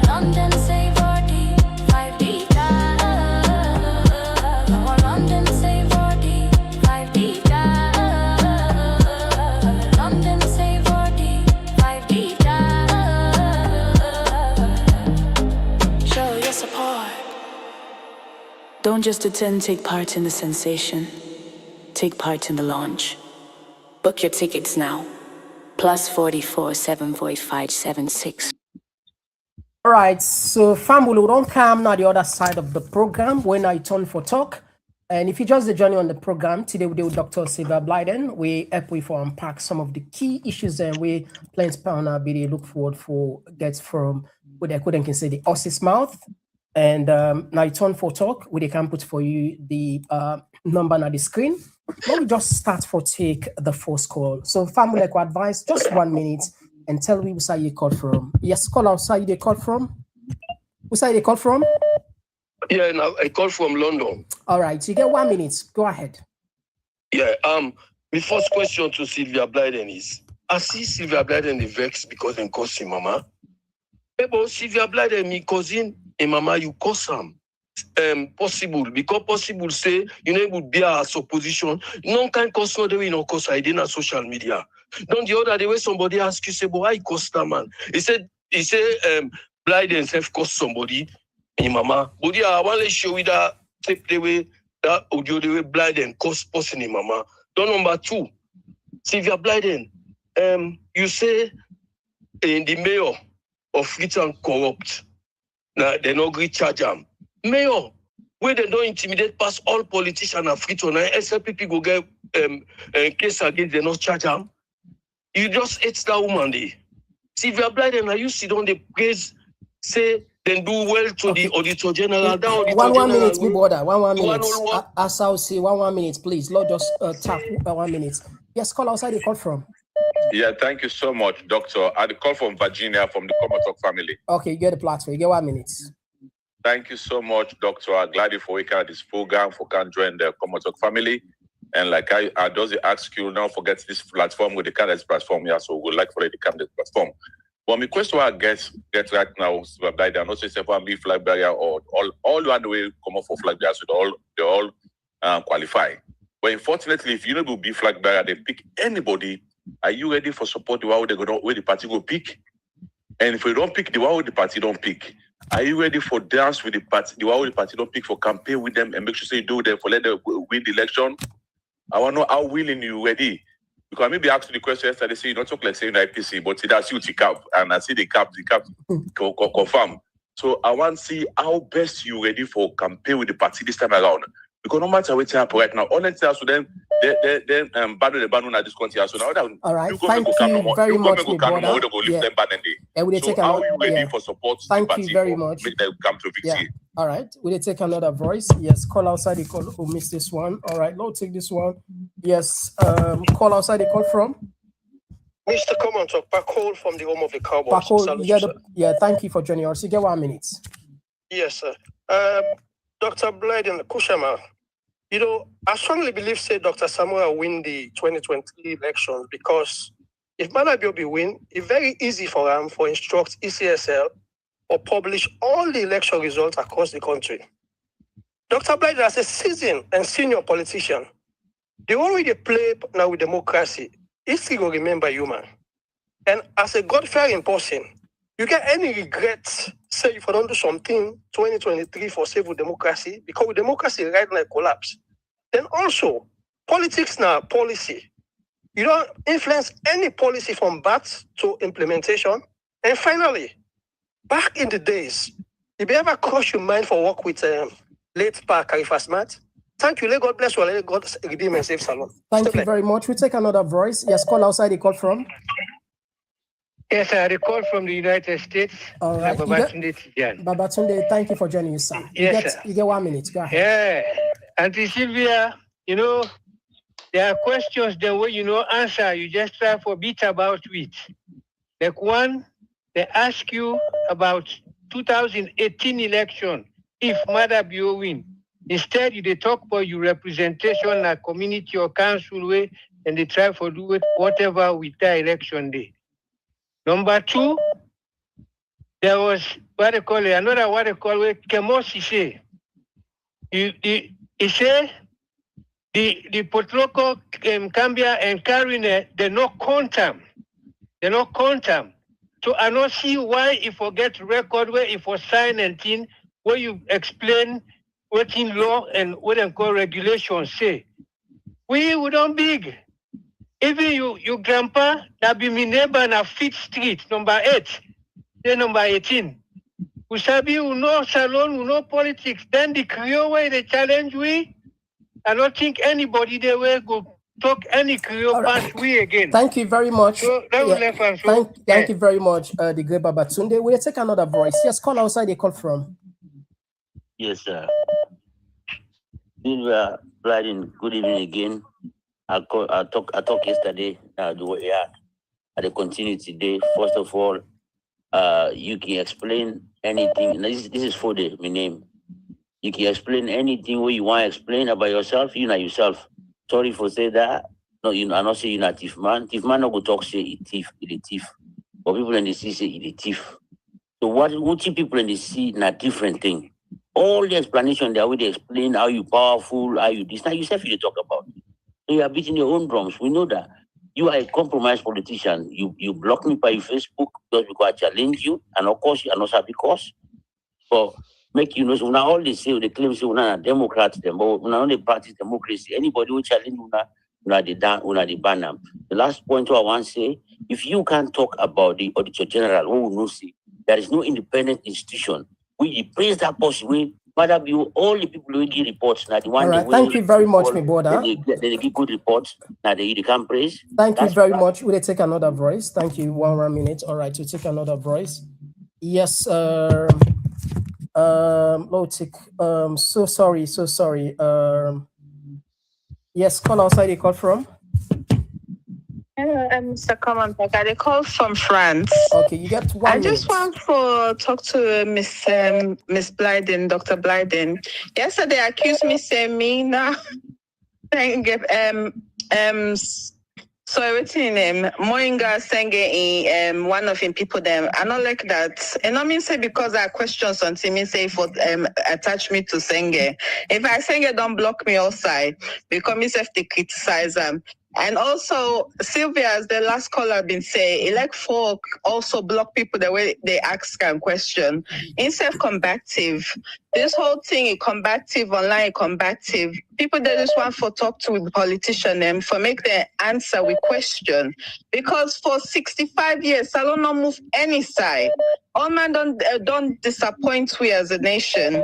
London, say 40, 5 DJ. London, say 40, 5 DJ. London, say 40, 5 DJ. Show your support. Don't just attend, take part in the sensation. Take part in the launch. Book your tickets now. +44 745 76. All right, so family, we don't come now the other side of the program when I turn for talk. And if you just join on the program today, we do Dr. Sylvia Blyden. We help we for unpack some of the key issues and we plan to be look forward for gets from what I couldn't can say the horse's mouth. And now I turn for talk, we can put for you the number on the screen. Let me just start for take the first call. So family like advice, just 1 minute and tell me where you call from. Yes, call outside they call from. Where they call from? Yeah, no, I call from London. All right, you get 1 minute. Go ahead. Yeah, my first question to Sylvia Blyden is, I see Sylvia Blyden the vex because I'm causing mama. Hey, but Sylvia Blyden, me cousin and mama, you cause them. Possible because possible say you know it would be a supposition. No can cause no the way no cause I did on social media. Don't the other the way somebody ask you say, but why cost that man? He said Blyden self cost somebody in mama. But yeah, I want to show you that tape the way that audio the way Blyden cost person in mama. Then number 2, Sylvia Blyden, you say in the mayor of Freetown corrupt. Now they no agree charge him. Mayor, where they don't intimidate past all politicians of Freetown, SLPP go get case against they not charge them. You just hate that woman there. Sylvia Blyden, you sit on the praise, say then do well to the Auditor General. One minute, we border. 1 minute. As I'll say, 1 minute, please. Lord, just tap 1 minute. Yes, call outside the call from. Yeah, thank you so much, Doctor. I call from Virginia from the Komon-Tok family. Okay, you get the platform. You get 1 minute. Thank you so much, Doctor. I'm glad you for waking up this program for can join the Komon-Tok family. And like I just ask you, now forget this platform with the candidate platform. Yeah, so we would like for the candidate platform. But my question I get right now, Blyden, I'm not saying for me flag barrier or all the way come up for flag barriers, so they all qualify. But unfortunately, if you know to be flag barrier, they pick anybody. Are you ready for support the way the party go pick? And if we don't pick the way the party don't pick, are you ready for dance with the party? The way the party don't pick for campaign with them and make sure you do them for let them win the election? I want to know how willing you ready. Because I maybe asked you the question yesterday, say you don't talk like saying IPC, but see that's you the cap, and I see the cap confirm. So I want to see how best you ready for campaign with the party this time around. Because no matter what happen right now, honestly, so then battle the ban on this country. So now that all right, thank you very much, my brother. Yeah. And we take how you ready for support? Thank you very much. Make them come to victory. Yeah. All right, we'll take another voice. Yes, call outside the call. Who missed this one? All right, Lord, take this one. Yes, call outside the call from. Mr. Komon-Tok, Pakol from the home of the Cowboys. Pakol, yeah, thank you for joining us. You get 1 minute. Yes, sir. Dr. Blyden Kushama, you know, I strongly believe, say, Dr. Samuel win the 2020 election because if Manabiobi win, it's very easy for him for instruct ECSL or publish all the election results across the country. Dr. Blyden, as a seasoned and senior politician, the only way they play now with democracy, history will remember human. And as a God-fearing person, You get any regrets, say if you don't do something 2023 for civil democracy, because with democracy right now collapse. Then also, politics now policy. You don't influence any policy from birth to implementation. And finally, back in the days, if you ever cross your mind for work with late Pa Karifasmat, thank you. Let God bless you. Let God redeem and save Salon. Thank you very much. We take another voice. Yes, call outside the call from. Yes, I call from the United States. All right. Babatunde, thank you for joining us, sir. Yes, you get 1 minute. Go ahead. Yeah. Auntie Sylvia, there are questions the way answer, you just try for beat about it. Like one, they ask you about 2018 election, if Mother Bio win. Instead, they talk about your representation at community or council way, and they try for do it whatever with the election day. Number two, there was Kemosi say. He say the Potloko, Cambia and Karine, they not contam. They not contam. So I don't see why if we get record where if we sign and thing, where you explain what in law and what and call regulations say. We don't big. Even you grandpa, that be my neighbor in a 5th Street, number 8, then number 18. Usabi, no salon, no politics. Then the Creole way they challenge we. I don't think anybody they will go talk any Creole past we again. Thank you very much. So thank you very much, the great Babatunde. We'll take another voice. Yes, call outside they call from. Yes, sir. Sylvia Blyden, good evening again. I talked yesterday, at the continue today. First of all, you can explain anything. This is for my name. You can explain anything where you want to explain about yourself, yourself. Sorry for say that. No, I not say you're not thief man. Thief man no go talk say he thief, he thief. But people in the sea say he thief. So what you people in the sea not different thing. All the explanation there where they explain how you powerful, how you this. Now yourself you talk about. So you are beating your own drums. We know that. You are a compromised politician. You block me by your Facebook because I challenge you, and of course you are not happy because. But make you know, so now all they say, they claim say we're not Democrats, but we're not only practice democracy. Anybody who challenge they ban them. The last point I want to say, if you can't talk about the Auditor General, who will not see, there is no independent institution. We praise that person. Mother Bio, all the people who give reports now the one. All right, thank you very much, my brother. They give good reports. Now they can't praise. Thank you very much. We'll take another voice. Thank you. 1 minute. All right, we'll take another voice. Yes, so sorry. Yes, call outside. You call from? Hello, Mr. Komon-Tok. I call from France. Okay, you get 1 minute. I just want to talk to Miss Blyden, Dr. Blyden. Yesterday, accused me saying me now. So everything Moinga Senge one of him people them. I not like that. And I mean say because I question something me say for attach me to Senge. If I Senge don't block me outside because me self they criticize them. And also, Sylvia, as the last caller been saying, elect folk also block people the way they ask and question. Instead of combative, this whole thing is combative, online combative. People that just want for talk to with politician them for make their answer with question. Because for 65 years, Salon not move any side. All man don't disappoint we as a nation.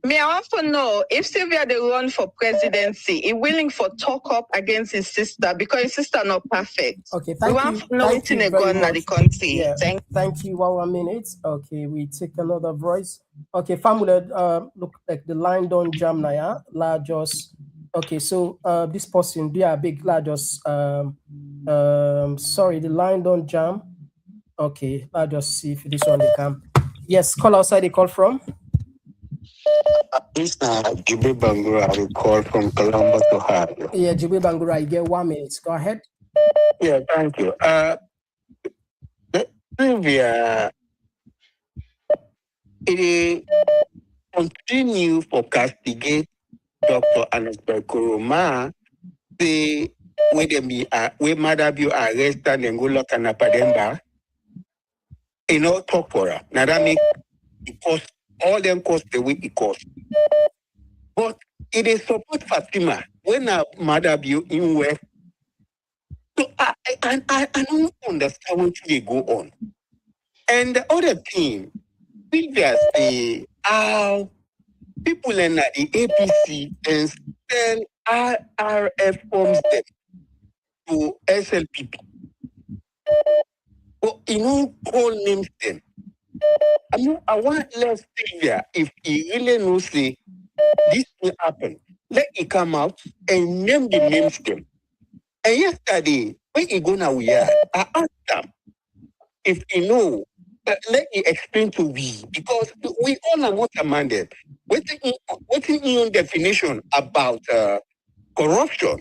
Me, I want to know if Sylvia they run for presidency, he willing for talk up against his sister because his sister not perfect. Okay, thank you. Want to know what's in the country. Yeah. Thank you. 1 minute. Okay, we take another voice. Okay, family, look like the line don't jam now. Yeah? Just okay. So this person, they are big. Just sorry, the line don't jam. Okay, let's just see if this one they come. Yes, call outside. They call from. This is Jibril Bangura. I will call from Columbus, Ohio. Yeah, Jibril Bangura, you get 1 minute. Go ahead. Yeah, thank you. Sylvia, it continue for castigate Dr. Anasper Kuruma, the where Mother Bio arrested and go lock an Pademba. talk for her. Now that makes it cost all them cost the way it costs. But it is support Fatima when a mother be in West. So I don't understand what they go on. And the other thing, previously, how people in the APC and sell RRF forms them to SLPP. But call names them. I want less Sylvia, if he really knows say this will happen, let it come out and name the names them. And yesterday, when he go now, I asked them if he know, let me explain to we, because we all are not commanded. What's your definition about corruption?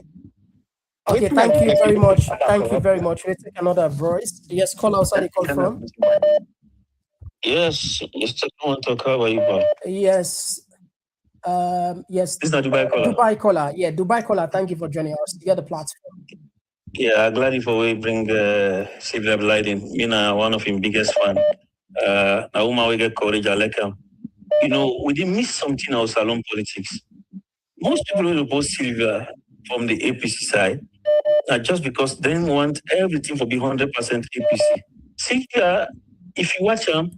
Okay, thank you very much. Thank you very much. We'll take another voice. Yes, call outside the call from. Yes, Mr. Komon-Tok, how are you, boy? Yes. Yes. This is not Dubai caller. Dubai caller. Yeah, Dubai caller. Thank you for joining us. You got the platform. Yeah, I'm glad for we bring Sylvia Blyden. Me na one of his biggest fan. Na woman we get courage, I like him. We didn't miss something in our salon politics. Most people will oppose Sylvia from the APC side, just because they want everything to be 100% APC. Sylvia, if you watch him,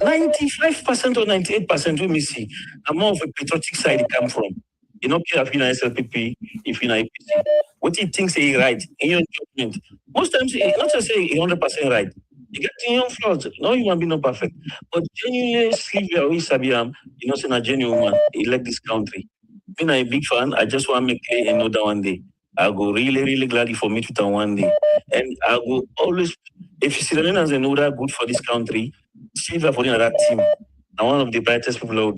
95% or 98% we may see. I'm more of a patriotic side it come from. You don't care if you're SLPP, if you're APC. What he thinks is right in your judgment. Most times, not to say 100% right. You get in your flaws. No, you won't be no perfect. But genuinely, Sylvia, we Sabiam, say a genuine woman, elect this country. Being a big fan, I just want to make another one day. I'll go really, really glad if I meet with her one day. And I'll go always, if you see the as another good for this country, Sylvia for that team. And one of the brightest people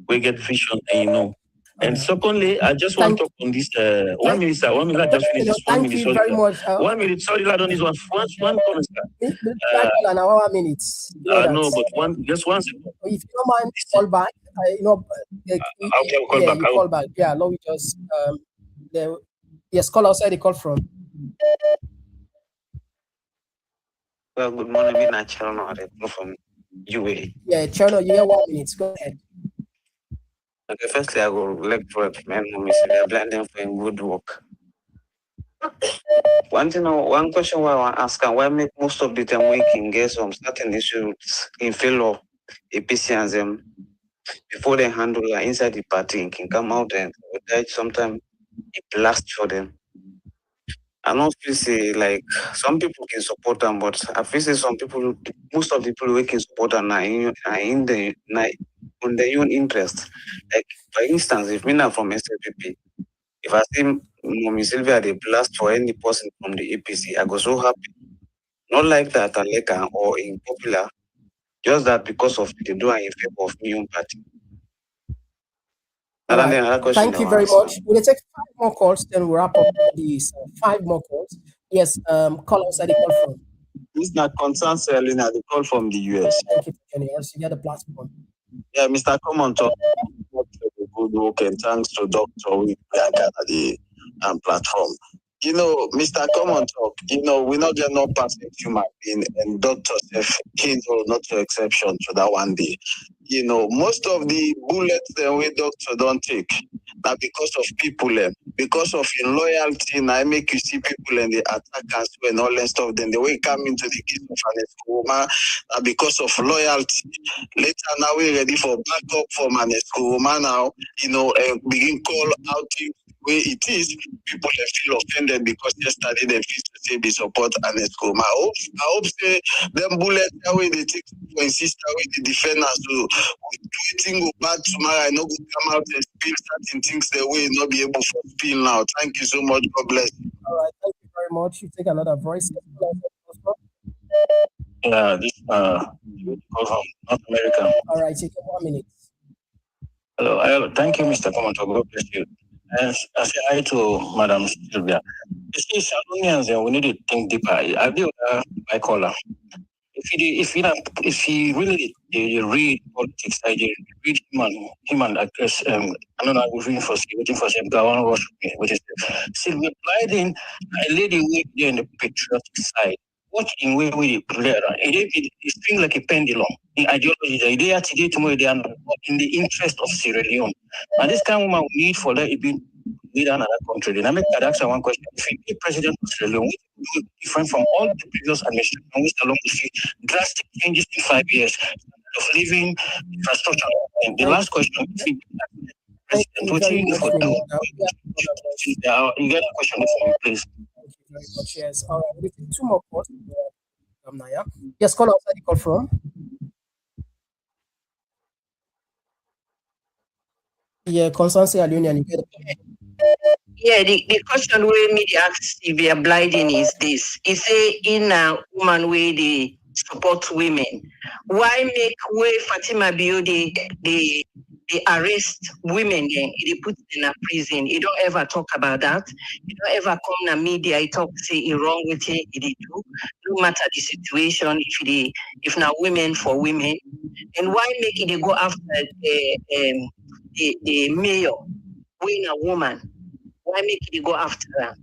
we get vision and And secondly, I just want to talk on this 1 minute, sir. 1 minute, I just finish this 1 minute. Thank you very much. 1 minute, sorry, lad, on this one comment, sir. An hour minutes. No, but just 1 second. If you don't mind, call back. I'll call back. Yeah, no, we just yes, call outside the call from. Well, good morning, me na Channel from UA. Yeah, Channel, you have 1 minute. Go ahead. Okay, firstly, I will like for men who Sylvia Blyden for good work. One question I want to ask, why make most of the time we can get some certain issues in fellow APC and them before they handle inside the party and can come out and sometimes it blasts for them. I don't feel say like some people can support them, but I feel say most of the people who can support them are in the on their own interest. Like for instance, if me now from SLPP, if I see Mommy Sylvia they blast for any person from the APC, I go so happy. Not like that Aleka or in popular, just that because of they do in favor of my own party. Right. Thank you very much. We'll take 5 more calls, then we'll wrap up these 5 more calls. Yes, call us at the call from. This is not concern Selena, the call from the US. Thank you for joining us. You got the platform. Yeah, Mr. Komon-Tok, good work and thanks to Dr. We the platform. Mr. Komon-Tok, we not get no perfect human being, and Dr. not no exception to that one day. Most of the bullets that we doctor don't take, but because of people, because of your loyalty, and I make you see people and the attackers and all that stuff, then the way come into the case of Manesco woman, because of loyalty. Later now we're ready for backup for Manesco woman now, begin call out things the way it is, people feel offended because yesterday they feel to say they support Manesco. I hope say them bullets that way they take for insist that way the defenders will tweeting go back tomorrow. I know go come out and spill certain things the way not be able to spill now. Thank you so much. God bless. All right, thank you very much. You take another voice. This from North America. All right, take 1 minute. Hello. Thank you, Mr. Komon-Tok. God bless you. And I say hi to Madam Sylvia. You see, Salonians, we need to think deeper. I do my caller. If he really read politics, I read human actors. I don't know. I was waiting for some guy on which is Sylvia Blyden, a lady who in the patriotic side. What in way we play around? It swing like a pendulum. In ideology, the idea today, tomorrow, they are not in the interest of Sierra Leone. And this kind of woman we need for that, it be lead another country. Then I make that actually one question. If you be president of Sierra Leone, what do different from all the previous administrations, which along with see drastic changes in 5 years of living, infrastructure. And the last question, if you president, what you for do? You get a question for me, please. Thank you very much. Yes. All right. We take two more calls. Naya. Yes, call outside the call from. Yeah, Constance Alionian. You get it. Yeah, the question where me they ask Sylvia Blyden is this. He say in a woman way they support women. Why make way Fatima Bio they arrest women then they put in a prison? He don't ever talk about that. He don't ever come to media, he talk say he wrong with it, he do. No matter the situation, if now women for women. And why make it they go after the mayor, when a woman? Why make it go after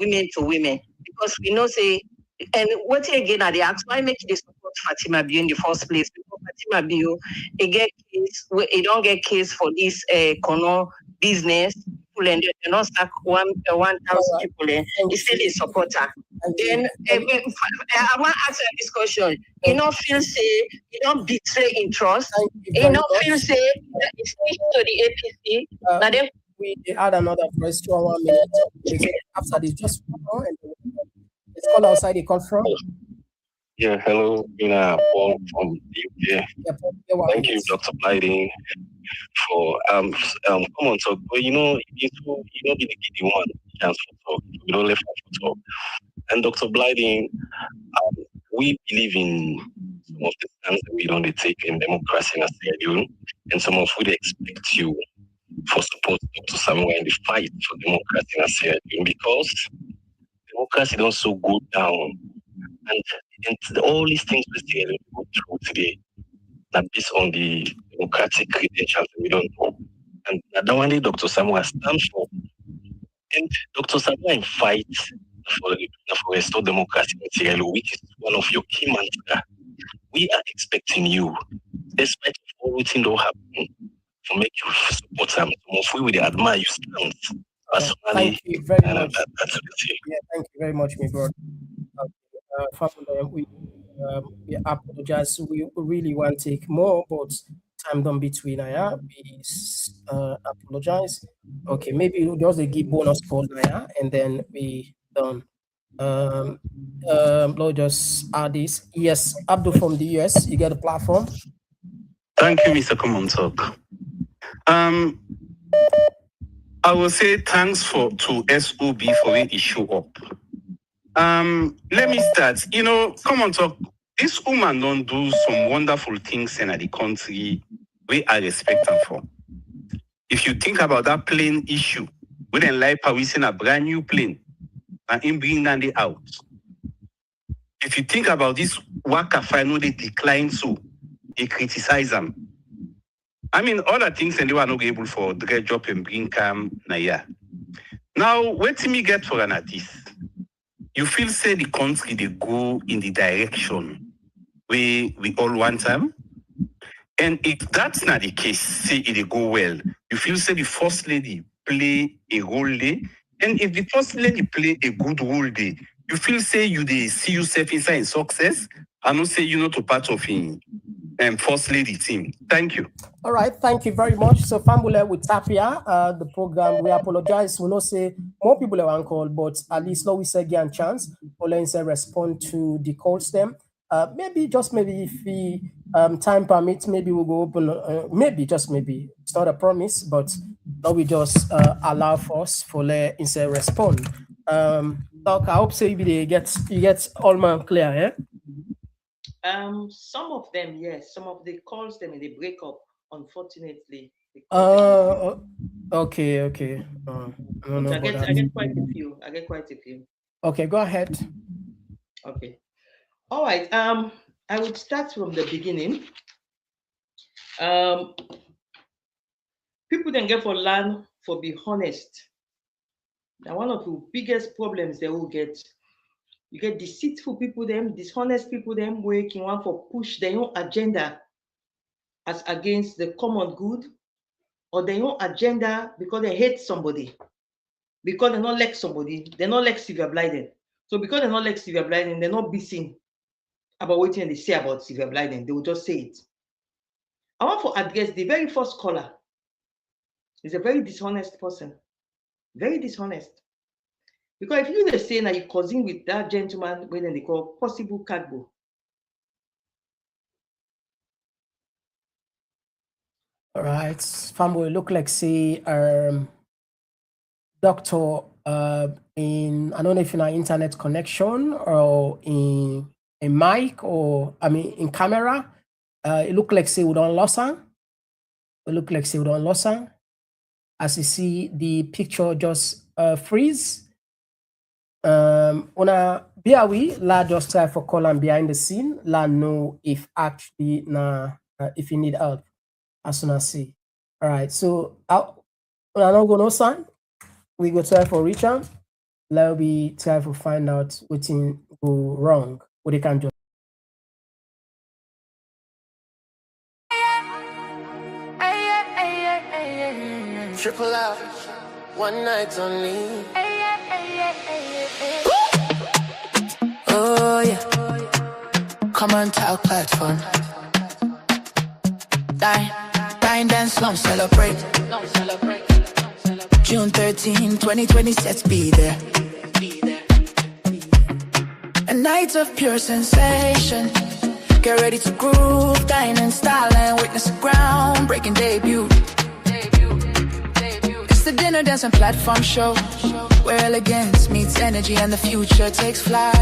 women to women? Because we know say, and what again are they ask, why make it support Fatima Bio in the first place? Because Fatima Bio, he don't get case for this Kono business. People and they not stuck 1,000 people and he still a supporter. Then I want to answer this question. You don't feel say you don't betray interest. You don't feel say that it's to the APC. Now then we add another voice to 1 minute. After this, just let's call outside the call from. Yeah, hello, Paul from the UK. Thank you, Dr. Blyden, for Komon-Tok. But you don't be the giddy one chance for talk. We don't left for talk. And Dr. Blyden, we believe in some of the stands that we don't take in democracy in Sierra Leone, and some of we expect you for support to somewhere in the fight for democracy in Sierra Leone, because democracy don't so go down. And all these things we Sierra Leone go through today are based on the democratic credentials we don't know. And that one Dr. Samuel stands for. And Dr. Samuel fight for restore democracy in Sierra Leone, which is one of your key mantras. We are expecting you, despite all things that happen, to make you support them. Most we admire you stand personally. Thank you very much. Yeah, thank you very much, my brother. We apologize. We really want to take more, but time done between. We apologize. Okay, maybe we'll just give bonus call and then we done. Lord, just add this. Yes, Abdul from the US, you get a platform. Thank you, Mr. Komon-Tok. I will say thanks to SOB for it show up. Let me start. Komon-Tok, this woman don't do some wonderful things in the country we I respect her for. If you think about that plane issue, we didn't like Paris in a brand new plane and in bringing down the out. If you think about this Waka final, they decline so they criticize them. I mean, other things and they were not able for the job and bring Naya. Now, what do me get for an artist? You feel say the country they go in the direction where we all want them. And if that's not the case, say it go well. You feel say the first lady play a role there. And if the first lady play a good role there, you feel say you they see yourself inside in success. I don't say you're not a part of him. First lady team. Thank you. All right, thank you very much. So Fambule with Tapia, the program, we apologize. We not say more people are on call, but at least now we say give a chance. Olayinka respond to the calls them. Maybe if we time permits, maybe we'll go open. Maybe it's not a promise, but now we just allow for us for Olayinka respond. Doc, I hope so you get all man clear, yeah. Some of them, yes. Some of the calls them in the breakup, unfortunately. Okay. I get quite a few. Okay, go ahead. Okay. All right. I would start from the beginning. People then get for learn for be honest. Now, one of the biggest problems they will get You get deceitful people, them, dishonest people, them working one for push their own agenda as against the common good, or their own agenda because they hate somebody, because they not like somebody, they not like Sylvia Blyden. So because they not like Sylvia Blyden, they're not busy about what they say about Sylvia Blyden. They will just say it. I want to address the very first caller. He's a very dishonest person. Very dishonest. Because if you say now you're causing with that gentleman, when they call possible cargo. All right, Fambo, look like say doctor in, I don't know if in an internet connection or in a mic or in camera. It look like say we don't lose her. It look like say we don't lose her. As you see, the picture just freeze. Una biawi la just try for call and behind the scene. La know if actually if you need help as soon as see. All right, so una not gonna sign. We go try for reach out. Let we try to find out what thing go wrong. What they can do. Triple out, one night only. Oh yeah, Komon-Tok platform. Dine, dance, slum, celebrate. June 13, 2020, let's be there. A night of pure sensation. Get ready to groove, dine in style and witness a groundbreaking debut. The dinner dance and platform show, where elegance meets energy and the future takes flight. A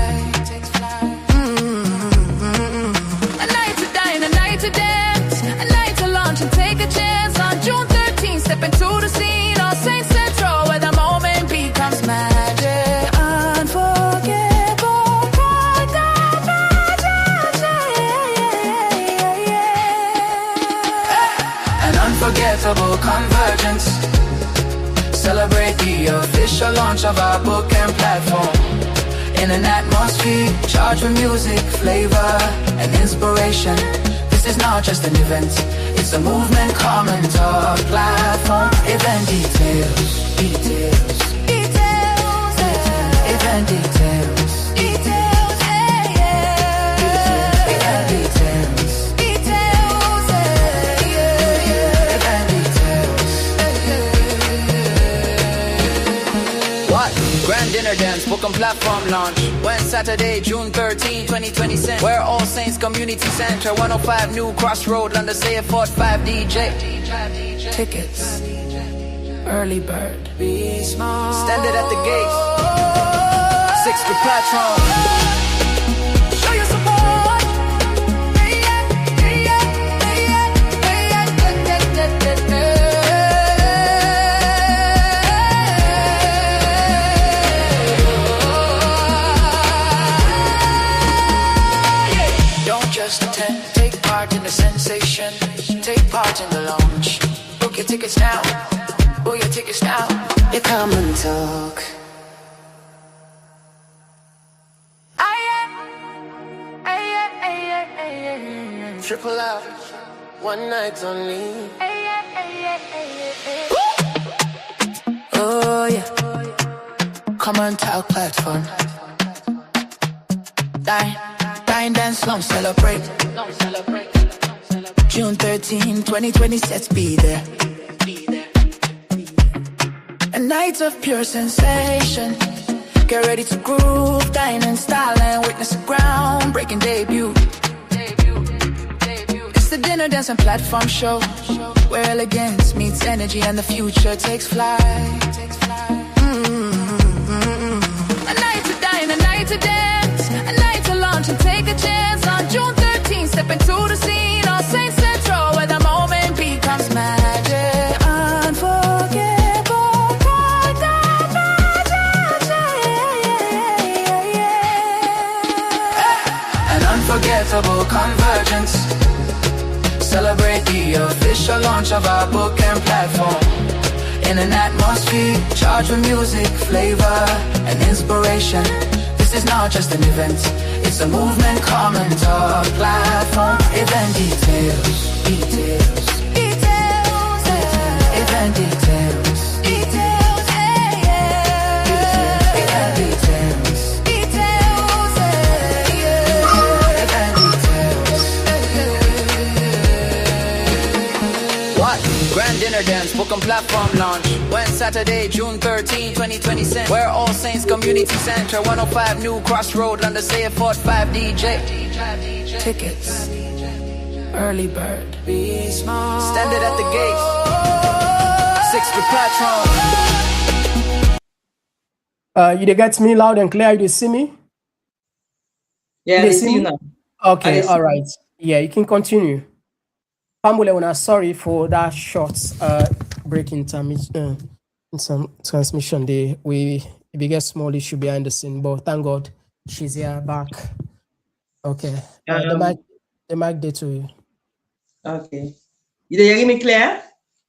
night to dine, a night to dance, a night to launch and take a chance. On June 13th, step into the scene on Saint Central, where the moment becomes magic. Unforgettable, an unforgettable convergence. Celebrate the official launch of our book and platform. In an atmosphere charged with music, flavor, and inspiration. This is not just an event, it's a movement. Komon-Tok platform. Event details. Event details. Grand dinner dance, book and platform launch. When Saturday, June 13, 2020, where All Saints Community Center, 105 New Crossroad, London, say it 45 DJ. Tickets, early bird. Standard at the gate. 6 with platform. Show your support. Just attend, take part in the sensation, take part in the launch. Book your tickets now, book your tickets now. You Komon-Tok. Triple out, one night only. Oh yeah, Komon-Tok platform. Dine, dance, slum, celebrate. June 13, 2020, let's be there. A night of pure sensation. Get ready to groove, dine in style and witness a groundbreaking debut. It's the dinner dance and platform show, where elegance meets energy and the future takes flight. A night to dine, a night to dance, a night to launch and take a chance. On June 13th, step into the scene on Saint Central, where the moment becomes magic. Unforgettable, an unforgettable convergence. Celebrate the official launch of our book and platform. In an atmosphere charged with music, flavor, and inspiration. This is not just an event, it's a movement, Komon-Tok platform. Event details, details, details, event details, details, event details, details, event details. What? Grand dinner dance, book and platform launch. Saturday, June 13, 2020. Where All Saints Community Center, 105 New Crossroad, London, say a 45 DJ. Tickets, early bird, be small. Standard at the gate, 6 You get me loud and clear? You see me? Yeah, they see you now. Okay, all right. Yeah, you can continue. Pambule, sorry for that short break in time. In some transmission day, we get small issue behind the scene, but thank God she's here back. Okay, the mic there to you. Okay, you hear me clear?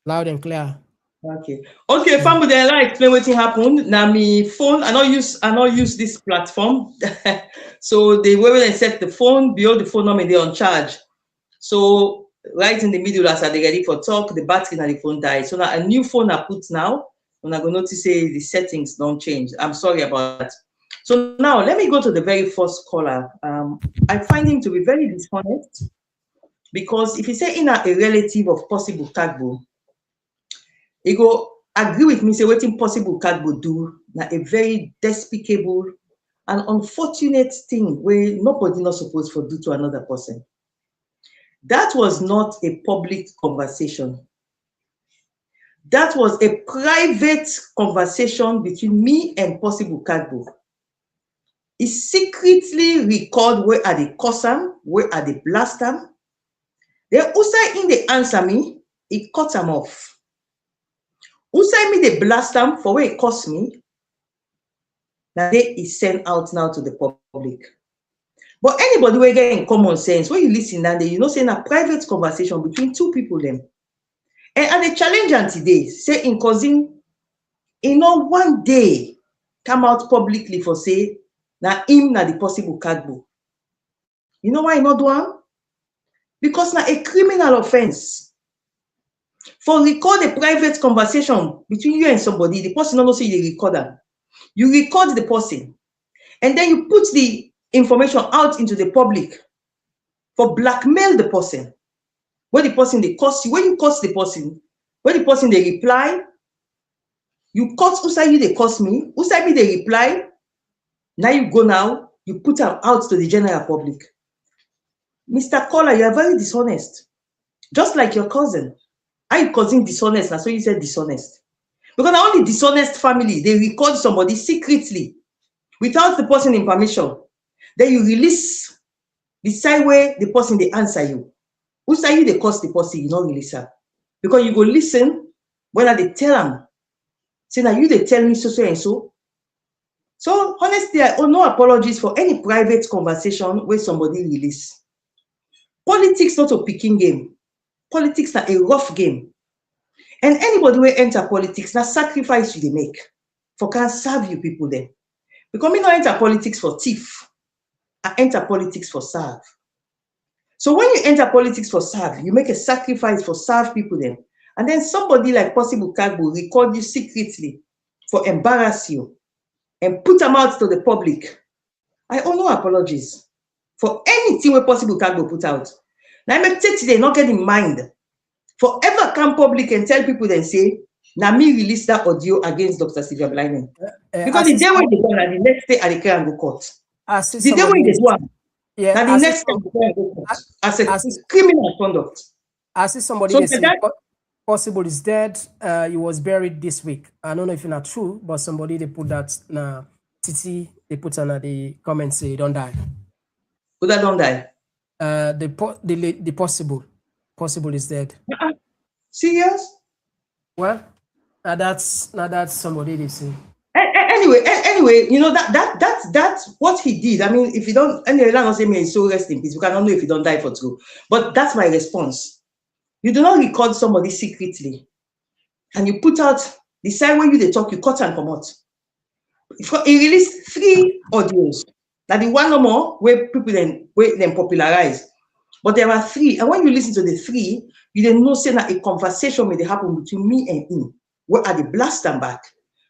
Loud and clear. Okay, family, then I explain what happened. Now, my phone, I not use this platform. So the way they set the phone, below the phone number, they on charge. So right in the middle, as they ready for talk, the battery and the phone died. So now a new phone I put now. And I'm going to notice the settings don't change. I'm sorry about that. So now let me go to the very first caller. I find him to be very dishonest because if he say in a relative of possible Kagbo, he go agree with me, say what impossible Kagbo do, na a very despicable and unfortunate thing where nobody not supposed to do to another person. That was not a public conversation. That was a private conversation between me and possible Kagbo. He secretly record where are they curse him, where are they blast him. Then Usai in the answer me, he cut him off. Usai me they blast him for where he curse me. Now they is sent out now to the public. But anybody will get in common sense, when you listen and you know saying a private conversation between two people then. And the challenge today, say in cousin, one day come out publicly for say, na him na the possible Kagbo. You know why he not do am? Because na a criminal offense. For record a private conversation between you and somebody, the person don't say you record am. You record the person, and then you put the information out into the public for blackmail the person. When the person they curse you, when you curse the person, when the person they reply, you curse Usai you they curse me, Usai me they reply. Now you go now, you put them out to the general public. Mr. Caller, you are very dishonest. Just like your cousin. Are you cousin dishonest? That's why you said dishonest. Because only dishonest family, they record somebody secretly without the person in permission. Then you release the side way the person they answer you. Who say you they curse the person, you not release her. Because you go listen when they tell them. Say now you they tell me so and so. So honestly, I owe no apologies for any private conversation where somebody release. Politics not a picking game. Politics are a rough game. And anybody will enter politics, na sacrifice you they make. For can serve you people then. Because me not enter politics for thief. I enter politics for serve. So when you enter politics for serve, you make a sacrifice for serve people then. And then somebody like Possible Kagbo record you secretly for embarrass you and put them out to the public. I owe no apologies for anything where Possible Kagbo put out. Now I make today not get in mind. Forever come public and tell people then say, now me release that audio against Dr. Sylvia Blyden. Because the day when they go and the next day I declare and go court. The day when they do one, now the next day I go court as a criminal conduct. I see somebody so say Possible is dead. He was buried this week. I don't know if it's not true, but somebody they put that na Titi they put on the comment say don't die. Who that don't die? The Possible is dead. Serious? Well, that's somebody they say. Anyway, you know that's what he did. I mean, if you don't, anyway, don't say me so rest in peace. We cannot know if you don't die for true. But that's my response. You do not record somebody secretly, and you put out the side where you they talk, you cut and come out. He released 3 audios. That the one no more where people then popularize. But there are 3. And when you listen to the 3, you then know say that a conversation may happen between me and him. Where are the blast them back?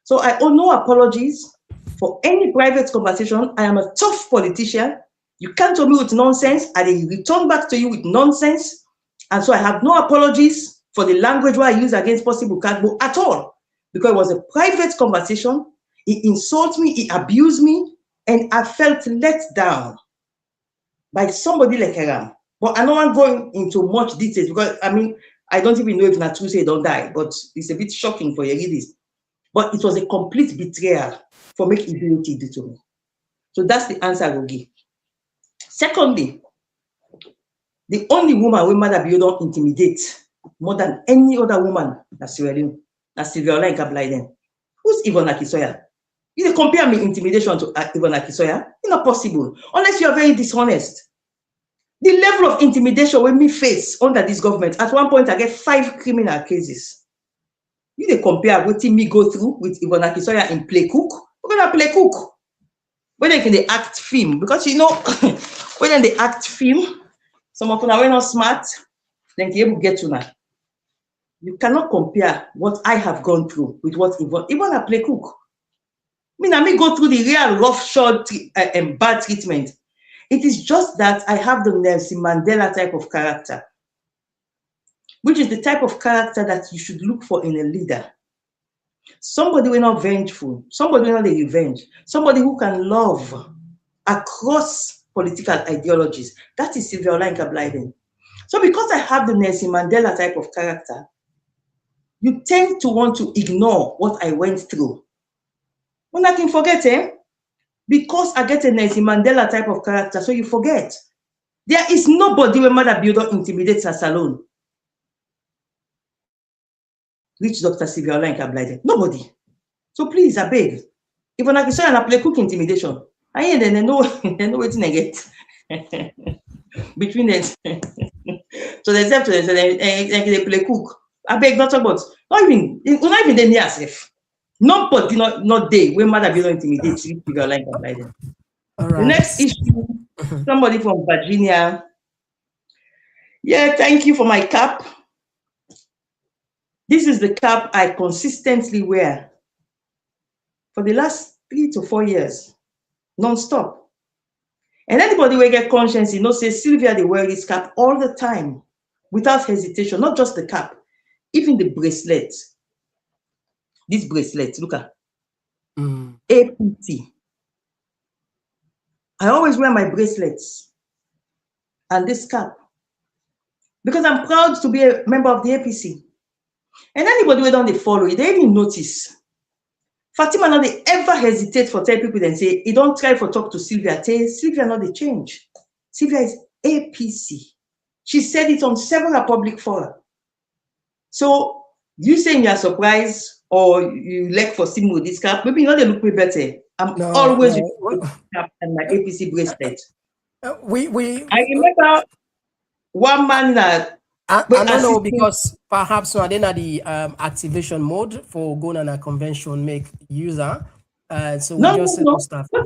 So I owe no apologies for any private conversation. I am a tough politician. You can't tell me with nonsense. I will return back to you with nonsense. And so I have no apologies for the language where I use against possible Kagbo at all. Because it was a private conversation. He insulted me, he abused me, and I felt let down by somebody like Haram. But I don't want going into much details because I mean, I don't even know if Natu say don't die, but it's a bit shocking for you to read this. But it was a complete betrayal for making ability do to me. So that's the answer I will give. Secondly, the only woman with Mother Bio don't intimidate more than any other woman that's Sierra Leone, that's Sylvia Olayinka Blyden. Who's Ivona Kisoya? You compare me intimidation to Ivona Kisoya? It's not possible unless you are very dishonest. The level of intimidation when me face under this government, at one point I get 5 criminal cases. You they compare what me go through with Ivona Kisoya in Play Cook. We're gonna Play Cook. When they act film, because you know, when they act film, some of them are not smart, then they able get to now. You cannot compare what I have gone through with what Ivona Play Cook. Me go through the real rough, short, and bad treatment. It is just that I have the Nelson Mandela type of character, which is the type of character that you should look for in a leader. Somebody who is not vengeful, somebody who is not a revenge, somebody who can love across political ideologies. That is Sylvia Olayinka Blyden. So because I have the Nelson Mandela type of character, you tend to want to ignore what I went through. When I can forget, because I get a Nelson Mandela type of character, so you forget. There is nobody when Mother Builder intimidates us alone. Reach Dr. Sylvia Olayinka Blyden. Nobody. So please, I beg. If I can say I play cook intimidation, I ain't then they know what I get. Between them. So they have to they play cook. I beg not about not even them near safe. Nobody not day when Mother Builder intimidates Sylvia Olayinka Blyden. The next issue, somebody from Virginia. Yeah, thank you for my cap. This is the cap I consistently wear for the last 3 to 4 years, non-stop. And anybody will get conscience, you know, say Sylvia, they wear this cap all the time, without hesitation, not just the cap, even the bracelet. This bracelet, look at APT. I always wear my bracelets and this cap because I'm proud to be a member of the APC. And anybody who don't follow it, they even notice. Fatima not they ever hesitate for tell people and say, he don't try for talk to Sylvia. Tell Sylvia not they change. Sylvia is APC. She said it on several public fora. So you saying you're surprised or you like for seeing with this cap, maybe you know they look me better. I'm always with this cap and my APC bracelet. I remember one man that I don't know because perhaps I didn't have the activation mode for going on a convention make user. So we just set up stuff. Go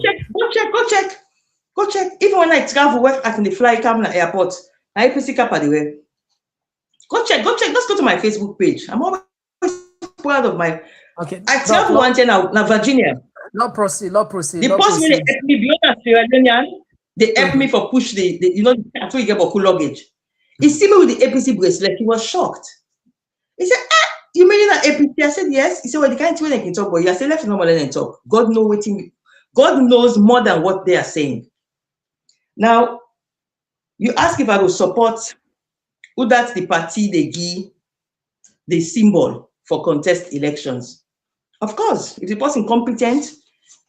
check. Even when I travel, work at the fly cam at airport, I APC cap at the way. Go check. Let's go to my Facebook page. I'm always proud of my. Okay. I travel one day now, Virginia. Not proceed. The person really help me beyond Sierra Leone. They help me for push the you know until you get a cool luggage. He see me with the APC bracelet. He was shocked. He said, you mean that APC? I said, yes. He said, well, the kind of way they can talk about you. I said, let's not let them talk. God knows more than what they are saying. Now, you ask if I will support who that's the party they give the symbol for contest elections. Of course, if the person competent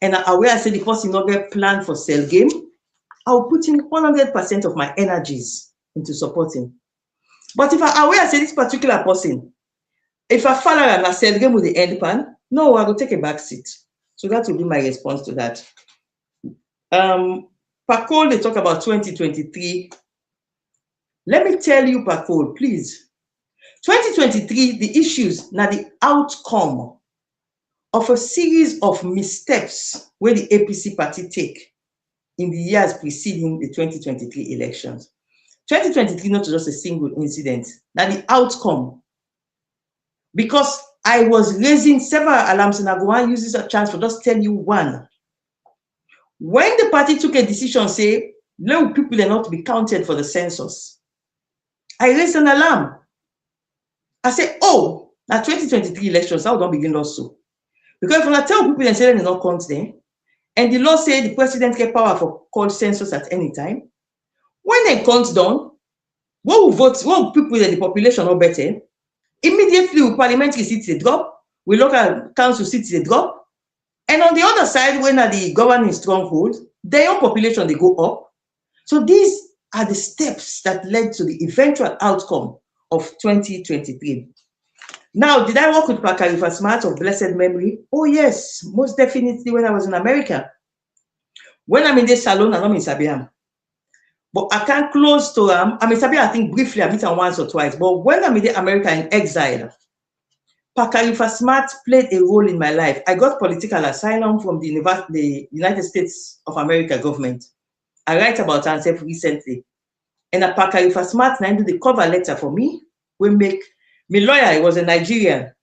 and aware I say the person not get planned for sell game, I'll put in 100% of my energies into supporting. But if I aware I say this particular person, if I follow and I sell game with the end pan, no, I will take a back seat. So that will be my response to that. Pakol, they talk about 2023. Let me tell you, Pakol, please. 2023, the issues, now the outcome of a series of missteps where the APC party take in the years preceding the 2023 elections. 2023 not just a single incident, now the outcome. Because I was raising several alarms, and I go and use this a chance for just tell you one. When the party took a decision, say, no, people are not to be counted for the census, I raised an alarm. I said, oh, now 2023 elections, how don't begin also. Because when I tell people and say they're not count there, and the law say the president get power for call census at any time, when they count down, what will vote, what will people in the population are better? Immediately, with parliamentary seats they drop, with local council seats they drop, and on the other side, when are the governing stronghold, their own population they go up. So these are the steps that led to the eventual outcome of 2023. Now, did I work with Pakarifa Smart of blessed memory? Oh yes, most definitely when I was in America. When I'm in this salon, I'm in Sabiam. But I can't close to I'm in Sabiam, I think briefly, I met him once or twice. But when I'm in America in exile, Pakarifa Smart played a role in my life. I got political asylum from the United States of America government. I write about myself recently. And Pakarifa Smart now do the cover letter for me. We make my lawyer, he was a Nigerian.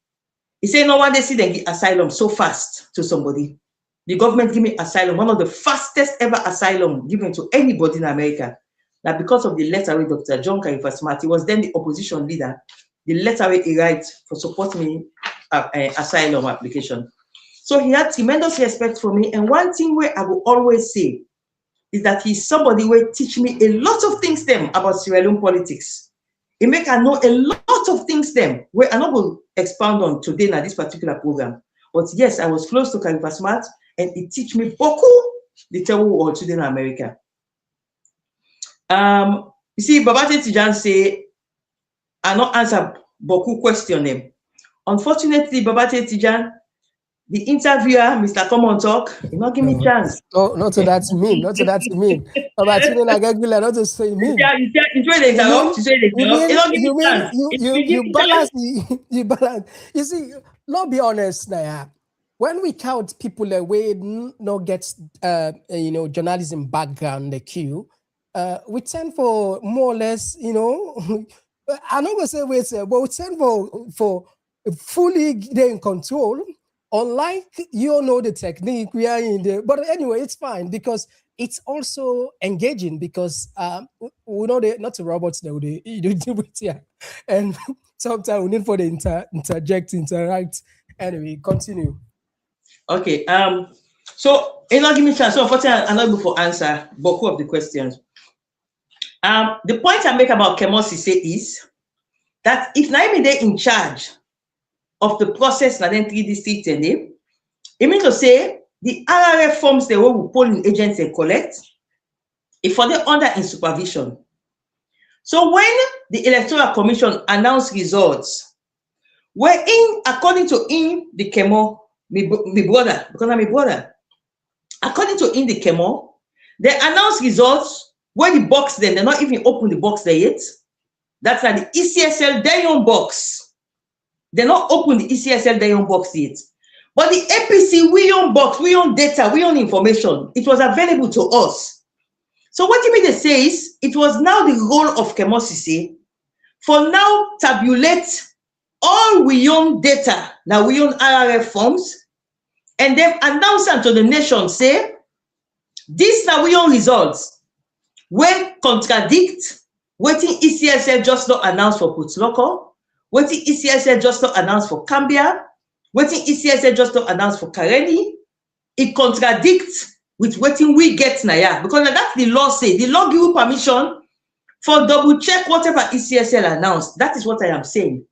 He said, no one they see them give asylum so fast to somebody. The government give me asylum, one of the fastest ever asylum given to anybody in America. Now, because of the letter with Dr. John Karifa Smart, he was then the opposition leader. The letter he writes for supporting me asylum application. So he had tremendous respect for me. And one thing where I will always say is that he's somebody who will teach me a lot of things them about Sierra Leone politics. It make I know a lot of things them where I'm not going to expound on today in this particular program. But yes, I was close to Karifa Smart and it teach me beaucoup the terrible world today in America. You see, Babate Tijan say, I not answer beaucoup question them. Unfortunately, Babate Tijan, the interviewer, Mr. Komon-Tok, he not give me chance. No, not to that mean, not to that mean. But you know, not to say mean. You balance, you balance. You see, not be honest now. When we count people that way no get journalism background the queue, we tend for more or less, I'm not gonna say we say, but we tend for fully in control. Unlike you know the technique, we are in the, but anyway, it's fine because it's also engaging because we know they not the robots that we do with here, and sometimes we need for the interject, interact. Anyway, continue. Okay. So in not give me chance. So unfortunately, I'm not able to answer beaucoup of the questions. The point I make about Komon-Tok is that if Naomi they in charge of the process and then 3 districts and it means to say the RRF forms the way we polling agents and collect if for them under in supervision. So when the Electoral Commission announced results, we're in according to the Komon, my brother, because I'm a brother. According to the Komon, they announced results where the box then they're not even open the box there yet. That's like the ECSL their own box. They not open the ECSL their own box yet. But the APC, we own box, we own data, we own information. It was available to us. So what you mean to say is, it was now the role of Komon-Tok for now tabulate all we own data, now we own RRF forms, and then announce them to the nation, say, this now we own results, where contradict what ECSL just not announced for Putloko, what ECSL just not announced for Cambia, what ECSL just not announced for Kareni, it contradicts with what we get now, because that's the law say. The law give you permission for double check whatever ECSL announced. That is what I am saying.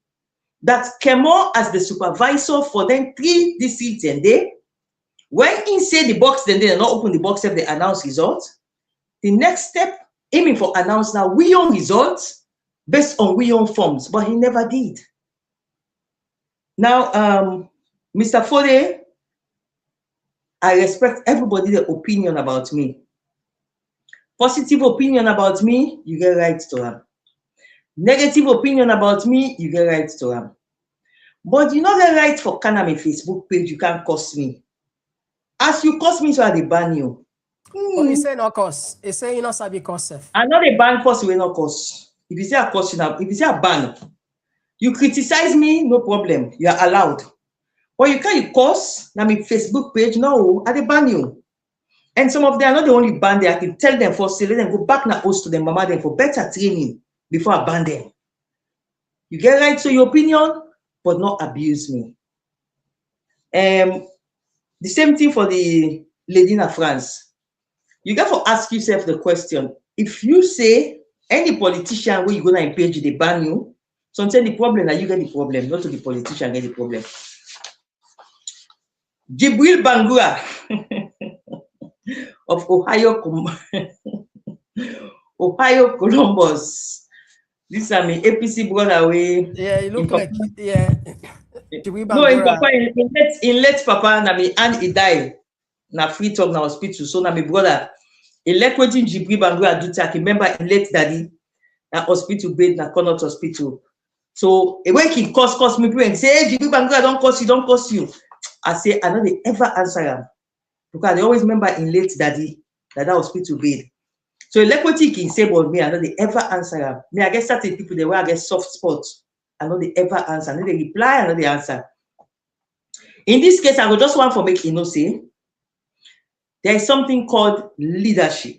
That Komon as the supervisor for them 3 districts and they, when he say the box, then they not open the box if they announce results. The next step, aiming for announce now we own results based on we own forms, but he never did. Now, Mr. Fode, I respect everybody's opinion about me. Positive opinion about me, you get right to them. Negative opinion about me, you get right to them. But you know the right for Canam Facebook page, you can't curse me. As you curse me, so I dey ban you. But he say no curse. He say you not sabi curse. I know the ban curse will not curse. If you say a curse, if you say a ban, you criticize me, no problem. You are allowed. But you can't curse. Now my Facebook page, no, I dey ban you. And some of them are not the only ban there. I can tell them for let them go back now host to them, mama them for better training before I ban them. You get right to your opinion, but not abuse me. The same thing for the lady in France. You got to ask yourself the question: if you say any politician where you gonna impeach, they ban you. Sometimes the problem that you get the problem, not to the politician get the problem. Jibril Bangura of Ohio, Ohio Columbus. This is my APC brother way. Yeah, you look like yeah. No, in Papa, in let Papa na me and he die. Na free talk na hospital. So na my brother. He let wetin Jibril Bangura do take. Remember, he let daddy na hospital bed na Connaught hospital. So when he curse me and say, hey, Jibril Bangura don't curse you. I say I know they ever answer him because they always remember in late daddy that hospital bed. So like what he can say about me, I know they ever answer him. Me, I get certain people they where I get soft spots. I know they ever answer. I know they reply. I know they answer. In this case, I will just want to make you know say there is something called leadership.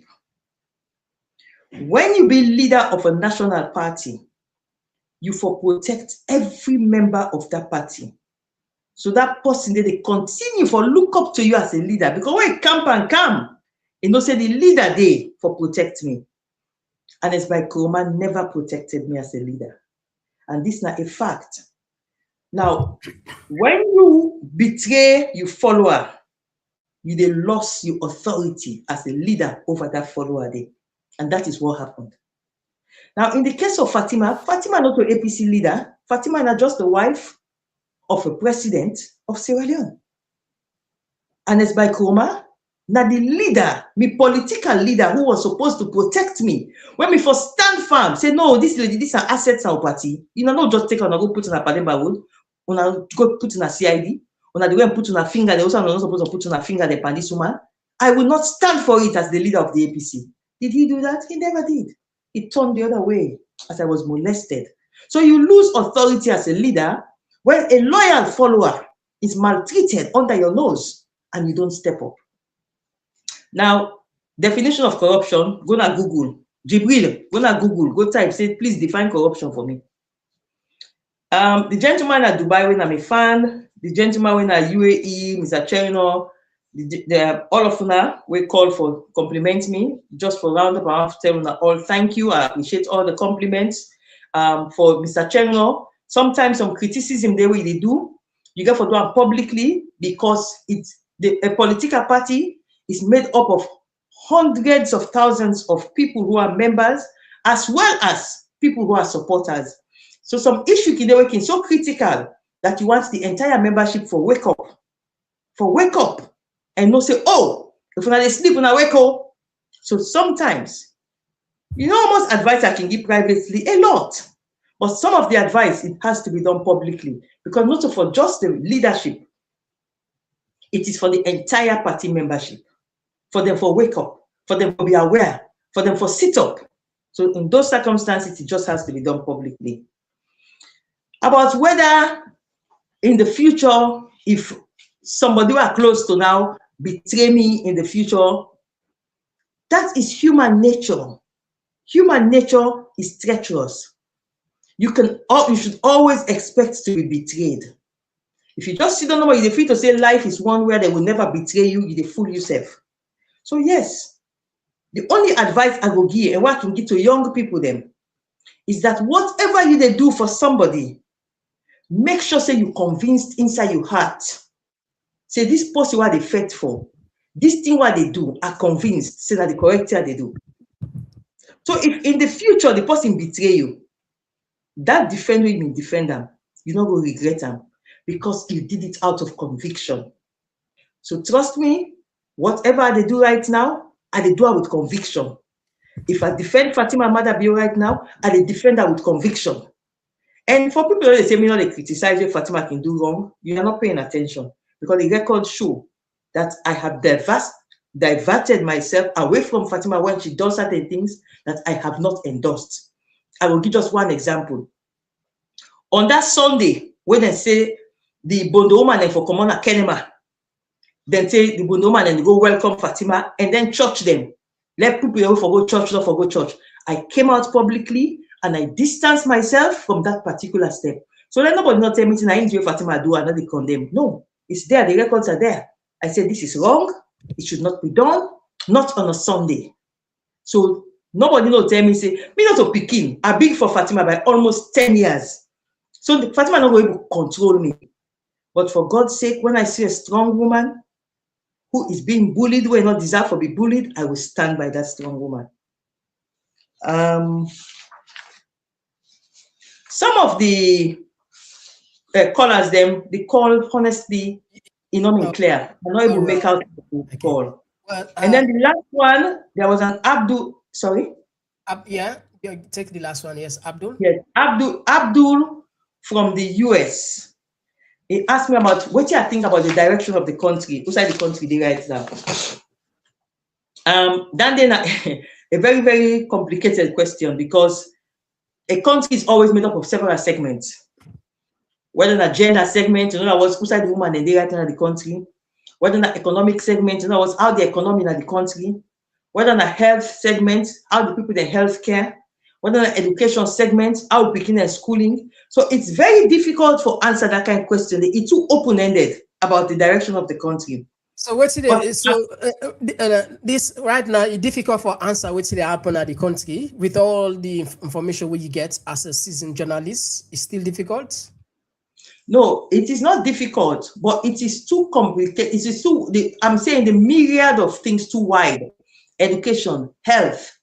When you be leader of a national party, you for protect every member of that party. So that person they continue for look up to you as a leader because when camp and come, you know say the leader they for protect me. And it's by Komon never protected me as a leader. And this is not a fact. Now, when you betray your follower, you they lost your authority as a leader over that follower day. And that is what happened. Now, in the case of Fatima not an APC leader. Fatima is just the wife of a president of Sierra Leone. And it's by Komon, now the leader, me political leader who was supposed to protect me. When me for stand firm, say, no, this lady, these are assets of our party. You know, not just take on go put in a Pademba road, on go put in a CID, on the way and put on a finger, they also are not supposed to put on a finger the this woman. I will not stand for it as the leader of the APC. Did he do that? He never did. He turned the other way as I was molested. So you lose authority as a leader when a loyal follower is maltreated under your nose and you don't step up. Now, definition of corruption, go na Google. Jibril, go na Google, go type, say, please define corruption for me. The gentleman at Dubai, when I'm a fan, the gentleman when at UAE, Mr. Cherno, all of them we call for compliment me, just for round up, I have to tell them all thank you. I appreciate all the compliments for Mr. Cherno. Sometimes some criticism they way they do, you get for do it publicly because it's a political party is made up of hundreds of thousands of people who are members, as well as people who are supporters. So some issue can so critical that you want the entire membership for wake up, and not say, oh, if you're not sleep, when I wake up. So sometimes, you know, almost advice I can give privately a lot, but some of the advice it has to be done publicly because not for just the leadership, it is for the entire party membership. For them for wake up, for them to be aware, for them for sit up. So in those circumstances, it just has to be done publicly. About whether in the future, if somebody were close to now betray me in the future, that is human nature. Human nature is treacherous. You should always expect to be betrayed. If you just sit down and you're free to say life is one where they will never betray you, you fool yourself. So yes, the only advice I will give and what I can give to young people then is that whatever you they do for somebody, make sure say you convinced inside your heart. Say this person what they fight for, this thing what they do are convinced, say that the correct thing they do. So if in the future the person betray you, that defend you mean defend them, you not go regret them because you did it out of conviction. So trust me. Whatever they do right now, I they do it with conviction. If I defend Fatima Madabi right now, I they defend her with conviction. And for people that say me not they criticize what Fatima can do wrong, you are not paying attention, because the records show that I have diverted myself away from Fatima when she does certain things that I have not endorsed. I will give just one example. On that Sunday, when they say the Bondo woman and for Commander Kenema, then say the Bondo woman and they go welcome Fatima and then church them. Let people for go church, not for go church. I came out publicly and I distanced myself from that particular step. So let nobody not tell me I enjoy Fatima do and not they condemn. No, it's there, the records are there. I said this is wrong, it should not be done, not on a Sunday. So nobody will tell me, say, me not a Pekin, I big for Fatima by almost 10 years. So Fatima not going to control me. But for God's sake, when I see a strong woman who is being bullied, who is not deserve to be bullied, I will stand by that strong woman. Some of the callers, they call honestly, clear. I'm not able to make out the call. Well, and then the last one, there was an Abdul, sorry? Yeah, take the last one, yes, Abdul. Yes, Abdul from the US. He asked me about what do I think about the direction of the country, outside the country they right now. Then a very, very complicated question, because a country is always made up of several segments. Whether the gender segment, what's outside the woman and they right now in the country, whether the economic segment, what's how the economy in the country, whether the health segment, how the people in healthcare, whether the education segment, how beginning and schooling. So it's very difficult for answer that kind of question. It's too open-ended about the direction of the country. So what's it? This right now it's difficult for answer what's it happen at the country with all the information you get as a seasoned journalist. It's still difficult. No, it is not difficult, but it is too complicated. It is too. I'm saying the myriad of things too wide. Education, health,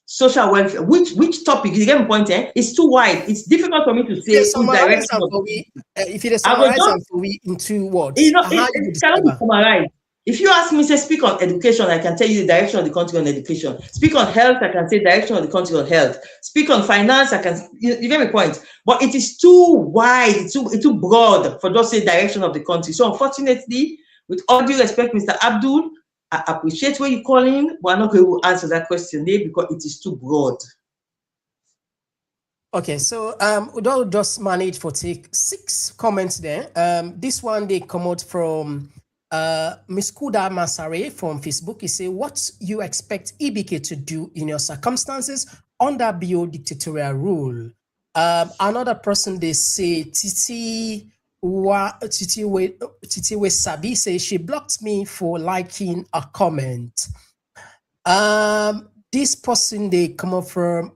social welfare. Which topic? You get my point? It's too wide. It's difficult for me to say which direction. If it is summarized for we in 2 words, it cannot be summarized. If you ask me, say, speak on education, I can tell you the direction of the country on education. Speak on health, I can say direction of the country on health. Speak on finance, I can. You get my point. But it is too wide. It's too broad for just say direction of the country. So unfortunately, with all due respect, Mr. Abdul, I appreciate where you call in, but I'm not going to answer that question there because it is too broad. Okay, so we'll just manage for take 6 comments there. This one they come out from Miss Kuda Masare from Facebook. He say, what you expect EBK to do in your circumstances under bio dictatorial rule? Another person they say Titi Sabi say she blocked me for liking a comment. This person they come up from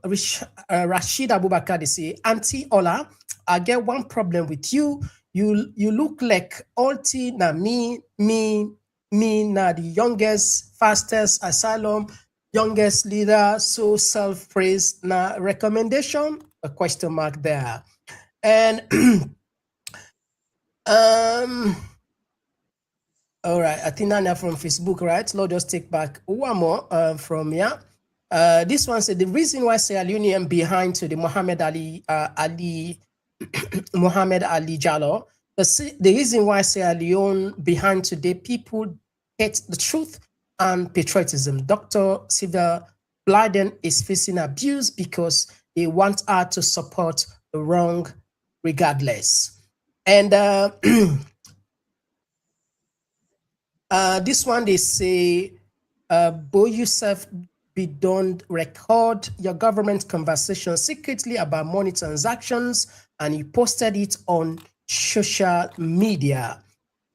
Rashid Abubakar. They say, Auntie Ola, I get one problem with you. You look like Alti na me na the youngest, fastest asylum, youngest leader, so self-praise na recommendation, a question mark there. And all right, I think Nanya from Facebook, right? Let's just take back one more from here. This one said the reason why Sierra Leone behind to the Muhammad Ali Jallow. The reason why Sierra Leone behind today, people hate the truth and patriotism. Dr. Sylvia Blyden is facing abuse because they want her to support the wrong regardless. And this one they say, Bo Youssef don't record your government conversation secretly about money transactions, and he posted it on social media.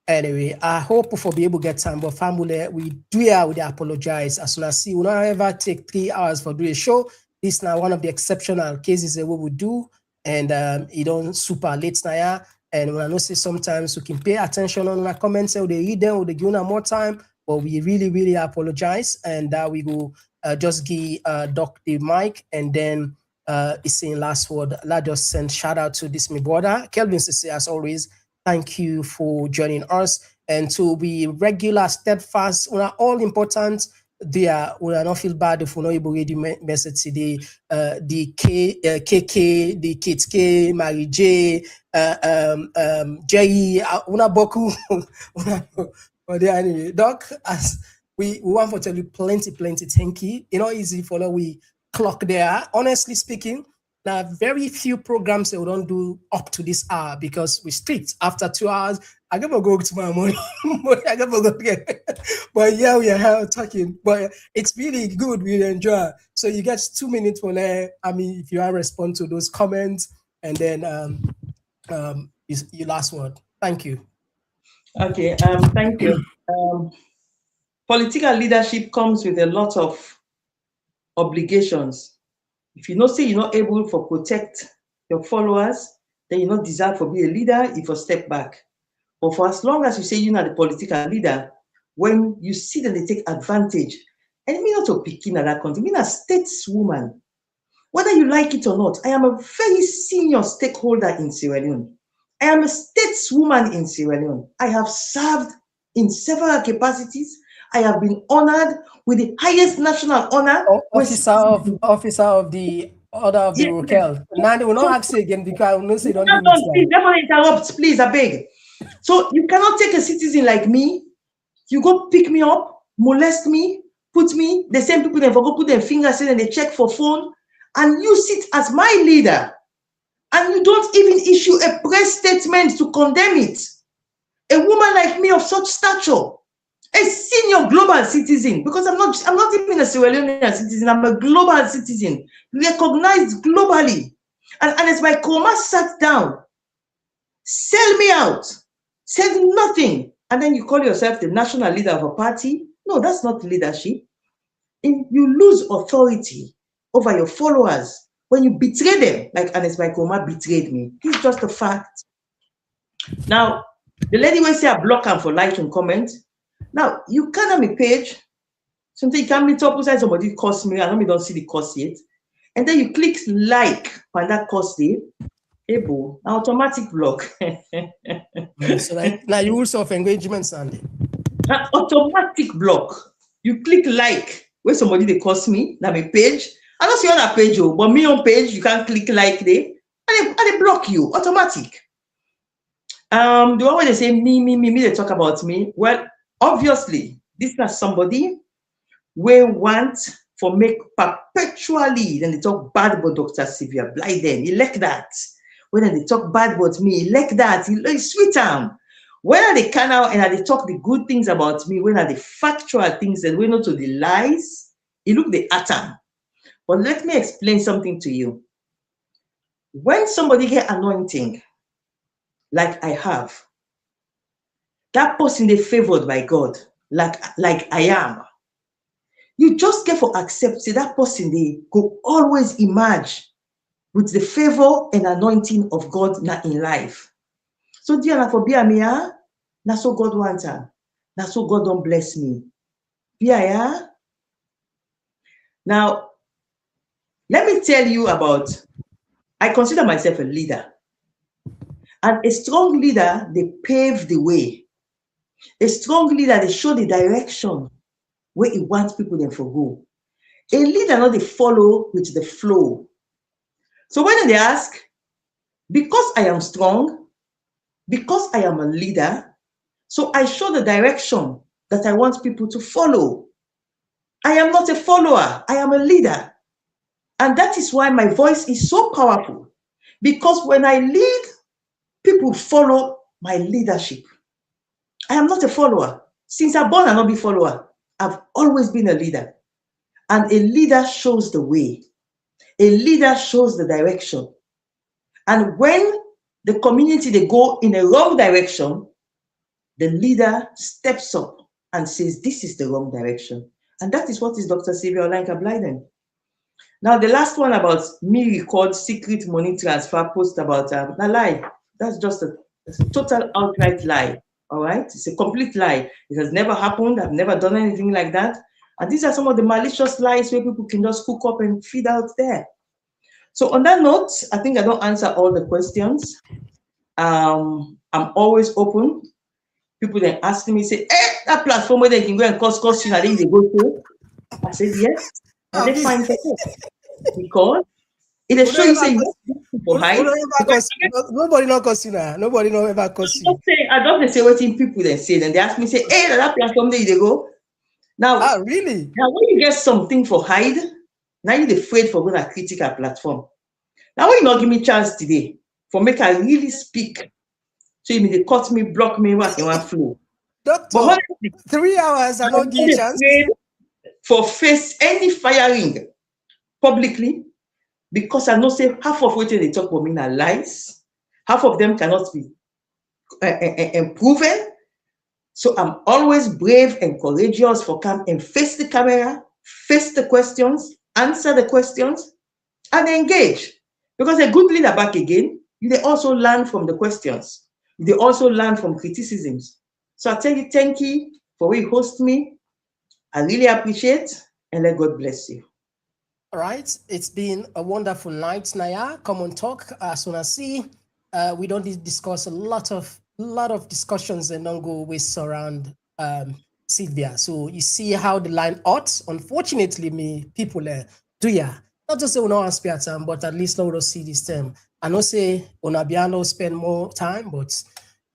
Anyway, I hope for be able to get time, but family, we apologize. As soon as see, we don't ever take 3 hours for doing a show. This is now one of the exceptional cases that we would do, and it don't super late now. And when I know say sometimes we can pay attention on our comments, or they read them, or they give them more time, but we really, really apologize, and we will just give Doc the mic, and then it's saying last word. Let's just send shout out to this my brother Kelvin Sisi, as always. Thank you for joining us, and to be regular, steadfast, all important they are, we are not feel bad if we not able to read the message today. The KK, the Kids K, Mary J, Jerry, una boku, but anyway, Doc, as we want to tell you plenty, thank you. You know, easy for we clock there. Honestly speaking, there are very few programs that we don't do up to this hour because we strict. After 2 hours, I gotta go tomorrow morning. I gotta go again. But yeah, we are here talking. But it's really good. We enjoy. So you get 2 minutes for that. I mean, if you are respond to those comments, and then your last word. Thank you. Okay. Thank you. Political leadership comes with a lot of obligations. If you say you're not able to protect your followers, then you not deserve to be a leader if you step back. But for as long as you say you're not the political leader, when you see that they take advantage, and me not to pick in that country, me a stateswoman. Whether you like it or not, I am a very senior stakeholder in Sierra Leone. I am a stateswoman in Sierra Leone. I have served in several capacities. I have been honored with the highest national honor. Officer of the Order of the Rokel. Now they will not ask you again because I will not say don't give me please, never interrupt, please, I beg. So you cannot take a citizen like me, you go pick me up, molest me, put me, the same people then go put their fingers in and they check for phone, and you sit as my leader, and you don't even issue a press statement to condemn it. A woman like me of such stature, a senior global citizen, because I'm not even a Sierra Leonean citizen, I'm a global citizen, recognized globally. And as my coma sat down, sell me out, said nothing, and then you call yourself the national leader of a party? No, that's not leadership. You lose authority over your followers when you betray them, like Anes Maikoma betrayed me. It's just a fact. Now, the lady will say I block her for like and comment. Now, you can have a page, something you can meet up with somebody cost me, I know me don't see the cost yet, and then you click like on that cost there, able, automatic block. So now you also of engagement, Sandy. Automatic block. You click like where somebody they cost me, now my page. I don't see on that page, but me on page, you can click like there, and they block you, automatic. The one where they say me, they talk about me. Well, obviously, this is somebody we want for make perpetually, then they talk bad about Dr. Sylvia Blyden. You like that. When they talk bad about me, like that, it's sweet time. When they can out and they talk the good things about me, when are the factual things and we know to the lies, you look the atom. But let me explain something to you. When somebody get anointing, like I have, that person they favored by God, like I am, you just get for accept, say that person they go always emerge with the favor and anointing of God in life. So dear for be me, na so God wants her. Na so God don't bless me. Be now, let me tell you about, I consider myself a leader. And a strong leader, they pave the way. A strong leader, they show the direction where he wants people then for go. A leader, not they follow with the flow. So when they ask, because I am strong, because I am a leader, so I show the direction that I want people to follow. I am not a follower, I am a leader. And that is why my voice is so powerful. Because when I lead, people follow my leadership. I am not a follower. Since I'm born, I'll not be a follower. I've always been a leader. And a leader shows the way. A leader shows the direction. And when the community, they go in a wrong direction, the leader steps up and says, this is the wrong direction. And that is what is Dr. Sylvia Olayinka Blyden. Now, the last one about me record secret money transfer post about a lie. That's just a total outright lie. All right? It's a complete lie. It has never happened. I've never done anything like that. And these are some of the malicious lies where people can just cook up and feed out there. So on that note, I think I don't answer all the questions. I'm always open. People then ask me, say, that platform where they can go and cost you, I think they go to. I said, yes. And they find for you. Because it is showing saying for hide. Nobody know cause you now. Nobody know ever cause you. I don't say what people they say. Then they ask me, say, hey, that platform there you go. Now, really? Now, when you get something for hide, now you're afraid for going to critical platform. Now, when you not give me chance today for make I really speak, so you mean they cut me, block me, what in one flow. Doctor, but honestly, 3 hours I don't give you a chance. For face any firing publicly, because I know say half of what they talk about me are lies, half of them cannot be proven. So I'm always brave and courageous for come and face the camera, face the questions, answer the questions, and engage. Because a good leader back again, they also learn from the questions. They also learn from criticisms. So I tell you, thank you for where you host me. I really appreciate, and let God bless you. All right, it's been a wonderful night, Naya. Komon-Tok. As soon as see, we don't discuss a lot of discussions and don't go waste around Sylvia. So you see how the line ought. Unfortunately, me people do ya. Not just say we don't spare time, but at least now we don't see this term. I know say Onabiano spend more time, but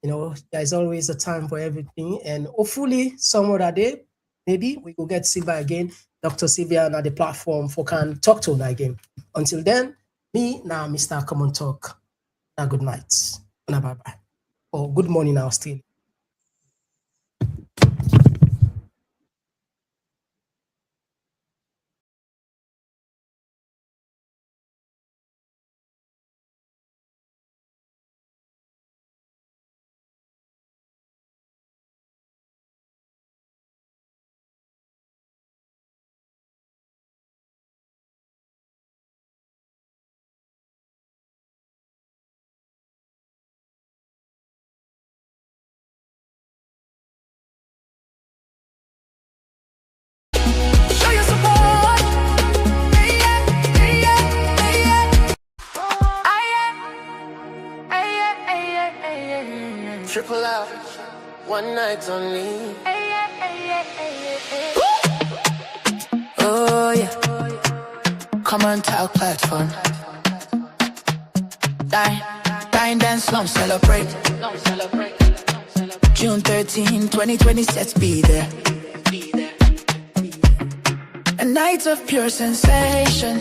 you know there's always a time for everything. And hopefully some other day, maybe we will get Sylvia again. Dr. Sylvia on the platform for can talk to her again. Until then, me now, Mr. Komon-Tok. Good night. Bye-bye. Or good morning now still. Triple out, one night only. Oh yeah, Komon-Tok platform. Dine, dance, slump, celebrate. June 13, 2020, let's be there. A night of pure sensation.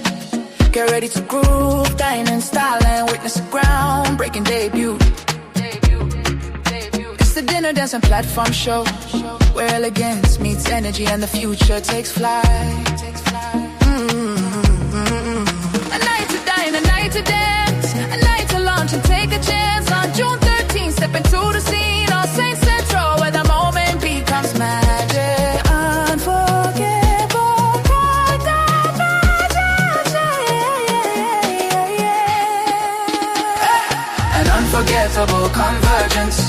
Get ready to groove, dine in style and witness a groundbreaking debut. The dinner dance and platform show where elegance meets energy and the future takes flight. A night to dine, a night to dance, a night to launch and take a chance. On June 13th, step into the scene on Saint Central where the moment becomes magic. Unforgettable, an unforgettable convergence.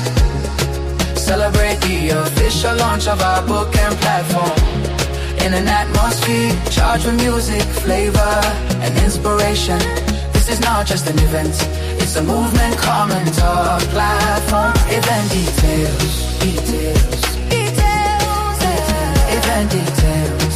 Celebrate the official launch of our book and platform. In an atmosphere charged with music, flavor, and inspiration. This is not just an event, it's a movement. Komon-Tok platform. Event details. Event details.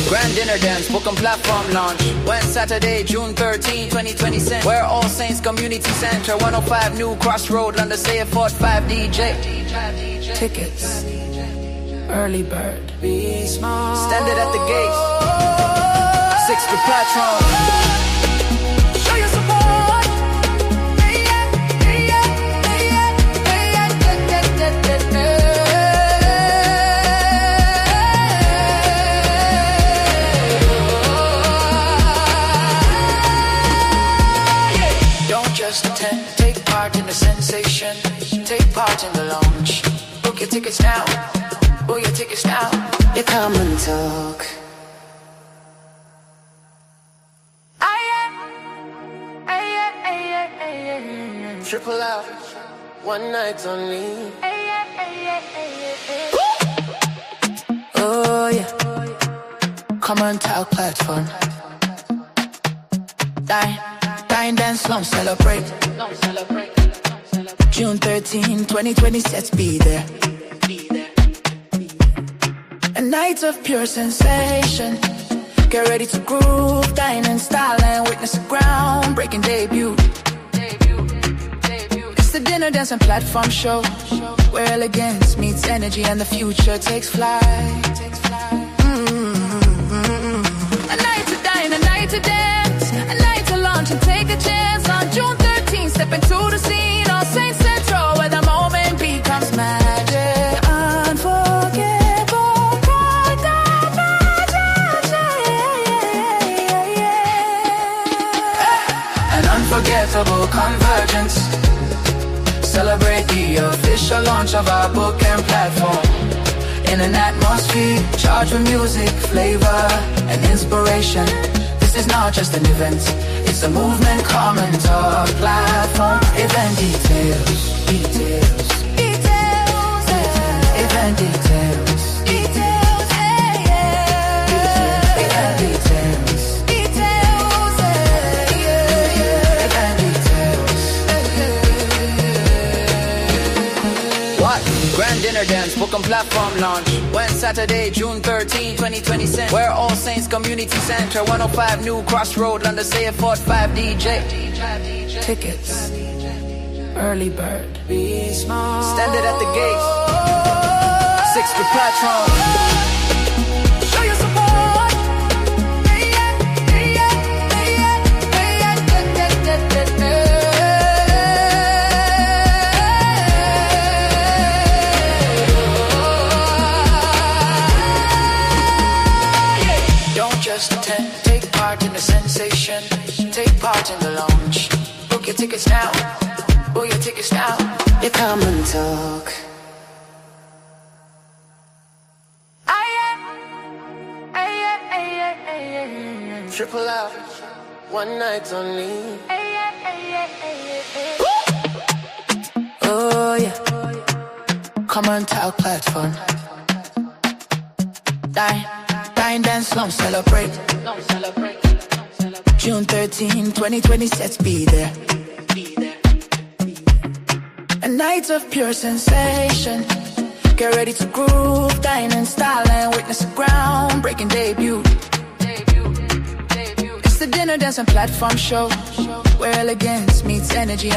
Grand dinner dance, book and platform launch. Saturday, June 13, 2020. Where All Saints Community Center, 105 New Crossroad, London, say it 45 DJ. Tickets, early bird. Be small. Standard at the gate. 60 platform. Just attend, take part in the sensation, take part in the launch. Book your tickets now, book your tickets now. You Komon-Tok. Triple out, one night only. Oh yeah, Komon-Tok platform. Dine, dance, slum, celebrate. June 13, 2020, let's be there. A night of pure sensation. Get ready to groove, dine in style and witness a groundbreaking debut. It's the dinner, dance and platform show, where elegance meets energy and the future takes flight. A night to dine, a night to dance, a night to launch and take a chance. On June 13th, step into the scene on St. Central, where the moment becomes magic. Unforgettable, bright and magic. An unforgettable convergence. Celebrate the official launch of our book and platform. In an atmosphere charged with music, flavor, and inspiration. This is not just an event, it's a movement, Komon-Tok platform. Event details, event details, event details, What? Grand dinner dance, book and platform launch. When Saturday, June 13, 2020, where All Saints Community Center, 105 New Crossroad, London, say a 45 DJ. Tickets, early bird, standard at the gate, 6 with Patron. Show your support. Just attend, take part in the sensation, take part in the launch. Book your tickets now, book your tickets now. You come and talk. Triple out, one night only. Oh yeah, Komon-Tok platform. Dine, dance, slum, celebrate. June 13, 2020, let's be there. A night of pure sensation. Get ready to groove, dine in style and witness a groundbreaking debut. It's the dinner, dance and platform show, where elegance meets energy and